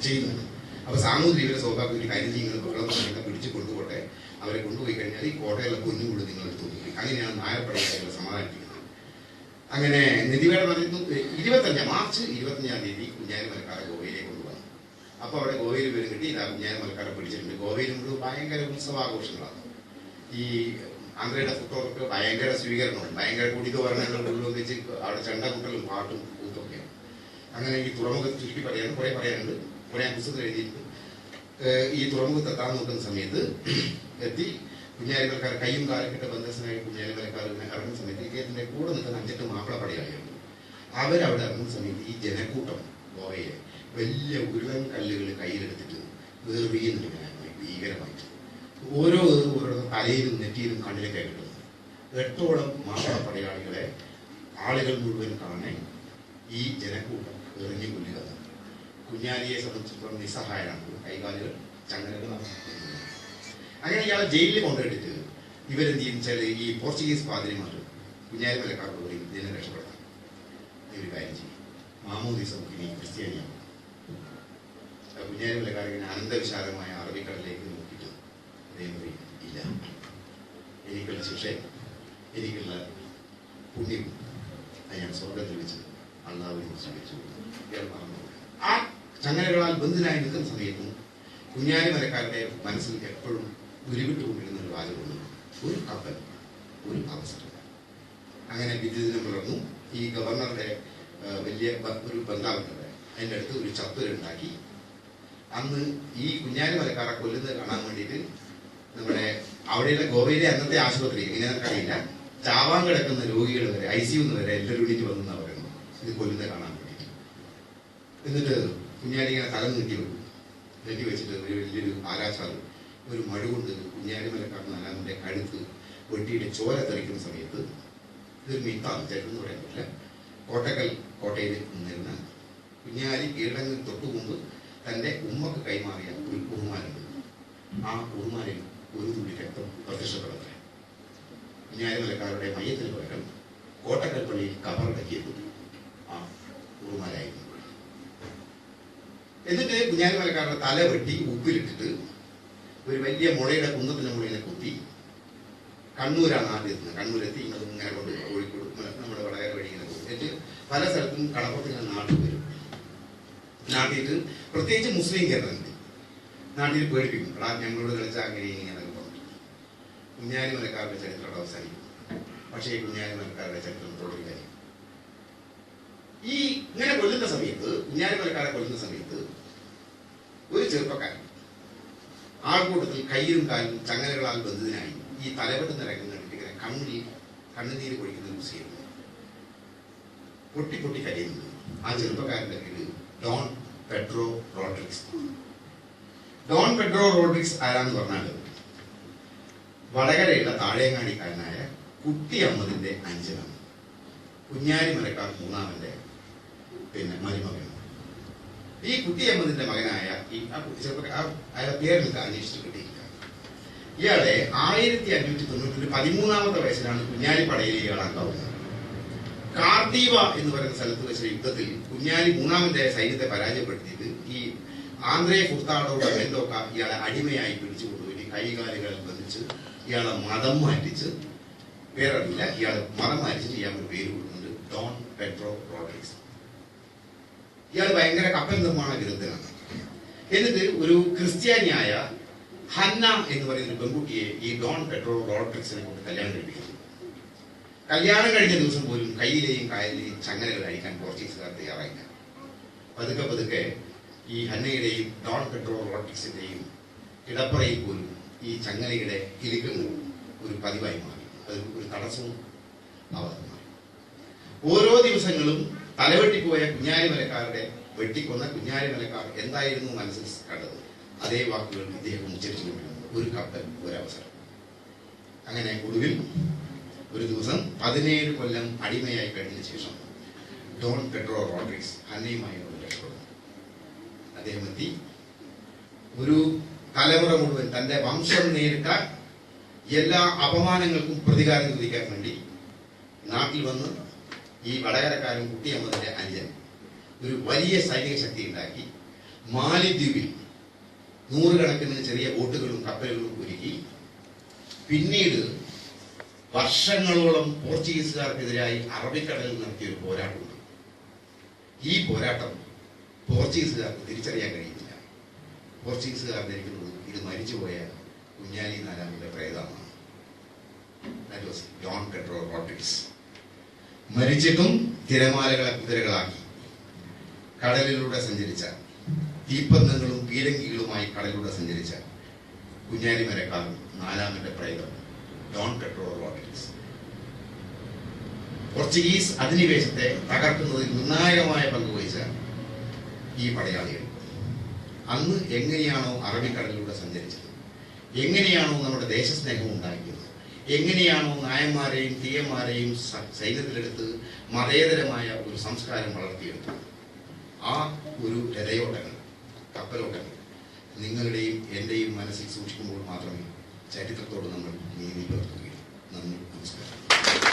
ചെയ്യുന്നുണ്ട്. അപ്പൊ സാമൂതിരി ഇവരെ സ്വാഭാവിക ഒരു കാര്യം നിങ്ങൾ വെള്ളം പിടിച്ചു കൊണ്ടുപോട്ടെ, അവരെ കൊണ്ടുപോയി കഴിഞ്ഞാൽ ഈ കോട്ടയിലെ പൊന്നുകൂടി നിങ്ങൾ എടുത്തു നോക്കി. അങ്ങനെയാണ് നായർ പടയാളികളെ സമാധാനിപ്പിക്കുന്നത്. അങ്ങനെ നിധിവേട പറയുന്നു 25 മാർച്ച് 25-ാം തീയതി കുഞ്ഞാലി മലക്കാരെ ഗോവയിലേക്ക് കൊണ്ടുവന്നു. അപ്പൊ അവിടെ ഗോവയിൽ പേര് കിട്ടി, ഇതാ കുഞ്ഞാലി മലക്കാരെ പിടിച്ചിട്ടുണ്ട്. ഗോവയിലും കൂടെ ഭയങ്കര ഉത്സവാഘോഷങ്ങളാണ്. ഈ ആന്ധ്രയുടെ ഫുട്ബോളൊക്കെ ഭയങ്കര സ്വീകരണമാണ്, ഭയങ്കര കുടിതോരണങ്ങൾ ഉള്ളിച്ച് അവിടെ ചെണ്ടകുട്ടലും പാട്ടും കൂത്തൊക്കെയാണ്. അങ്ങനെ ഈ തുറമുഖത്ത് ചുരുക്കി പറയാനും കുറെ പറയാനുണ്ട്, കുറെ പുസ്തകത്തിൽ എഴുതിയിട്ടുണ്ട്. ഈ തുറമുഖത്ത് എത്താൻ നോക്കുന്ന സമയത്ത് എത്തി കുഞ്ഞാലി മലക്കാർ കയ്യും കാലക്കിട്ട ബന്ധസ്ഥനായ കുഞ്ഞാലി മലക്കാർ ഇറങ്ങുന്ന സമയത്ത് ഇദ്ദേഹത്തിന്റെ കൂടെ നിൽക്കുന്ന 5-8 മാപ്പിള പടയാളികളുണ്ട്. അവരവിടെ ഇറങ്ങുന്ന സമയത്ത് ഈ ജനക്കൂട്ടം ഗോവയിലെ വലിയ ഉരുളൻ കല്ലുകൾ കയ്യിലെടുത്തിട്ട് വേറിയുന്നുണ്ട് ഭീകരമായിട്ട്. ഓരോ തലയിലും നെറ്റിയിലും കണ്ണിലൊക്കെ കിട്ടുന്നു. 8ഓളം മാപ്പിള പടയാളികളെ ആളുകൾ മുഴുവൻ കാണാൻ ഈ ജനക്കൂട്ടം എറിഞ്ഞു കൊല്ലുക. കുഞ്ഞാലിയെ സംബന്ധിച്ചിടത്തോളം നിസ്സഹായരാണ്, കൈകാലുകൾ ചങ്ങലകൾ. അങ്ങനെ ഇയാളെ ജയിലിൽ കൊണ്ടുപോയിട്ട് ഇവരെന്ത് ചെയ്യുന്ന ഈ പോർച്ചുഗീസ് പാതിരിമാർ കുഞ്ഞാലി മലക്കാർക്ക് പറയും ഇതിനെ രക്ഷപ്പെടുത്താം, ഒരു കാര്യം ചെയ്യും, മാമോദീസ മുഖ്യ ക്രിസ്ത്യാനിയാണ്. കുഞ്ഞാലി മലക്കാർ ഇങ്ങനെ അനന്തവിശാലമായ അറബിക്കടലിലേക്ക് നോക്കിയിട്ട് അദ്ദേഹം പറയും ഇല്ല, എനിക്കുള്ള ശിക്ഷ, എനിക്കുള്ള പുണ്യം അത് ഞാൻ സ്വർഗത്തിൽ വെച്ച് അള്ളാഹുവിനെ കുറിച്ച് വെച്ചു. ഇയാൾ പറഞ്ഞു. ആ ചങ്ങലകളാൽ ബന്ധനായി നിൽക്കുന്ന സമയത്തും കുഞ്ഞാലി മലക്കാരുടെ മനസ്സിൽ എപ്പോഴും ഉരുവിട്ടുകൊണ്ടിരുന്ന ഒരു വാചകമുണ്ട്, ഒരു കപ്പൽ, ഒരു അവസരം. അങ്ങനെ വിദ്യുതിനം പുലർന്നു. ഈ ഗവർണറുടെ വലിയ ഒരു ബംഗ്ലാവുണ്ട്, അതിൻ്റെ അടുത്ത് ഒരു ചത്തുരുണ്ടാക്കി. അന്ന് ഈ കുഞ്ഞാലി മലക്കാരെ കൊല്ലുന്നത് കാണാൻ വേണ്ടിയിട്ട് നമ്മുടെ അവിടെയുള്ള ഗോവയിലെ അന്നത്തെ ആശുപത്രി ഇങ്ങനെ അറിയില്ല, ചാവാൻ കിടക്കുന്ന രോഗികൾ വരെ ICU വരെ എല്ലാവരും കൂടിയിട്ട് വന്നെന്നാണ് പറയുന്നത് ഇത് കൊല്ലുന്നത് കാണാൻ വേണ്ടിയിട്ട്. എന്നിട്ട് കുഞ്ഞാലി ഇങ്ങനെ തല നീട്ടി വെക്കും. നെറ്റി വെച്ചിട്ട് ഒരു വലിയൊരു ആരാച്ചാറ് ഒരു മഴ കൊണ്ട് കുഞ്ഞാലി മലക്കാർ നാലാമൻ്റെ കഴുത്ത് വെട്ടിയിട്ട് ചോര തെറിക്കുന്ന സമയത്ത്, ഇതൊരു മിത്താണ്, ചേട്ടൻ പറയാൻ പറ്റില്ല, കോട്ടക്കൽ കോട്ടയിൽ നിന്നിരുന്ന കുഞ്ഞാലി കീഴടങ്ങിന് തൊട്ടു മുമ്പ് തൻ്റെ ഉമ്മക്ക് കൈമാറിയ ഒരു കുറുമാനുണ്ട്. ആ കുറുമാനിൽ ഒരു തുള്ളി രക്തം പ്രത്യക്ഷപ്പെടത്രേ. കുഞ്ഞാലി മലക്കാരുടെ മയ്യത്തിന് പകരം കോട്ടക്കൽ പള്ളിയിൽ കബറടക്കിയത് ആ കുറുമാനായിരുന്നു. എന്നിട്ട് കുഞ്ഞാലി മലക്കാരുടെ തല വെട്ടി ഉപ്പിലിട്ടിട്ട് ഒരു വലിയ മുളയുടെ കുന്നത്തിന്റെ മുളയിലെ കുത്തി കണ്ണൂരാണ് ആദ്യം എത്തുന്നത്. കണ്ണൂരെത്തി ഇങ്ങനെ കൊണ്ട് കോഴിക്കോട് നമ്മുടെ വടകര വഴി ഇങ്ങനെ പോകും. എന്നിട്ട് പല സ്ഥലത്തും കടപ്പുറത്ത് ഇങ്ങനെ നാട്ടിൽ വരും. നാട്ടിയിട്ട് പ്രത്യേകിച്ച് മുസ്ലിം കേരളത്തിൽ നാട്ടിൽ പേടിപ്പിക്കും, ഞങ്ങളോട് കളിച്ചാൽ അങ്ങനെ ഇങ്ങനെ പറഞ്ഞു. കുഞ്ഞാലി മലക്കാരുടെ ചരിത്രം അവസാനിക്കും. പക്ഷേ കുഞ്ഞാലി മലക്കാരുടെ ചരിത്രം തുടരുക. ഈ ഇങ്ങനെ കൊല്ലുന്ന സമയത്ത്, കുഞ്ഞാലി മലക്കാരെ കൊല്ലുന്ന സമയത്ത് ഒരു ചെറുപ്പക്കാരൻ ആൾക്കൂട്ടത്തിൽ കയ്യിലും കാലും ചങ്ങലകളാൽ ബന്ധിതനായി ഈ തലവെട്ടുന്ന രംഗം കണ്ടിട്ട് ഇങ്ങനെ കണ്ണുനീര് പൊഴിക്കുന്ന ഒരു സീൻ പൊട്ടി പൊട്ടി കരയുന്നത്. ആ ചെറുപ്പക്കാരന്റെ പേര് Don Pedro Rodrigues. Don Pedro Rodrigues ആരാന്ന് പറഞ്ഞാൽ വടകരയുള്ള താഴേങ്ങാടിക്കാരനായ കുട്ടി അഹമ്മദിന്റെ അഞ്ചനാണ്. കുഞ്ഞാലി മലക്കാർ മൂന്നാമന്റെ മരുമകൻ. ഈ കുട്ടി അഹമ്മദിന്റെ മകനായ ഈ അയാളെ പേര് നിങ്ങൾക്ക് അന്വേഷിച്ച് കിട്ടിയില്ല. ഇയാളെ 1590 13-ാമത്തെ വയസ്സിലാണ് കുഞ്ഞാലി പടയിൽ ഇയാൾ അംഗമാവുന്നത്. കാർദീവ എന്ന് പറയുന്ന സ്ഥലത്ത് വെച്ച യുദ്ധത്തിൽ കുഞ്ഞാലി മൂന്നാമന്റെ സൈന്യത്തെ പരാജയപ്പെടുത്തിയിട്ട് ഈ ആന്ധ്രേ ഫുർത്താഡോടെ മെൻഡോക്ക ഇയാളെ അടിമയായി പിടിച്ചുകൊണ്ടുപോയി കൈകാലുകൾ ബന്ധിച്ച് ഇയാളെ മതം മാറ്റിച്ച്, പേരറിയില്ല, ഇയാളെ മതം മാറ്റിച്ചിട്ട് ഇയാൾക്ക് പേര് കൊടുക്കുന്നുണ്ട് ഡോൺ പെഡ്രോ റോഡ്രിക്സ്. ഇയാൾ ഭയങ്കര കപ്പൽ നിർമ്മാണ വിരുദ്ധനാണ്. എന്നിട്ട് ഒരു ക്രിസ്ത്യാനിയായ ഹന്ന എന്ന് പറയുന്ന ഒരു പെൺകുട്ടിയെ ഈ ഡോൺ പെഡ്രോ റോഡ്രിക്സിനെ കൊണ്ട് കല്യാണം കഴിപ്പിക്കുന്നു. കല്യാണം കഴിഞ്ഞ ദിവസം പോലും കയ്യിലെയും കായലിലെയും ചങ്ങലകൾ അഴിക്കാൻ പോർച്ചുഗീസുകാർ തയ്യാറായില്ല. പതുക്കെ പതുക്കെ ഈ ഹന്നയുടെയും ഡോൺ പെഡ്രോ റോഡ്രിക്സിന്റെയും കിടപ്പറയിൽ പോലും ഈ ചങ്ങലയുടെ കിലുക്കങ്ങൾ ഒരു പതിവായി മാറി. അത് ഒരു തടസ്സവും ആവാതെ മാറി. ഓരോ ദിവസങ്ങളും തലവെട്ടിപ്പോയ കുഞ്ഞാലി മലക്കാരുടെ വെട്ടിക്കൊന്ന കുഞ്ഞാലി മലക്കാർ എന്തായിരുന്നു മനസ്സിൽ കണ്ടത്, അതേ വാക്കുകൾ ഇദ്ദേഹം ഉച്ചരിച്ചുകൊണ്ടിരുന്നു. ഒരു കപ്പൽ, ഒരവസരം. അങ്ങനെ ഒടുവിൽ ഒരു ദിവസം 17 കൊല്ലം അടിമയായി കഴിഞ്ഞ ശേഷം ഡോൺ പെഡ്രോ റോഡ്രിക്സ് ഹന്നയുമായി രക്ഷപ്പെടുന്നു. അദ്ദേഹം എത്തി ഒരു തലമുറ മുഴുവൻ തന്റെ വംശം നേരിട്ട എല്ലാ അപമാനങ്ങൾക്കും പ്രതികാരം ചോദിക്കാൻ വേണ്ടി നാട്ടിൽ വന്ന് ഈ വടകരക്കാരൻ കുട്ടിയമ്മദിന്റെ അനുജൻ ഒരു വലിയ സൈനിക ശക്തി ഉണ്ടാക്കി മാലിദ്വീപിൽ നൂറുകണക്കിന് ചെറിയ ബോട്ടുകളും കപ്പലുകളും ഒരുക്കി പിന്നീട് വർഷങ്ങളോളം പോർച്ചുഗീസുകാർക്കെതിരായി അറബിക്കടലിൽ നടത്തിയ ഒരു പോരാട്ടമുണ്ട്. ഈ പോരാട്ടം പോർച്ചുഗീസുകാർക്ക് തിരിച്ചറിയാൻ കഴിയുന്നില്ല. പോർച്ചുഗീസുകാർ ധരിക്കുന്നത് ഇത് മരിച്ചുപോയ കുഞ്ഞാലി നാലാമന്റെ പ്രേതമാണ്. That was John Pedro Rodrigues. മരിച്ചിട്ടും തിരമാലകളെ കുതിരകളാക്കി കടലിലൂടെ സഞ്ചരിച്ച, തീപ്പന്തങ്ങളും പീരങ്കികളുമായി കടലിലൂടെ സഞ്ചരിച്ച കുഞ്ഞാലി മരക്കാർ നാലാമന്റെ പ്രേതം ജോൺ പെട്രോ റോഡ്രിഗ്സ്. പോർച്ചുഗീസ് അധിനിവേശത്തെ തകർക്കുന്നതിൽ നിർണായകമായ പങ്ക് വഹിച്ച ഈ പടയാളികൾ അന്ന് എങ്ങനെയാണോ അറബിക്കടലിലൂടെ സഞ്ചരിച്ചത്, എങ്ങനെയാണോ നമ്മുടെ ദേശസ്നേഹം ഉണ്ടാക്കിയത്, എങ്ങനെയാണോ നായന്മാരെയും തീയന്മാരെയും സൈന്യത്തിലെടുത്ത് മതേതരമായ ഒരു സംസ്കാരം വളർത്തിയെടുത്തത്, ആ ഒരു രഥയോട്ടങ്ങൾ, കപ്പലോട്ടങ്ങൾ നിങ്ങളുടെയും എൻ്റെയും മനസ്സിൽ സൂക്ഷിക്കുമ്പോൾ മാത്രമേ ചരിത്രത്തോട് നമ്മൾ നീതി പുലർത്തുകയുള്ളൂ. നന്ദി, നമസ്കാരം.